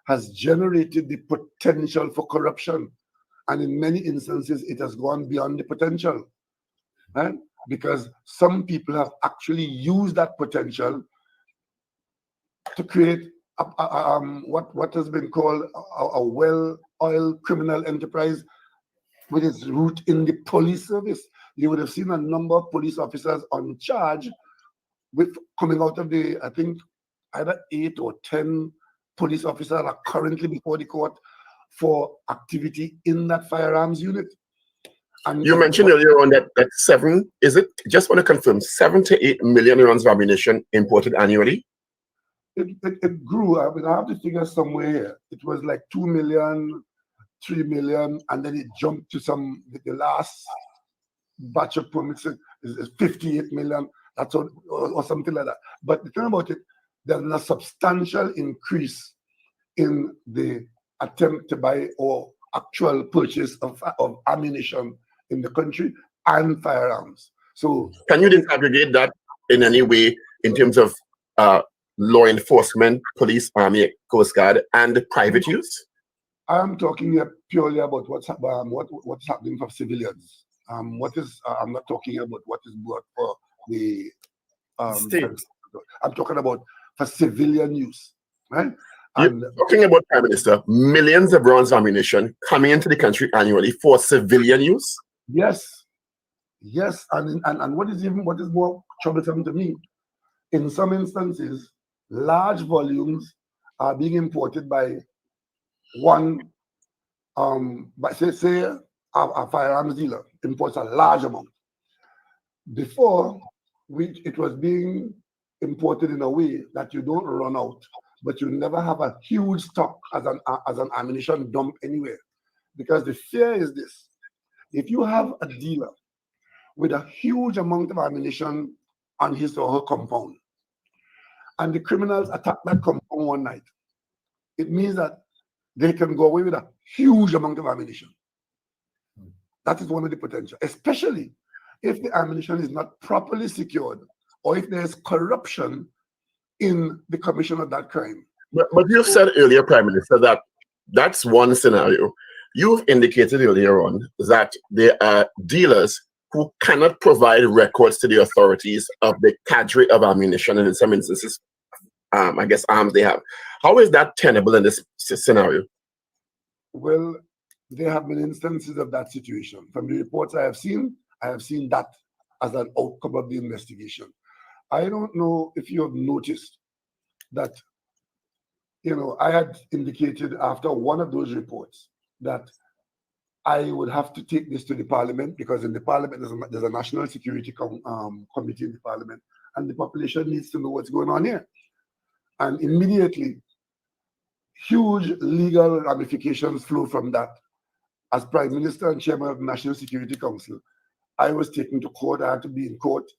has generated the potential for corruption. And in many instances, it has gone beyond the potential. Right? Because some people have actually used that potential to create what has been called a well-oiled criminal enterprise with its root in the police service. You would have seen a number of police officers on charge with coming out of the, I think, either 8 or 10 police officers are currently before the court for activity in that firearms unit. And you mentioned earlier on that 7, is it, just want to confirm, 7 to 8 million rounds of ammunition imported annually? It grew. I mean, I have the figure somewhere here. It was like 2 million, 3 million, and then it jumped to the last batch of permits is 58 million, that's all, or something like that. But the thing about it, there's a substantial increase in the attempt to buy or actual purchase of ammunition in the country and firearms. So can you disaggregate that in any way in terms of law enforcement, police, army, coast guard, and private use? I'm talking here purely about what's happening for civilians. I'm not talking about what is brought for the state. I'm talking about for civilian use, right? You're talking about, Prime Minister, millions of rounds of ammunition coming into the country annually for civilian use? Yes, and what is more troublesome to me, in some instances, large volumes are being imported by one, say a firearms dealer imports a large amount. Before, it was being imported in a way that you don't run out, but you never have a huge stock as an ammunition dump anywhere. Because the fear is this: if you have a dealer with a huge amount of ammunition on his or her compound, and the criminals attack that compound one night, it means that they can go away with a huge amount of ammunition. That is one of the potential, especially if the ammunition is not properly secured or if there's corruption in the commission of that crime. But you've said earlier, Prime Minister, that that's one scenario. You've indicated earlier on that there are dealers who cannot provide records to the authorities of the cadre of ammunition, and in some instances, I guess, arms they have. How is that tenable in this scenario? Well, there have been instances of that situation. From the reports I have seen that as an outcome of the investigation. I don't know if you have noticed that, I had indicated after one of those reports that I would have to take this to the parliament, because in the parliament there's a national security committee in the parliament, and the population needs to know what's going on here. And immediately, huge legal ramifications flow from that. As Prime Minister and Chairman of the National Security Council, I was taken to court. I had to be in court.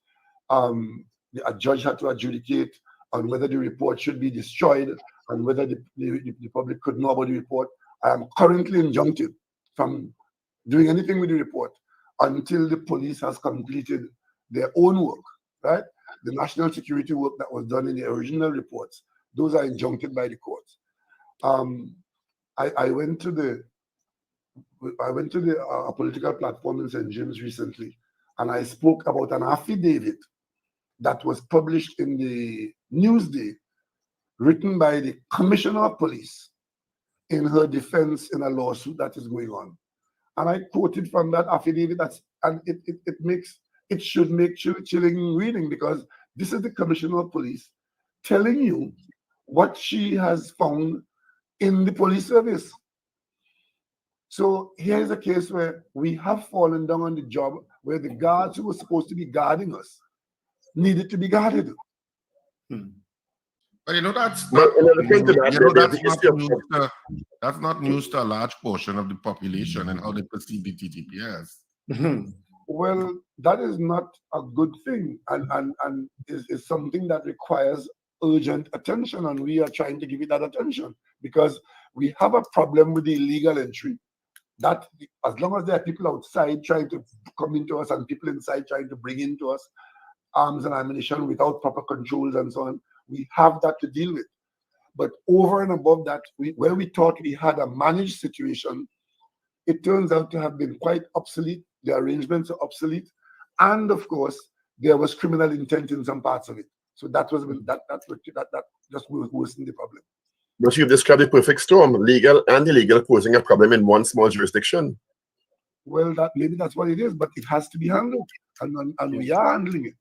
A judge had to adjudicate on whether the report should be destroyed and whether the public could know about the report. I am currently injuncted from doing anything with the report until the police has completed their own work, right? The national security work that was done in the original reports, those are injuncted by the courts. I went to the political platform in St. James recently, and I spoke about an affidavit that was published in the Newsday, written by the Commissioner of Police in her defense in a lawsuit that is going on. And I quoted from that affidavit, and it should make chilling reading, because this is the Commissioner of Police telling you what she has found in the police service. So here's a case where we have fallen down on the job where the guards who were supposed to be guarding us needed to be guarded. But that's not news to a large portion of the population and how they perceive the TTPS. Well, that is not a good thing, and is something that requires urgent attention, and we are trying to give it that attention, because We have a problem with the illegal entry. That as long as there are people outside trying to come into us and people inside trying to bring into us arms and ammunition without proper controls and so on, we have that to deal with. But over and above that, where we thought we had a managed situation, it turns out to have been quite obsolete. The arrangements are obsolete. And of course, there was criminal intent in some parts of it. So that just worsened the problem. But you've described the perfect storm, legal and illegal, posing a problem in one small jurisdiction. Well, maybe that's what it is, but it has to be handled, and we are handling it.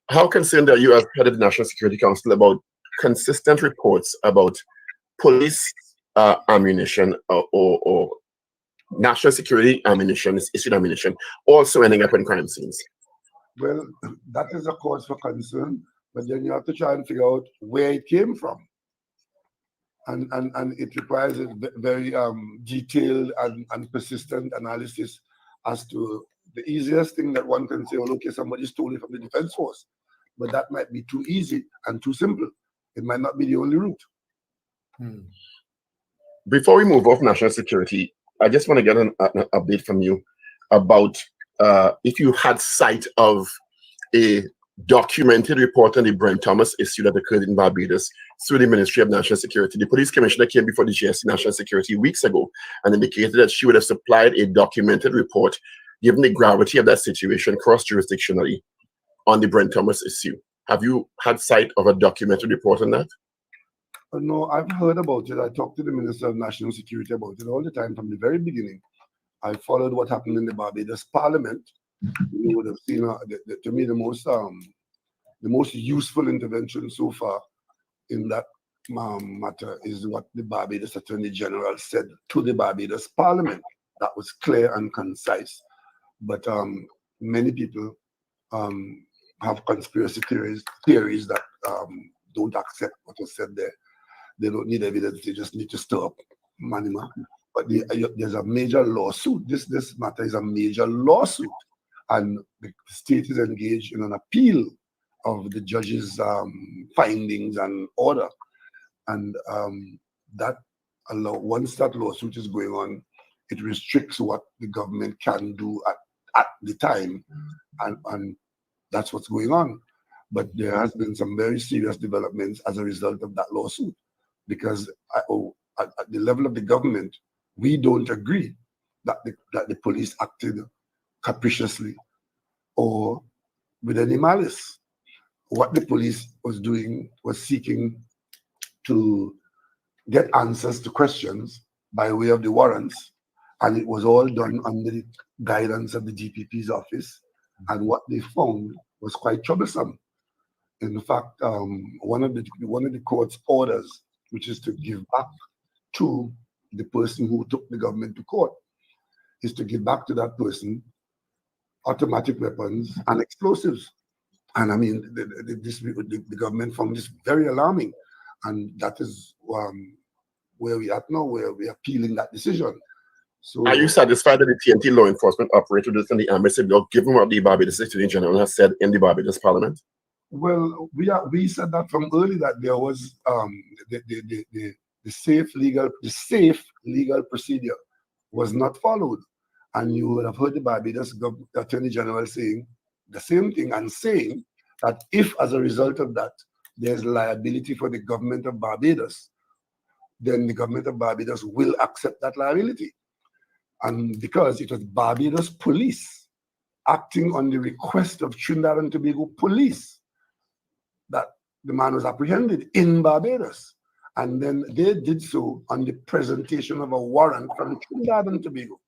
How concerned are you as head of the National Security Council about consistent reports about police ammunition or national security ammunition, issued ammunition, also ending up in crime scenes? Well, that is a cause for concern, but then you have to try and figure out where it came from. And it requires a very detailed and persistent analysis as to the easiest thing that one can say, well, okay, somebody stole it from the defense force. But that might be too easy and too simple. It might not be the only route. Before we move off national security, I just want to get an update from you about if you had sight of a documented report on the Brent Thomas issue that occurred in Barbados through the Ministry of National Security. The police commissioner came before the GSC National Security weeks ago and indicated that she would have supplied a documented report given the gravity of that situation cross-jurisdictionally on the Brent Thomas issue. Have you had sight of a documented report on that? No, I've heard about it. I talked to the Minister of National Security about it all the time from the very beginning. I followed what happened in the Barbados Parliament. You would have seen, to me, the most useful intervention so far in that matter is what the Barbados Attorney General said to the Barbados Parliament. That was clear and concise. But many people have conspiracy theories that don't accept what was said there. They don't need evidence. They just need to stir up Manima. But there's a major lawsuit. This matter is a major lawsuit. And the state is engaged in an appeal of the judge's findings and order. And once that lawsuit is going on, it restricts what the government can do at the time. And that's what's going on. But there has been some very serious developments as a result of that lawsuit. Because at the level of the government, we don't agree that the police acted capriciously or with any malice. What the police was doing was seeking to get answers to questions by way of the warrants, and it was all done under the guidance of the DPP's office, and what they found was quite troublesome. In fact, one of the court's orders, which is to give back to the person who took the government to court, is to give back to that person automatic weapons and explosives. And I mean, the government found this very alarming. And that is where we are now, where we are appealing that decision. So, are you satisfied that the TNT law enforcement operated within the embassy block, given what the Barbados Attorney General has said in the Barbados Parliament? Well, we said that from early that there was the safe legal procedure was not followed. And you would have heard the Barbados Attorney General saying the same thing and saying that if, as a result of that, there's liability for the government of Barbados, then the government of Barbados will accept that liability. And because it was Barbados police acting on the request of Trinidad and Tobago police that the man was apprehended in Barbados. And then they did so on the presentation of a warrant from Trinidad and Tobago.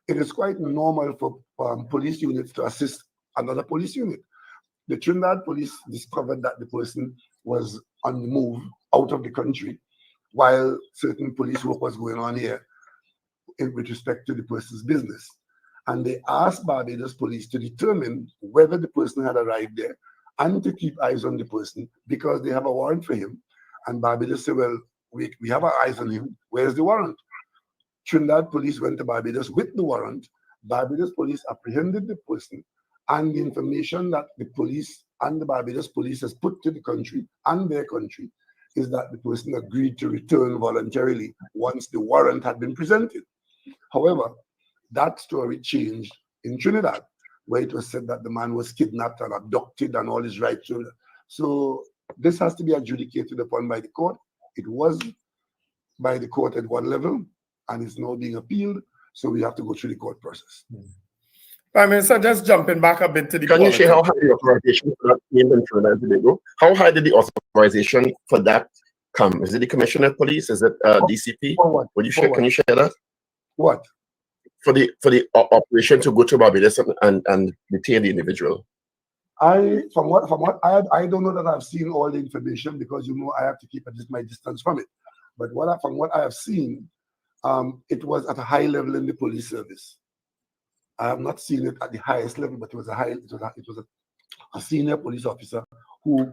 It is quite normal for police units to assist another police unit. The Trinidad police discovered that the person was on the move out of the country while certain police work was going on here with respect to the person's business. And they asked Barbados police to determine whether the person had arrived there and to keep eyes on the person because they have a warrant for him. And Barbados said, well, we have our eyes on him. Where's the warrant? Trinidad police went to Barbados with the warrant. Barbados police apprehended the person, and the information that the police and the Barbados police has put to the country and their country is that the person agreed to return voluntarily once the warrant had been presented. However, that story changed in Trinidad, where it was said that the man was kidnapped and abducted and all his rights. So this has to be adjudicated upon by the court. It was by the court at one level, and it's now being appealed. So we have to go through the court process. Prime Minister, just jumping back a bit to the Can politics. you share how high the authorization for that came in Trinidad and Tobago? How high did the authorization for that come? Is it the Commissioner of Police? Is it DCP? For what? Would you share? Can you share that? What? For the operation to go to Barbados and detain the individual. From what I don't know that I've seen all the information, because I have to keep my distance from it. But from what I have seen, it was at a high level in the police service. I have not seen it at the highest level, but it was a senior police officer who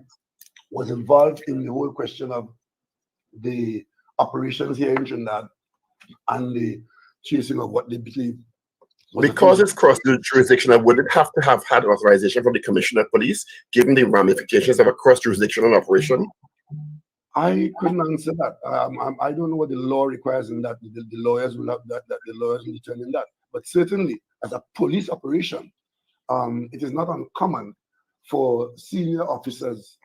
was involved in the whole question of the operations here in Trinidad and the chasing of what they believe. Because it's cross-jurisdictional, would it have to have had authorization from the Commissioner of Police, given the ramifications of a cross-jurisdictional operation? I couldn't answer that. I don't know what the law requires in that. The lawyers will have that. The lawyers will determine that. But certainly, as a police operation, it is not uncommon for senior officers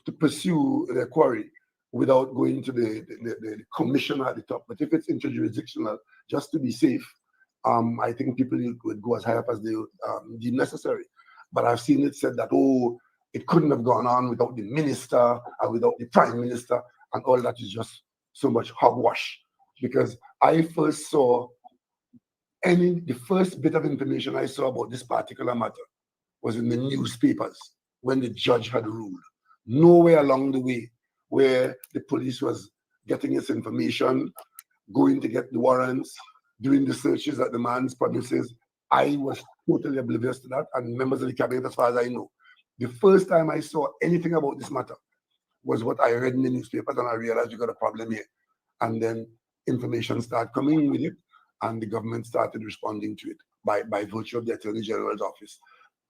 to pursue their quarry without going to the commissioner at the top. But if it's interjurisdictional, just to be safe, I think people would go as high up as they deem necessary. But I've seen it said that, it couldn't have gone on without the minister and without the prime minister, and all that is just so much hogwash. Because I first saw the first bit of information I saw about this particular matter was in the newspapers when the judge had ruled. Nowhere along the way where the police was getting its information, going to get the warrants, doing the searches at the man's premises. I was totally oblivious to that, and members of the cabinet, as far as I know. The first time I saw anything about this matter was what I read in the newspapers, and I realized we got a problem here. And then information started coming with it, and the government started responding to it by virtue of the Attorney General's office.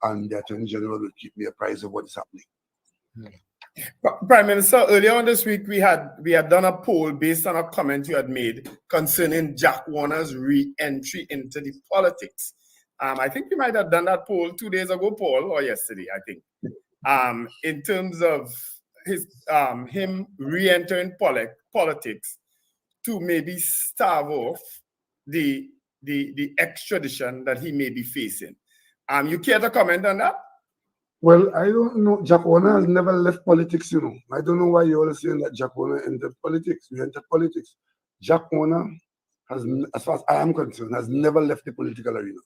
And the Attorney General will keep me apprised of what is happening. Prime Minister, earlier on this week, we had done a poll based on a comment you had made concerning Jack Warner's re-entry into the politics. I think you might have done that poll 2 days ago, Paul, or yesterday, I think. In terms of him re-entering politics to maybe starve off the extradition that he may be facing. You care to comment on that? Well, I don't know. Jack Warner has never left politics, I don't know why you're all saying that Jack Warner entered politics. We entered politics. Jack Warner has, as far as I am concerned, has never left the political arena.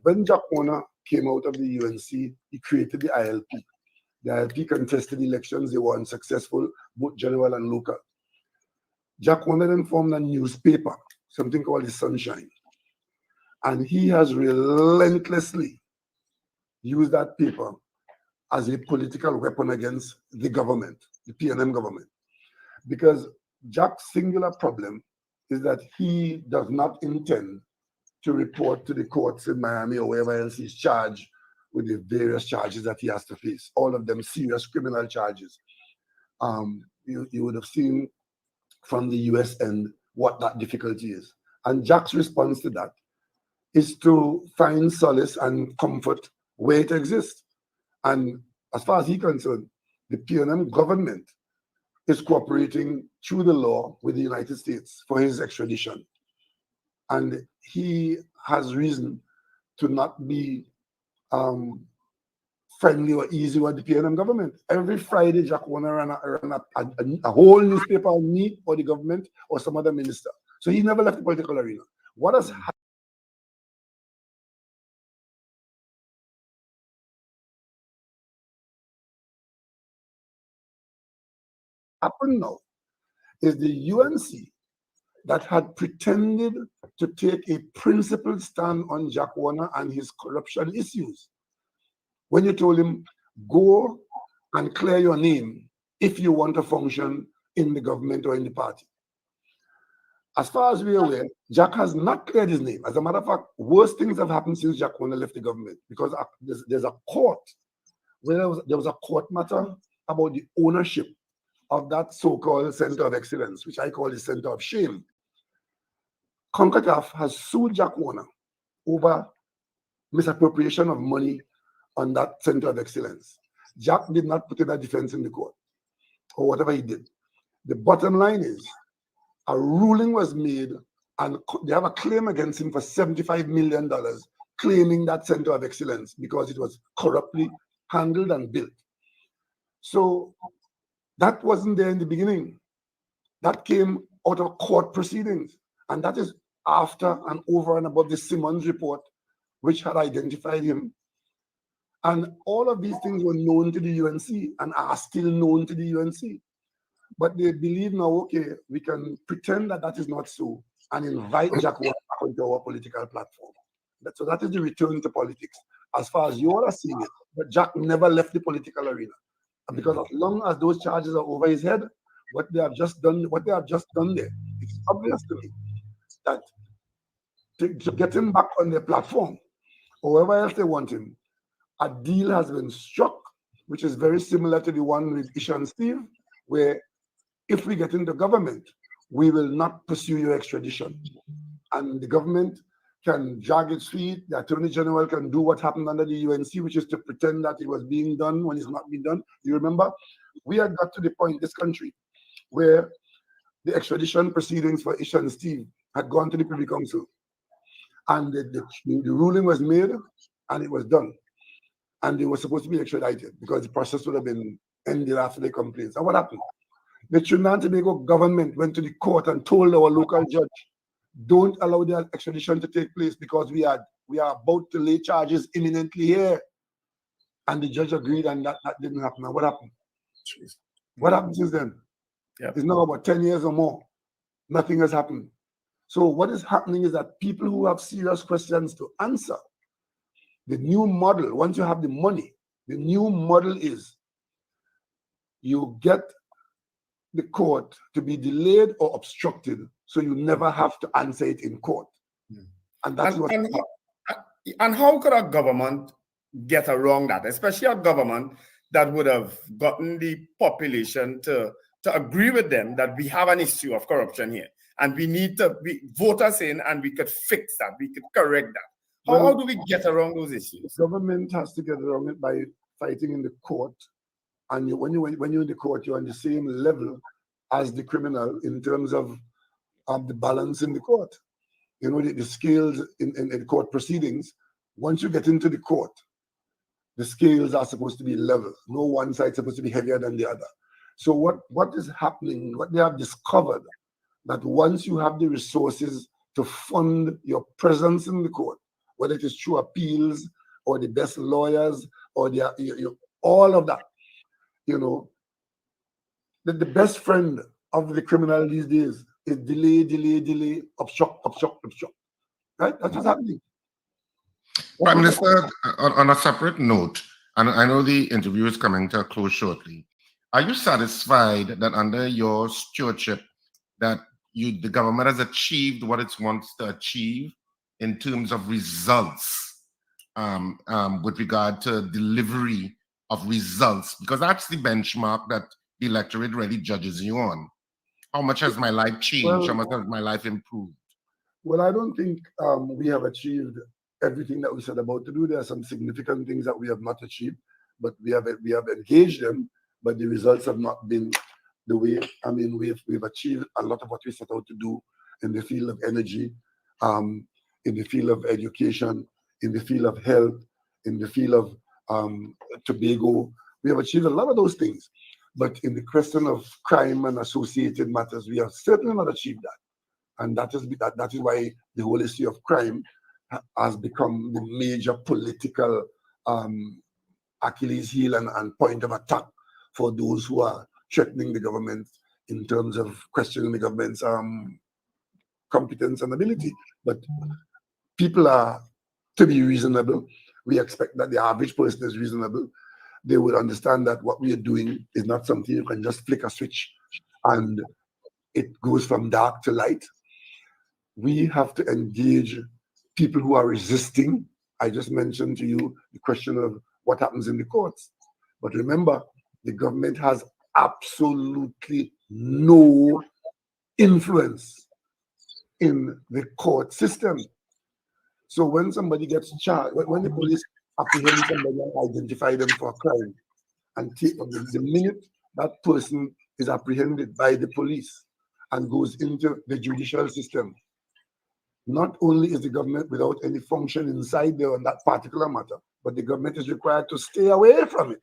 When Jack Warner came out of the UNC, he created the ILP. The ILP contested elections. They were unsuccessful, both general and local. Jack Warner then formed a newspaper, something called The Sunshine. And he has relentlessly used that paper as a political weapon against the government, the PNM government. Because Jack's singular problem is that he does not intend to report to the courts in Miami or wherever else he's charged with the various charges that he has to face, all of them serious criminal charges. You would have seen from the US end what that difficulty is. And Jack's response to that is to find solace and comfort where it exists. And as far as he's concerned, the PNM government is cooperating through the law with the United States for his extradition. And he has reason to not be friendly or easy with the PNM government. Every Friday, Jack Warner ran a whole newspaper on me or the government or some other minister. So he never left the political arena. What has happened now is the UNC that had pretended to take a principled stand on Jack Warner and his corruption issues. When you told him, go and clear your name if you want to function in the government or in the party. As far as we're aware, Jack has not cleared his name. As a matter of fact, worse things have happened since Jack Warner left the government, because there's a court where there was a court matter about the ownership of that so-called center of excellence, which I call the center of shame, CONCACAF has sued Jack Warner over misappropriation of money on that center of excellence. Jack did not put in a defense in the court, or whatever he did. The bottom line is, a ruling was made, and they have a claim against him for $75 million, claiming that center of excellence because it was corruptly handled and built. So that wasn't there in the beginning. That came out of court proceedings. And that is after and over and above the Simmons report, which had identified him. And all of these things were known to the UNC and are still known to the UNC. But they believe now, okay, we can pretend that that is not so and invite Jack Warner back onto our political platform. So that is the return to politics, as far as you all are seeing it. But Jack never left the political arena. And because as long as those charges are over his head, what they have just done there, it's obvious to me that to get him back on their platform, or wherever else they want him, a deal has been struck, which is very similar to the one with Ishan Steve, where if we get into government, we will not pursue your extradition. And the government can drag its feet, the Attorney General can do what happened under the UNC, which is to pretend that it was being done when it's not being done. You remember? We had got to the point in this country where the extradition proceedings for Ishan Steve had gone to the Privy Council. And the ruling was made and it was done. And they were supposed to be extradited because the process would have been ended after the complaints. And what happened? The Trinidad and Tobago government went to the court and told our local judge, don't allow the extradition to take place because we are about to lay charges imminently here. And the judge agreed and that didn't happen. And what happened? Jeez. What happened since then? Yep. It's now about 10 years or more. Nothing has happened. So what is happening is that people who have serious questions to answer, the new model, once you have the money, the new model is you get the court to be delayed or obstructed so you never have to answer it in court. And that's and how could a government get around that, especially a government that would have gotten the population to agree with them that we have an issue of corruption here and we need to vote us in and we could fix that, we could correct that. How do we get around those issues? Government has to get around it by fighting in the court. And when you're in the court, you're on the same level as the criminal in terms of the balance in the court. You know, the scales in court proceedings, once you get into the court, the scales are supposed to be level. No one side is supposed to be heavier than the other. So what is happening, what they have discovered, that once you have the resources to fund your presence in the court, whether it is through appeals or the best lawyers or all of that, you know, the best friend of the criminal these days is delay, obstruct. Right? That's what's happening. Prime Minister, on a separate note, and I know the interview is coming to a close shortly, are you satisfied that under your stewardship that the government has achieved what it wants to achieve in terms of results with regard to delivery of results? Because that's the benchmark that the electorate really judges you on. How much has my life changed? How much has my life improved? Well, I don't think we have achieved everything that we set about to do. There are some significant things that we have not achieved, but we have engaged them, but the results have not been the way. I mean, we've achieved a lot of what we set out to do in the field of energy, in the field of education, in the field of health, in the field of Tobago. We have achieved a lot of those things. But in the question of crime and associated matters, we have certainly not achieved that. And that is why the whole issue of crime has become the major political Achilles heel and point of attack for those who are threatening the government in terms of questioning the government's competence and ability. But people are to be reasonable. We expect that the average person is reasonable. They would understand that what we are doing is not something you can just flick a switch and it goes from dark to light. We have to engage people who are resisting. I just mentioned to you the question of what happens in the courts. But remember, the government has absolutely no influence in the court system. So when somebody gets charged, when the police apprehend somebody and identify them for a crime, and take the minute that person is apprehended by the police and goes into the judicial system, not only is the government without any function inside there on that particular matter, but the government is required to stay away from it.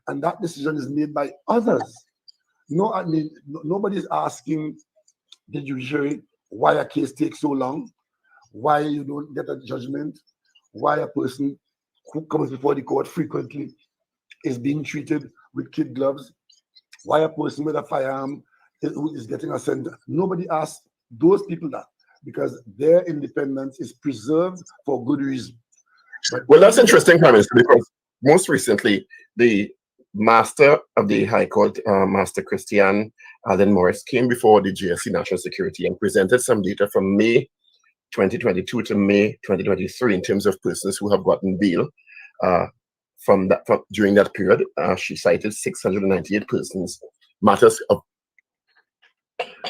And that decision is made by others. No, I mean, nobody's asking the judiciary why a case takes so long, why you don't get a judgment, why a person who comes before the court frequently is being treated with kid gloves, why a person with a firearm is getting a sentence. Nobody asks those people that, because their independence is preserved for good reason. But well, that's interesting, Prime Minister, because most recently, the Master of the High Court, Master Christian Allen Morris, came before the GSC National Security and presented some data from May 2022 to May 2023 in terms of persons who have gotten bail. During that period, she cited 698 persons, matters of,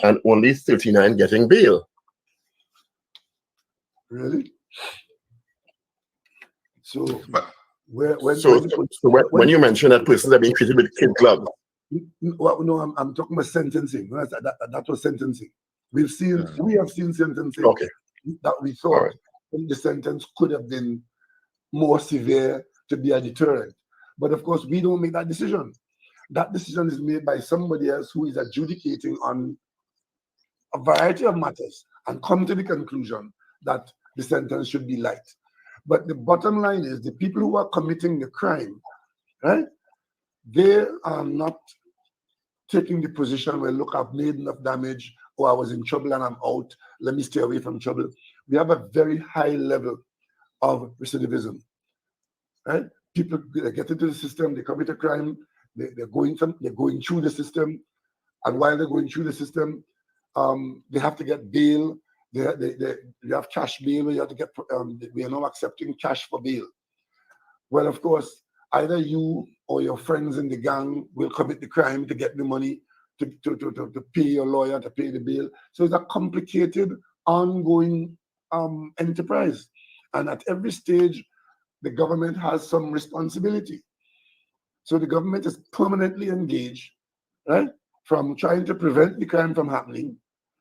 and only 39 getting bail. Really? So, when you mention that persons are being treated with kid gloves, well, no, I'm talking about sentencing. That was sentencing. We have seen sentencing that we thought the sentence could have been more severe to be a deterrent. But of course, we don't make that decision. That decision is made by somebody else who is adjudicating on a variety of matters and come to the conclusion that the sentence should be light. But the bottom line is the people who are committing the crime, right? They are not taking the position where, look, I've made enough damage, or I was in trouble and I'm out, let me stay away from trouble. We have a very high level of recidivism, right? People get into the system, they commit a crime, they're going through the system, and while they're going through the system, they have to get bail. They have cash bail where you have to get, we are now accepting cash for bail. Well, of course, either you or your friends in the gang will commit the crime to get the money to pay your lawyer, to pay the bail. So it's a complicated, ongoing enterprise. And at every stage, the government has some responsibility. So the government is permanently engaged, right? From trying to prevent the crime from happening,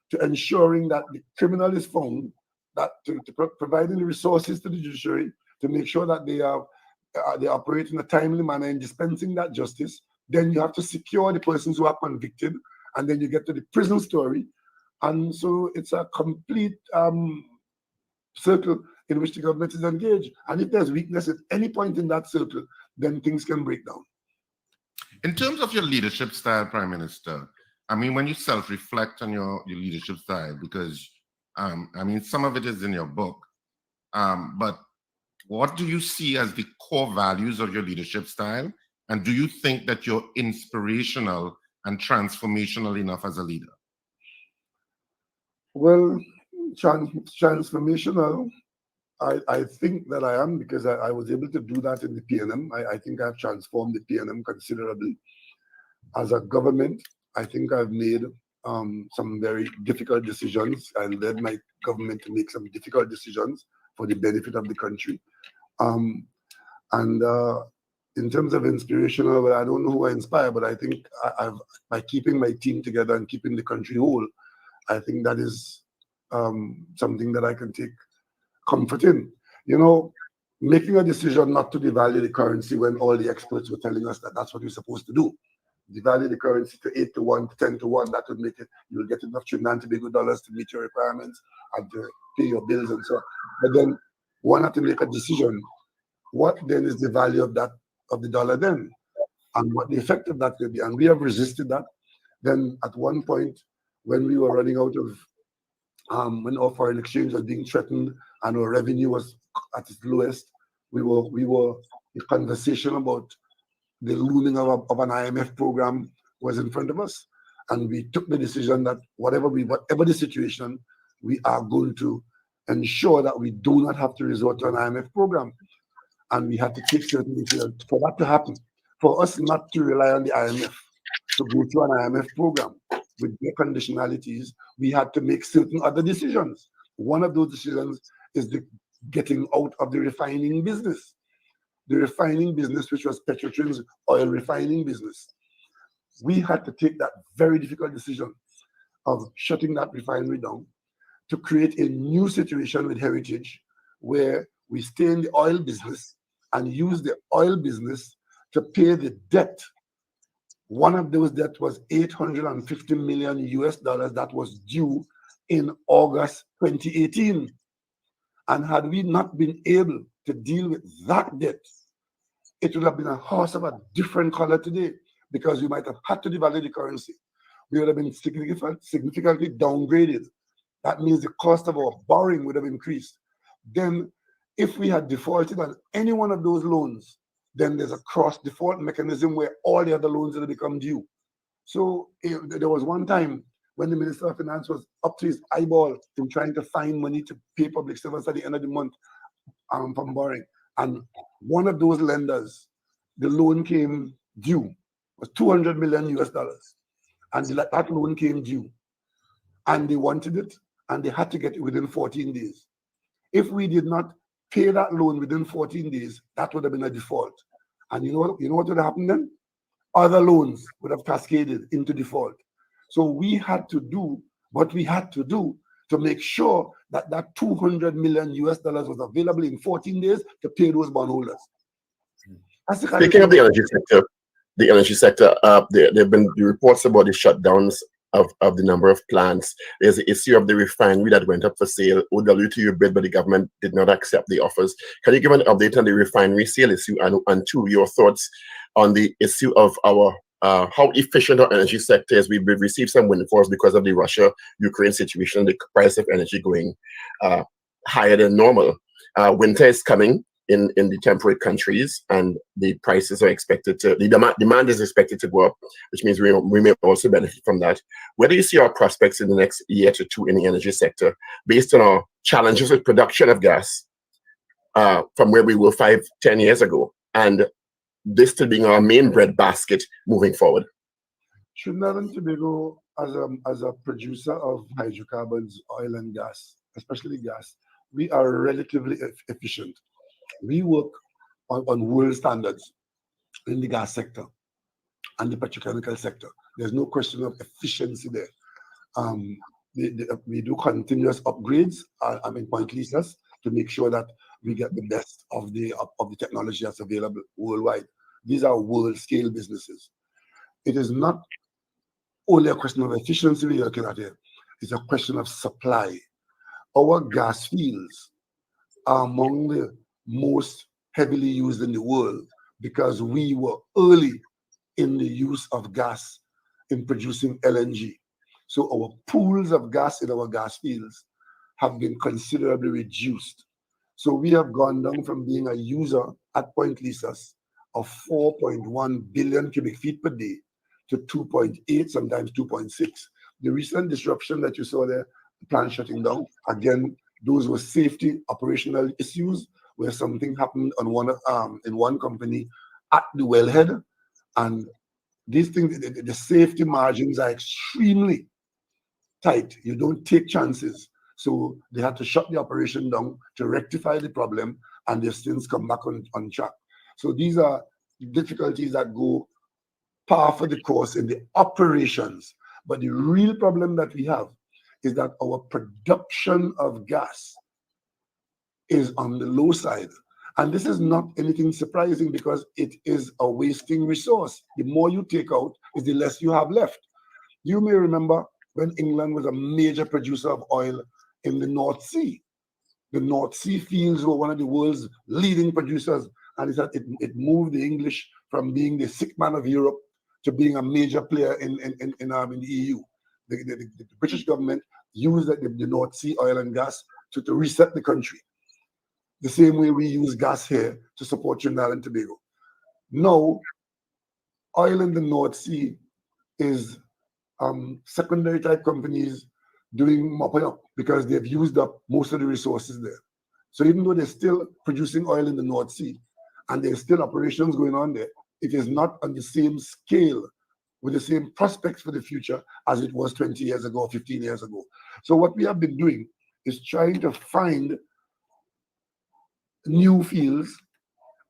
to ensuring that the criminal is found, that to providing the resources to the judiciary to make sure that they operate in a timely manner in dispensing that justice. Then you have to secure the persons who are convicted, and then you get to the prison story. And so it's a complete circle in which the government is engaged. And if there's weakness at any point in that circle, then things can break down. In terms of your leadership style, Prime Minister, I mean, when you self-reflect on your leadership style, because, I mean, some of it is in your book, but what do you see as the core values of your leadership style? And do you think that you're inspirational and transformational enough as a leader? Well, transformational, I think that I am, because I was able to do that in the PNM. I think I've transformed the PNM considerably. As a government, I think I've made some very difficult decisions and led my government to make some difficult decisions for the benefit of the country. In terms of inspirational, well, I don't know who I inspire, but I think by keeping my team together and keeping the country whole, I think that is something that I can take comfort in. You know, making a decision not to devalue the currency when all the experts were telling us that that's what we're supposed to do. Devalue the currency to 8 to 1, to 10 to 1, that would make it, you'll get enough Trinidad and Tobago dollars to meet your requirements and to pay your bills and so on. But then one had to make a decision. What then is the value of that, of the dollar then? And what the effect of that will be? And we have resisted that. Then at one point, when we were running out of, when our foreign exchange was being threatened and our revenue was at its lowest, we were in conversation about the looming of an IMF program was in front of us. And we took the decision that whatever the situation, we are going to ensure that we do not have to resort to an IMF program. And we had to take certain decisions for that to happen, for us not to rely on the IMF, to go to an IMF program with their conditionalities, we had to make certain other decisions. One of those decisions is the getting out of the refining business. The refining business, which was Petrotrin's oil refining business. We had to take that very difficult decision of shutting that refinery down to create a new situation with Heritage where we stay in the oil business and use the oil business to pay the debt. One of those debts was $850 million that was due in August 2018. And had we not been able to deal with that debt, it would have been a horse of a different color today, because we might have had to devalue the currency. We would have been significantly downgraded. That means the cost of our borrowing would have increased. Then, if we had defaulted on any one of those loans, then there's a cross-default mechanism where all the other loans will become due. So there was one time when the Minister of Finance was up to his eyeball in trying to find money to pay public servants at the end of the month from borrowing. And one of those lenders, the loan came due, was $200 million. And that loan came due. And they wanted it, and they had to get it within 14 days. If we did not pay that loan within 14 days, that would have been a default. And you know what would happen then? Other loans would have cascaded into default. So we had to do what we had to do to make sure that that $200 million was available in 14 days to pay those bondholders. Speaking of the energy sector, there have been the reports about the shutdowns of the number of plants. There's the issue of the refinery that went up for sale. OWTU bid, but the government did not accept the offers. Can you give an update on the refinery sale issue, and two, your thoughts on the issue of our how efficient our energy sector is? We've received some windfalls because of the Russia-Ukraine situation, the price of energy going higher than normal. Winter is coming in the temperate countries, and the prices are expected to, the demand is expected to go up, which means we may also benefit from that. Where do you see our prospects in the next year to two in the energy sector, based on our challenges with production of gas from where we were 5-10 years ago, and this still being our main breadbasket moving forward? Trinidad and Tobago, as a producer of hydrocarbons, oil and gas, especially gas, we are relatively efficient. We work on world standards in the gas sector and the petrochemical sector. There's no question of efficiency there. We do continuous upgrades in point leases to make sure that we get the best of the technology that's available worldwide. These are world-scale businesses. It is not only a question of efficiency we're looking at here. It's a question of supply. Our gas fields are among the most heavily used in the world because we were early in the use of gas in producing LNG. So our pools of gas in our gas fields have been considerably reduced. So we have gone down from being a user at Point Lisas of 4.1 billion cubic feet per day to 2.8, sometimes 2.6. The recent disruption that you saw there, the plant shutting down, again, those were safety operational issues where something happened on in one company at the wellhead, and these things, the safety margins are extremely tight. You don't take chances. So they had to shut the operation down to rectify the problem, and they've since come back on track. So these are difficulties that go par for the course in the operations. But the real problem that we have is that our production of gas is on the low side. And this is not anything surprising because it is a wasting resource. The more you take out, is the less you have left. You may remember when England was a major producer of oil in the North Sea. The North Sea fields were one of the world's leading producers, and it moved the English from being the sick man of Europe to being a major player in the EU. The British government used the North Sea oil and gas to reset the country. The same way we use gas here to support Trinidad and Tobago. Now, oil in the North Sea is secondary type companies doing mopping up because they've used up most of the resources there. So even though they're still producing oil in the North Sea and there's still operations going on there, it is not on the same scale with the same prospects for the future as it was 20 years ago or 15 years ago. So what we have been doing is trying to find new fields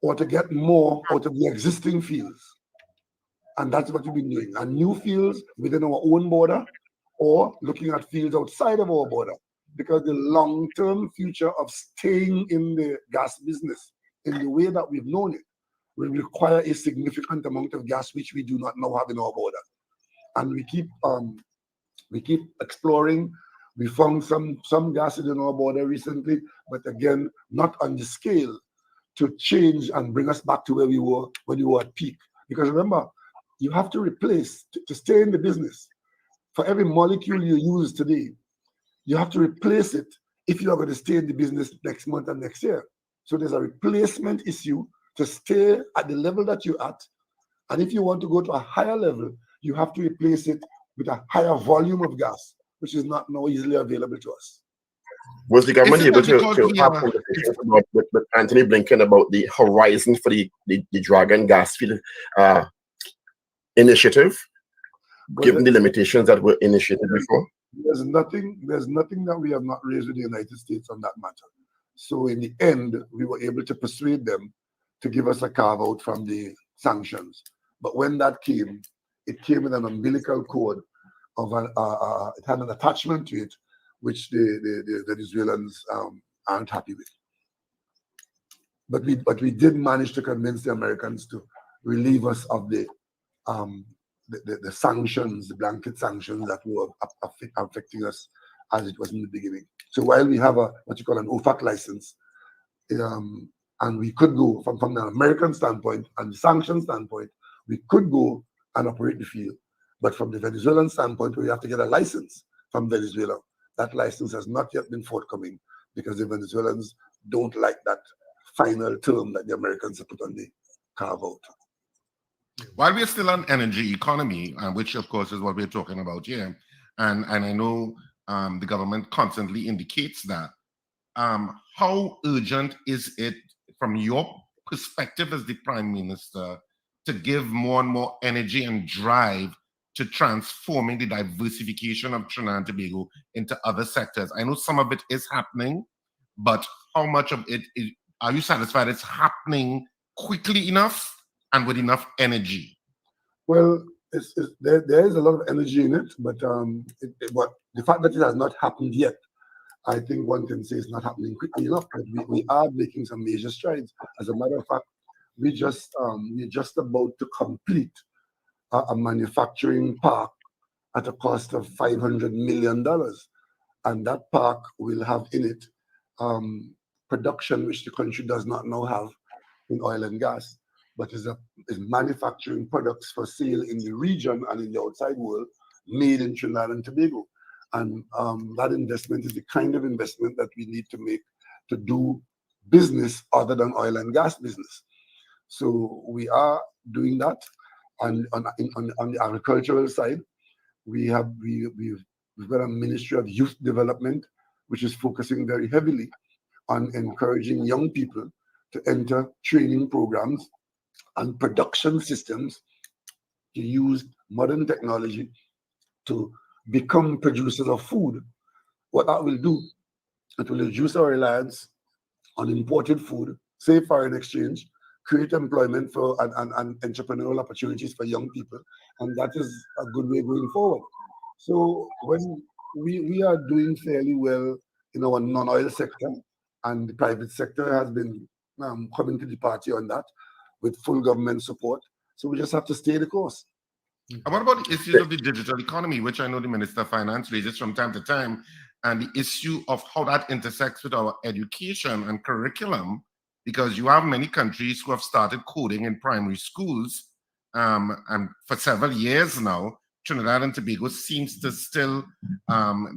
or to get more out of the existing fields. And that's what we've been doing. And new fields within our own border or looking at fields outside of our border. Because the long-term future of staying in the gas business in the way that we've known it will require a significant amount of gas which we do not now have in our border. And we keep exploring. We found some gas in our border recently, but again, not on the scale to change and bring us back to where we were when we were at peak. Because remember, you have to replace, to stay in the business, for every molecule you use today, you have to replace it if you are going to stay in the business next month and next year. So there's a replacement issue to stay at the level that you're at. And if you want to go to a higher level, you have to replace it with a higher volume of gas, which is not now easily available to us. Was the government able to have conversations about with Anthony Blinken about the horizon for the Dragon gas field initiative, given the limitations that were initiated before? There's nothing that we have not raised with the United States on that matter. So in the end, we were able to persuade them to give us a carve out from the sanctions. But when that came, it came with an umbilical cord of it had an attachment to it, which the Venezuelans aren't happy with. But we did manage to convince the Americans to relieve us of the sanctions, the blanket sanctions that were affecting us as it was in the beginning. So while we have what you call an OFAC license, and we could go from the American standpoint and the sanction standpoint, we could go and operate the field. But from the Venezuelan standpoint, we have to get a license from Venezuela. That license has not yet been forthcoming because the Venezuelans don't like that final term that the Americans have put on the carve out. While we're still on energy economy, which of course is what we're talking about here, and I know the government constantly indicates that, how urgent is it from your perspective as the Prime Minister to give more and more energy and drive to transforming the diversification of Trinidad and Tobago into other sectors? I know some of it is happening, but how much of it are you satisfied it's happening quickly enough and with enough energy? Well, there is a lot of energy in it, but the fact that it has not happened yet, I think one can say it's not happening quickly enough. But we are making some major strides. As a matter of fact, we're just about to complete a manufacturing park at a cost of $500 million, and that park will have in it production which the country does not now have in oil and gas, but is manufacturing products for sale in the region and in the outside world, made in Trinidad and Tobago. And that investment is the kind of investment that we need to make to do business other than oil and gas business. So we are doing that. And on the agricultural side, we've got a Ministry of Youth Development, which is focusing very heavily on encouraging young people to enter training programs and production systems to use modern technology to become producers of food. What that will do, it will reduce our reliance on imported food, save foreign exchange, create employment for and entrepreneurial opportunities for young people, and that is a good way going forward. So when we are doing fairly well in our non-oil sector, and the private sector has been coming to the party on that with full government support. So we just have to stay the course. And what about the issues of the digital economy, which I know the Minister of Finance raises from time to time, and the issue of how that intersects with our education and curriculum, because you have many countries who have started coding in primary schools, and for several years now, Trinidad and Tobago seems to still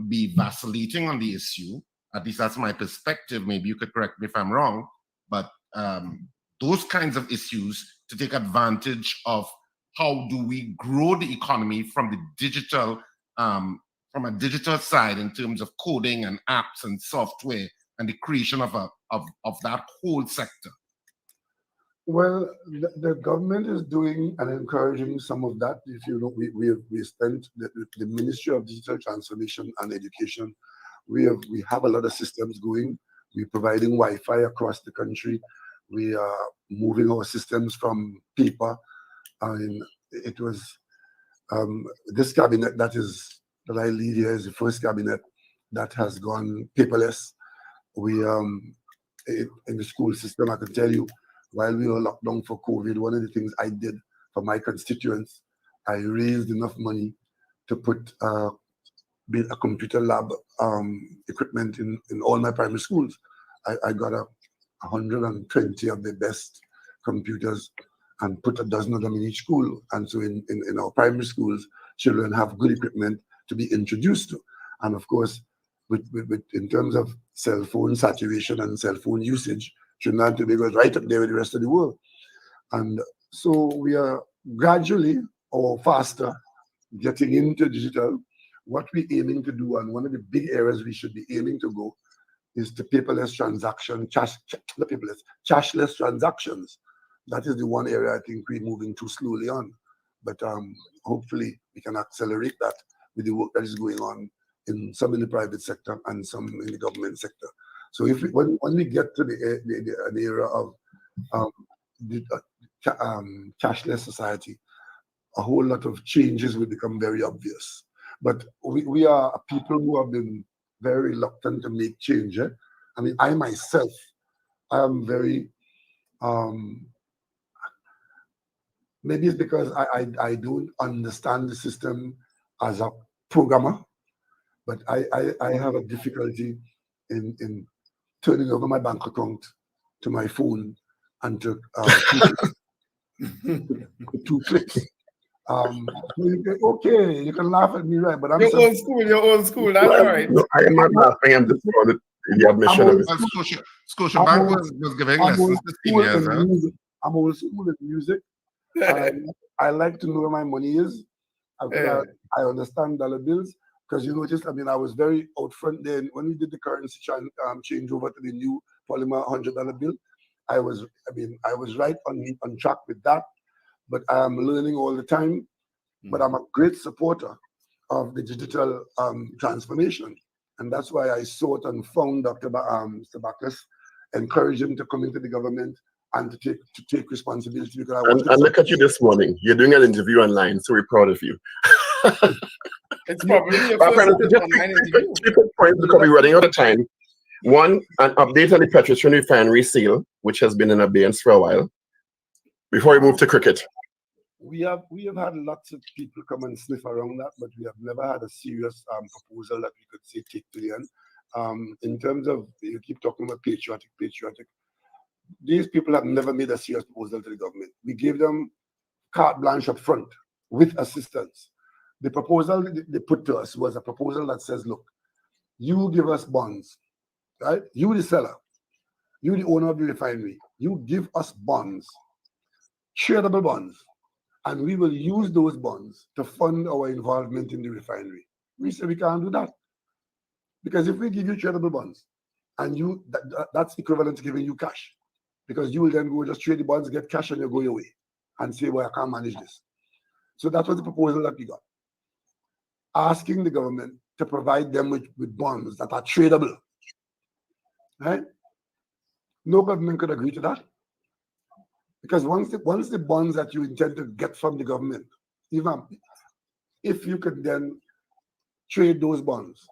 be vacillating on the issue. At least that's my perspective. Maybe you could correct me if I'm wrong, but those kinds of issues to take advantage of how do we grow the economy from the digital, from a digital side in terms of coding and apps and software and the creation of that whole sector? Well, the government is doing and encouraging some of that. If you know, we spent the Ministry of Digital Transformation and Education. We have a lot of systems going. We're providing Wi-Fi across the country. We are moving our systems from paper. And it was this cabinet that I lead here is the first cabinet that has gone paperless. We in the school system, I can tell you, while we were locked down for COVID, one of the things I did for my constituents, I raised enough money to put build a computer lab equipment in all my primary schools. I got 120 of the best computers and put a dozen of them in each school. And so in our primary schools, children have good equipment to be introduced to. And of course, with in terms of cell phone saturation and cell phone usage, Trinidad and Tobago is right up there with the rest of the world. And so we are gradually or faster getting into digital. What we're aiming to do, and one of the big areas we should be aiming to go, is the paperless transaction, cashless transactions. That is the one area I think we're moving too slowly on. But hopefully we can accelerate that with the work that is going on in some in the private sector and some in the government sector. So if when we get to an era of cashless society, a whole lot of changes will become very obvious. But we are people who have been very reluctant to make change. I mean, I myself, I am very, maybe it's because I don't understand the system as a programmer, but I have a difficulty in turning over my bank account to my phone and to two clicks. Okay, you can laugh at me, right? But I'm you're old school. You're old school. That's all right. No, I am not laughing. I'm just for the admission of it. Scotiabank was giving lessons to seniors. I'm old school with music. I like to know where my money is. I understand dollar bills because you notice. I mean, I was very out front there when we did the currency change over to the new polymer $100 bill. I was right on track with that. But I'm learning all the time. But I'm a great supporter of the digital transformation. And that's why I sought and found Dr. Bacchus, encouraged him to come into the government and to take responsibility. Because and look at you this morning. You're doing an interview online, so we're proud of you. It's probably your first online interview. 3 points because we're running out of time. One, an update on the Petrotrin Refinery seal, which has been in abeyance for a while. Before we move to cricket. We have had lots of people come and sniff around that, but we have never had a serious proposal that we could say take to the end. In terms of, you keep talking about patriotic. These people have never made a serious proposal to the government. We gave them carte blanche up front with assistance. The proposal they put to us was a proposal that says, look, you give us bonds, right? You the seller, you the owner of the refinery, you give us bonds, tradable bonds, and we will use those bonds to fund our involvement in the refinery. We say we can't do that. Because if we give you tradable bonds, and that's equivalent to giving you cash, because you will then go just trade the bonds, get cash, and you go your way, and say, well, I can't manage this. So that was the proposal that we got. Asking the government to provide them with bonds that are tradable. Right? No government could agree to that. Because once the bonds that you intend to get from the government, even if you could then trade those bonds,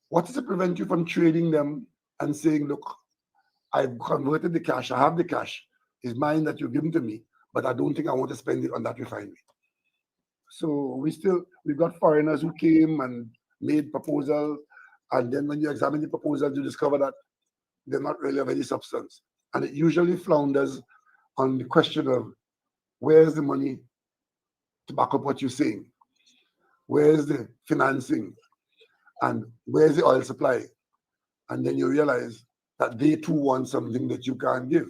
what is to prevent you from trading them and saying, look, I've converted the cash, I have the cash, it's mine that you've given to me, but I don't think I want to spend it on that refinery. So we've got foreigners who came and made proposals, and then when you examine the proposals, you discover that they're not really of any substance. And it usually flounders on the question of where's the money to back up what you're saying? Where's the financing? And where's the oil supply? And then you realize that they too want something that you can't give.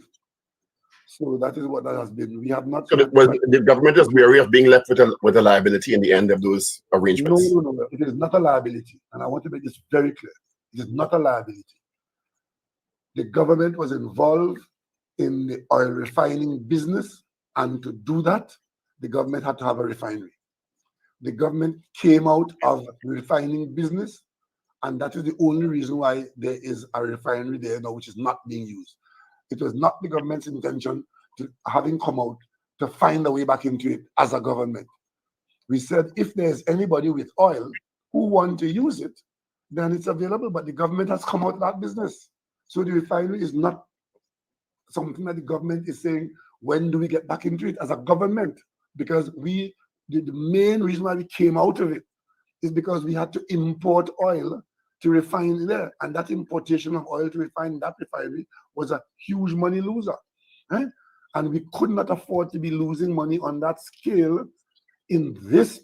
So that is what that has been. We have not. So the government is wary of being left with a liability in the end of those arrangements. No. It is not a liability. And I want to make this very clear. It is not a liability. The government was involved in the oil refining business, and to do that, the government had to have a refinery. The government came out of the refining business, and that is the only reason why there is a refinery there now which is not being used. It was not the government's intention to having come out to find a way back into it as a government. We said if there's anybody with oil who want to use it, then it's available, but the government has come out of that business. So the refinery is not something that the government is saying, when do we get back into it as a government? Because the main reason why we came out of it is because we had to import oil to refine there. And that importation of oil to refine that refinery was a huge money loser. Right? And we could not afford to be losing money on that scale in this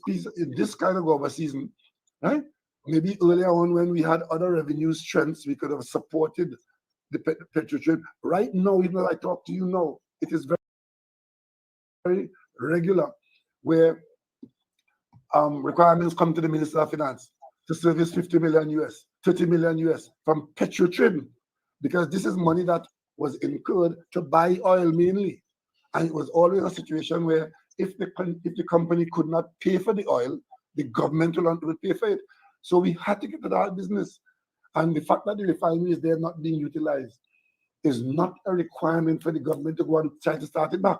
kind of over season. Right? Maybe earlier on when we had other revenue strengths, we could have supported the petrol trade. Right now, even though I talk to you now, it is very, very regular where requirements come to the Minister of Finance to service 50 million US, 30 million US from petrol trading, because this is money that was incurred to buy oil mainly. And it was always a situation where if the company could not pay for the oil, the government will pay for it. So we had to get to that business. And the fact that the refinery is there not being utilized is not a requirement for the government to go and try to start it back.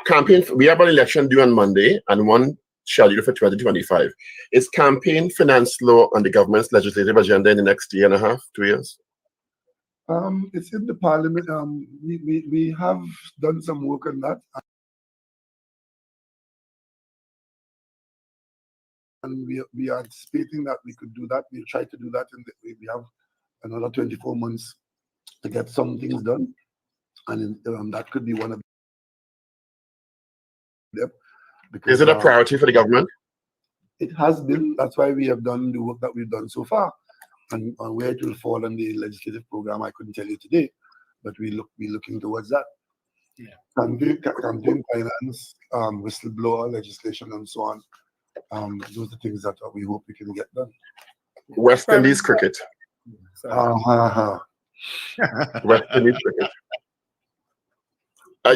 Campaign, we have an election due on Monday and one scheduled for 2025. Is campaign finance law on the government's legislative agenda in the next year and a half, 2 years? It's in the parliament. We have done some work on that. And we are anticipating that we could do that. We'll try to do that. We have another 24 months to get some things done. And that could be one of them. Because, is it a priority for the government? It has been. That's why we have done the work that we've done so far. And where it will fall on the legislative program, I couldn't tell you today. But we're looking towards that. Yeah. Campaign finance, whistleblower legislation, and so on. Those are things that we hope we can get done. West Indies cricket. West Indies cricket.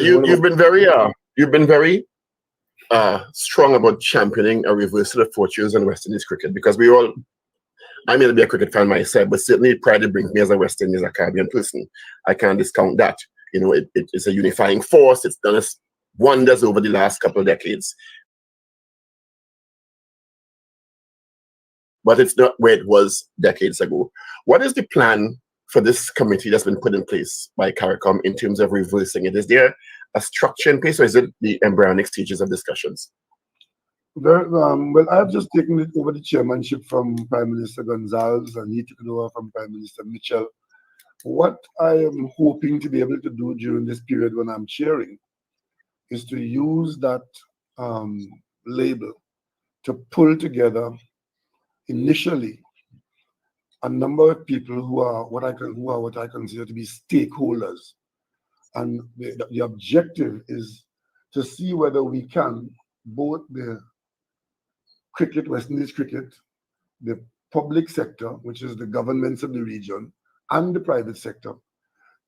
You've been very strong about championing a reversal of fortunes in West Indies cricket, because I may not be a cricket fan myself, but certainly pride it brings me as a West Indies, a Caribbean person. I can't discount that. You know, it's a unifying force. It's done us wonders over the last couple of decades. But it's not where it was decades ago. What is the plan for this committee that's been put in place by CARICOM in terms of reversing it? Is there a structure in place, or is it the embryonic stages of discussions? Well, I have just taken it over the chairmanship from Prime Minister Gonzalez, and he took it over from Prime Minister Mitchell. What I am hoping to be able to do during this period when I'm chairing is to use that label to pull together initially a number of people who are what I consider to be stakeholders, and the objective is to see whether we can, both the cricket, West Indies cricket, the public sector, which is the governments of the region, and the private sector,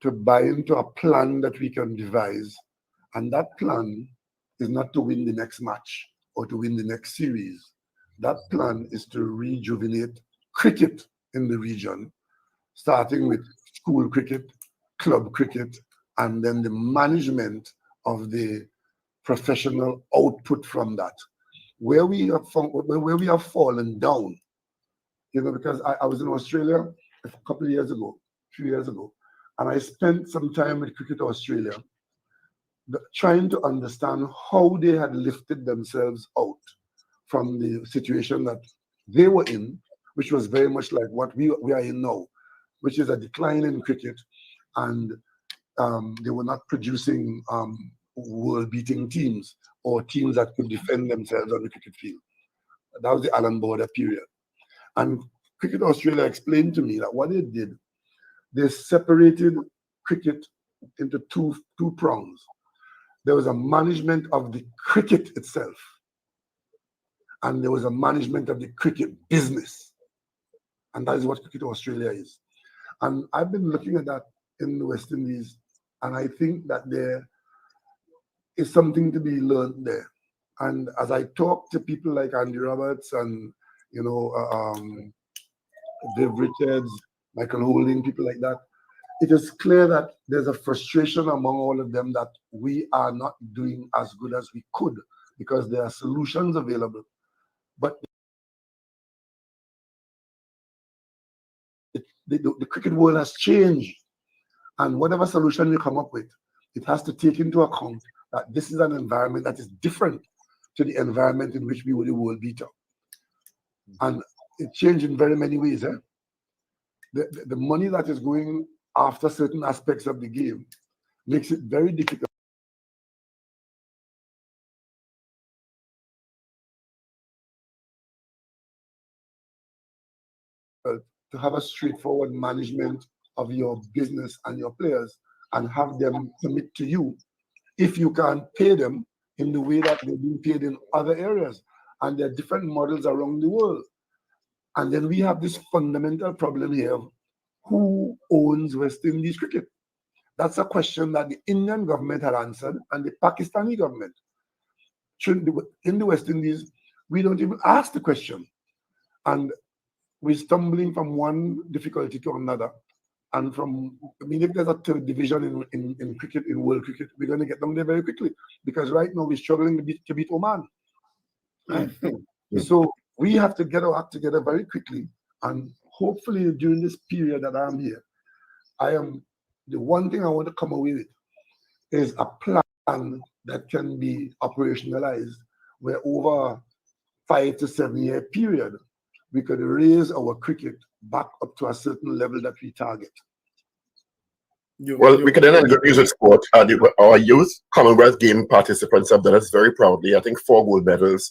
to buy into a plan that we can devise. And that plan is not to win the next match or to win the next series. That plan is to rejuvenate cricket in the region, starting with school cricket, club cricket, and then the management of the professional output from that. Where we have fallen down, you know, because I was in Australia a couple of years ago, 2 years ago, and I spent some time with Cricket Australia trying to understand how they had lifted themselves out from the situation that they were in, which was very much like what we are in now, which is a decline in cricket, and they were not producing world-beating teams or teams that could defend themselves on the cricket field. That was the Allan Border period. And Cricket Australia explained to me that what they did, they separated cricket into two prongs. There was a management of the cricket itself, and there was a management of the cricket business. And that is what Cricket Australia is. And I've been looking at that in the West Indies, and I think that there is something to be learned there. And as I talk to people like Andy Roberts and Dave Richards, Michael Holding, people like that, it is clear that there's a frustration among all of them that we are not doing as good as we could because there are solutions available. But the cricket world has changed. And whatever solution you come up with, it has to take into account that this is an environment that is different to the environment in which we were the world beater. And it changed in very many ways. The money that is going after certain aspects of the game makes it very difficult to have a straightforward management of your business and your players and have them commit to you if you can't pay them in the way that they're being paid in other areas. And there are different models around the world. And then we have this fundamental problem here of who owns West Indies cricket. That's a question that the Indian government had answered and the Pakistani government. In the West Indies, we don't even ask the question. And we're stumbling from one difficulty to another. And if there's a third division in cricket, in world cricket, we're going to get down there very quickly. Because right now we're struggling to beat Oman. Right? So we have to get our act together very quickly. And hopefully during this period that I'm here, the one thing I want to come away with is a plan that can be operationalized where over a 5 to 7 year period, we could raise our cricket back up to a certain level that we target. Well, we can then good news with sport. Our youth Commonwealth Game participants have done us very proudly. I think 4 gold medals,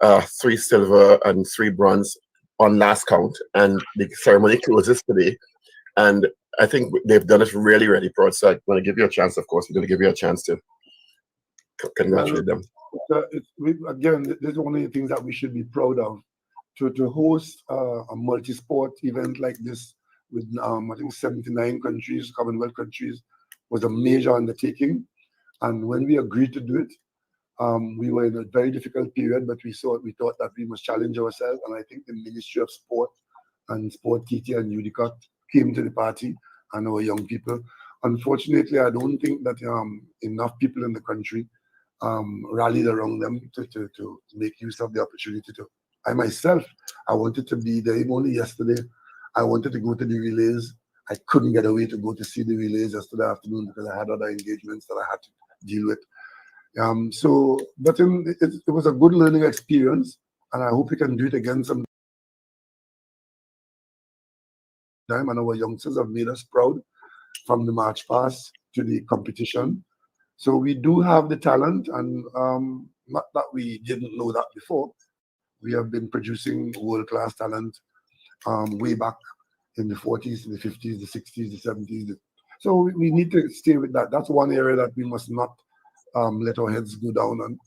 3 silver and 3 bronze on last count. And the ceremony closes today. And I think they've done us really, really proud. So I'm going to give you a chance, of course. We're going to give you a chance to congratulate them. Again, this is one of the things that we should be proud of. To host a multi-sport event like this with, I think, 79 countries, Commonwealth countries, was a major undertaking. And when we agreed to do it, we were in a very difficult period, but we thought that we must challenge ourselves. And I think the Ministry of Sport and Sport TT and UDCOT came to the party and our young people. Unfortunately, I don't think that enough people in the country rallied around them to make use of the opportunity to. I myself, I wanted to be there. Only yesterday, I wanted to go to the relays. I couldn't get away to go to see the relays yesterday afternoon because I had other engagements that I had to deal with. But it was a good learning experience, and I hope we can do it again sometime. And our youngsters have made us proud, from the march past to the competition. So we do have the talent, and not that we didn't know that before. We have been producing world-class talent way back in the 40s, the 50s, the 60s, the 70s. So we need to stay with that. That's one area that we must not let our heads go down on,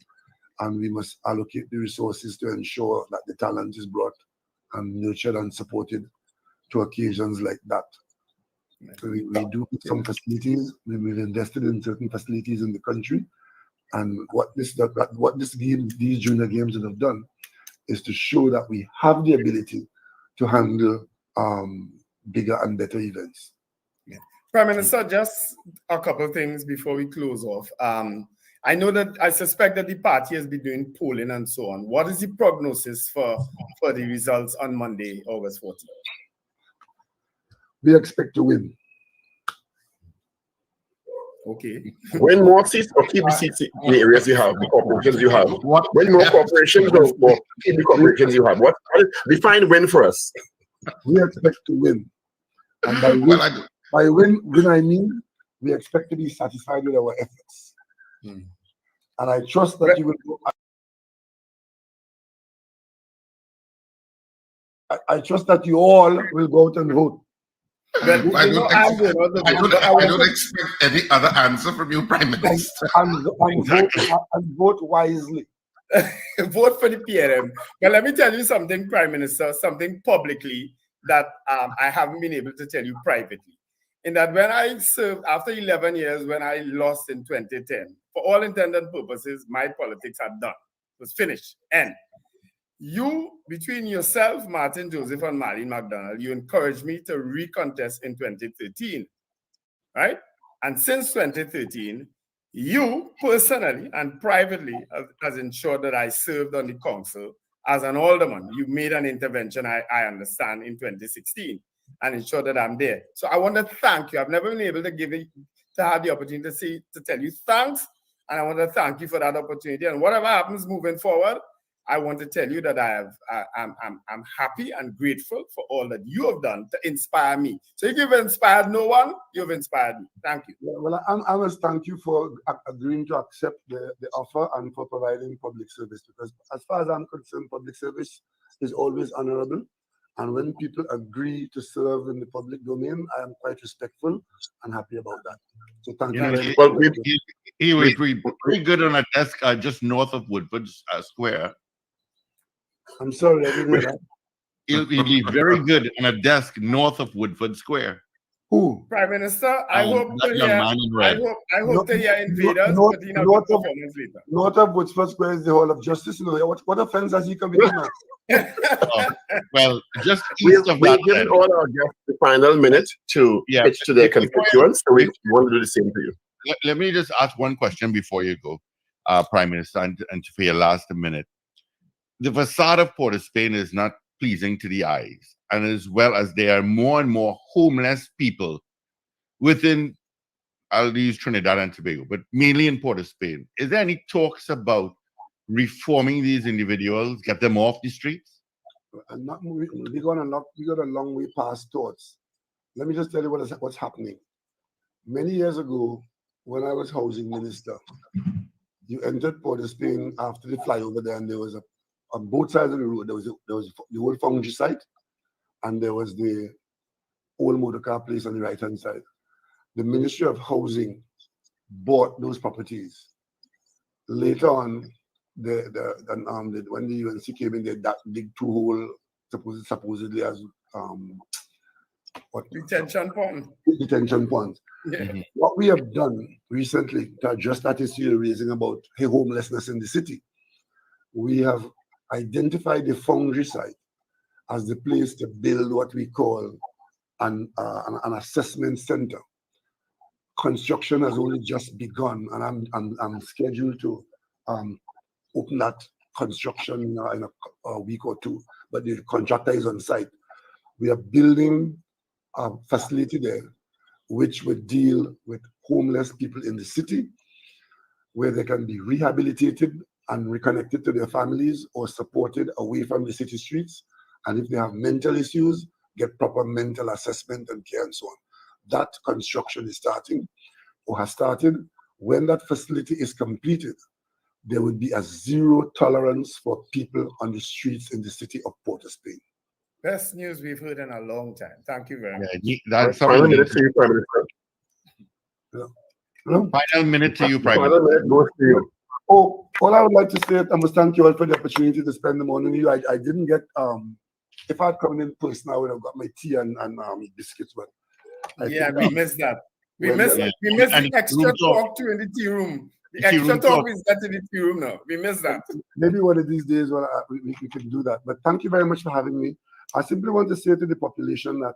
and we must allocate the resources to ensure that the talent is brought and nurtured and supported to occasions like that. So we do some facilities. We've invested in certain facilities in the country, and what these junior games have done is to show that we have the ability to handle bigger and better events. Yeah. Prime Minister, just a couple of things before we close off. I suspect that the party has been doing polling and so on. What is the prognosis for the results on Monday, August 14th? We expect to win. Okay. Win more seats or keep the seats in the areas you have, the corporations you have. Win more corporations or keep the corporations you have. What define win for us? We expect to win. And by win I mean we expect to be satisfied with our efforts. And I trust that you will I trust that you all will go out and vote. I don't expect any other answer from you, Prime Minister. And vote wisely. Vote for the PNM. But let me tell you something, Prime Minister, something publicly that I haven't been able to tell you privately. in that when I served, after 11 years, when I lost in 2010, for all intents and purposes, my politics had done. It was finished. And you, between yourself, Martin Joseph, and Marlene McDonald, you encouraged me to recontest in 2013, right? And since 2013, you personally and privately has ensured that I served on the council as an alderman. You made an intervention, I understand, in 2016 and ensured that I'm there. So I want to thank you. I've never been able to have the opportunity to tell you thanks, and I want to thank you for that opportunity. And whatever happens moving forward, I want to tell you that I'm happy and grateful for all that you have done to inspire me. So if you've inspired no one, you've inspired me. Thank you. Yeah, well, I must thank you for agreeing to accept the offer and for providing public service, because as far as I'm concerned, public service is always honorable. And when people agree to serve in the public domain, I am quite respectful and happy about that. So thank you very much. Well, he was very good on a desk just north of Woodford Square. I'm sorry, I didn't hear that. He'll be very good on a desk north of Woodford Square. Who? Prime Minister, I hope to hear. I hope to hear invaders, but you know, performance later. North of Woodford Square is the Hall of Justice. What offense has he committed now? Well, just east of we're that. giving all our guests the final minute to pitch to their constituents, so we want to do the same for you. Let me just ask one question before you go, Prime Minister, and for your last minute. The facade of Port of Spain is not pleasing to the eyes, and as well as there are more and more homeless people within, I'll use Trinidad and Tobago, but mainly in Port of Spain. Is there any talks about reforming these individuals, get them off the streets? We got a long way past thoughts. Let me just tell you what's happening. Many years ago, when I was housing minister, you entered Port of Spain after the flyover there, and there was on both sides of the road, there was the old Foundry site, and there was the old motor car place on the right-hand side. The Ministry of Housing bought those properties. Later on, when the UNC came in, they dig two hole, supposedly as detention ponds. Detention ponds. Yeah. What we have done recently to address that issue you're raising about homelessness in the city, we have identified the Foundry site as the place to build what we call an assessment center. Construction has only just begun, and I'm scheduled to open that construction in a week or two, but the contractor is on site. We are building a facility there which would deal with homeless people in the city, where they can be rehabilitated and reconnected to their families or supported away from the city streets. And if they have mental issues, get proper mental assessment and care and so on. That construction is starting or has started. When that facility is completed, there would be a zero tolerance for people on the streets in the city of Port of Spain. Best news we've heard in a long time. Thank you very much. That's final minute to you, Prime Minister. Final minute to you, Prime Final Minister. minute goes to you. Oh, all I would like to say, I must thank you all for the opportunity to spend the morning with you. I didn't get, if I'd come in person, I would have got my tea and biscuits, but yeah, we missed that. We missed the extra talk too in the tea room. The extra talk is that in the tea room now. We missed that. Maybe one of these days we can do that. But thank you very much for having me. I simply want to say to the population that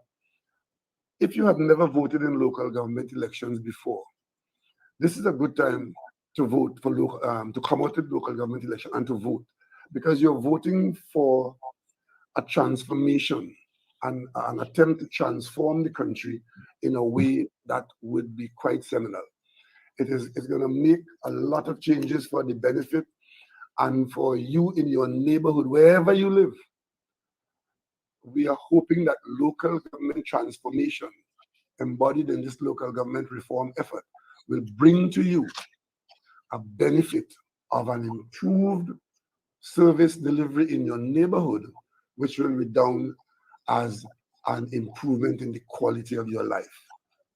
if you have never voted in local government elections before, this is a good time to vote for to come out to local government election and to vote, because you're voting for a transformation and an attempt to transform the country in a way that would be quite seminal. It's going to make a lot of changes for the benefit and for you in your neighborhood, wherever you live. We are hoping that local government transformation embodied in this local government reform effort will bring to you a benefit of an improved service delivery in your neighborhood, which will redound as an improvement in the quality of your life.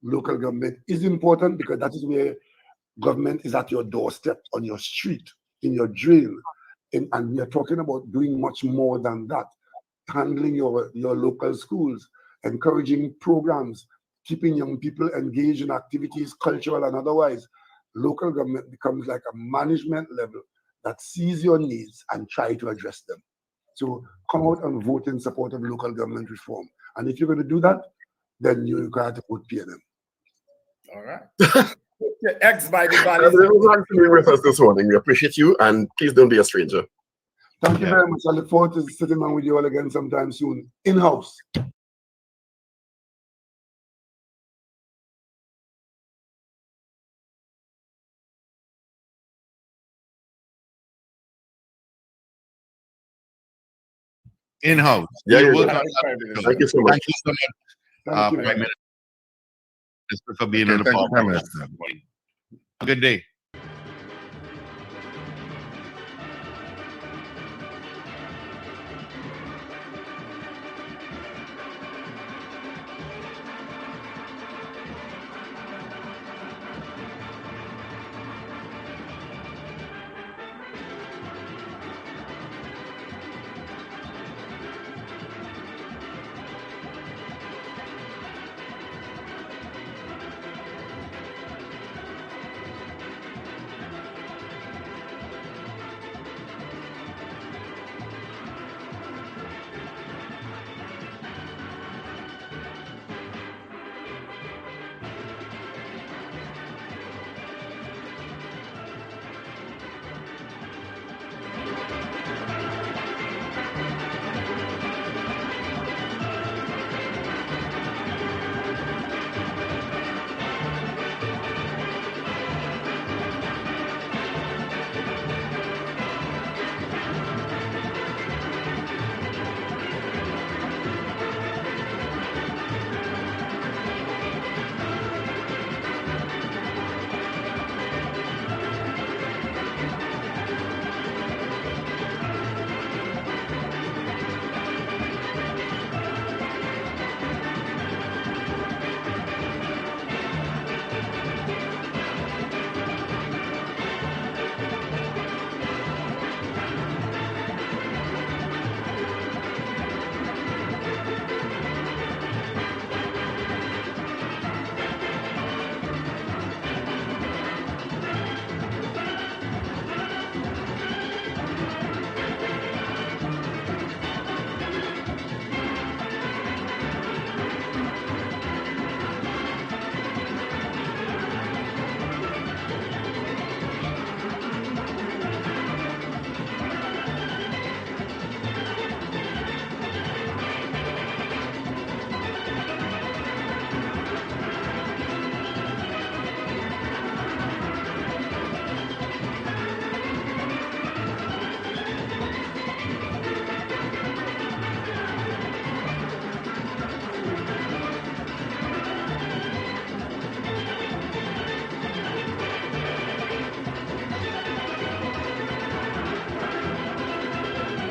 Local government is important because that is where government is at your doorstep, on your street, in your drain. And we are talking about doing much more than that. Handling your local schools, encouraging programs, keeping young people engaged in activities, cultural and otherwise, local government becomes like a management level that sees your needs and try to address them. So come out and vote in support of local government reform. And if you're going to do that, then you got to vote PNM. All right. X by the valley. Everyone for being with us this morning. We appreciate you, and please don't be a stranger. Thank you very much. I look forward to sitting down with you all again sometime soon, in-house. In-house. Yeah, We'll yeah, work yeah. on that. Thank you so much. Thank you so much, Thank you. Prime Minister, for being Okay, on the thank you, platform. Prime Minister. Good day.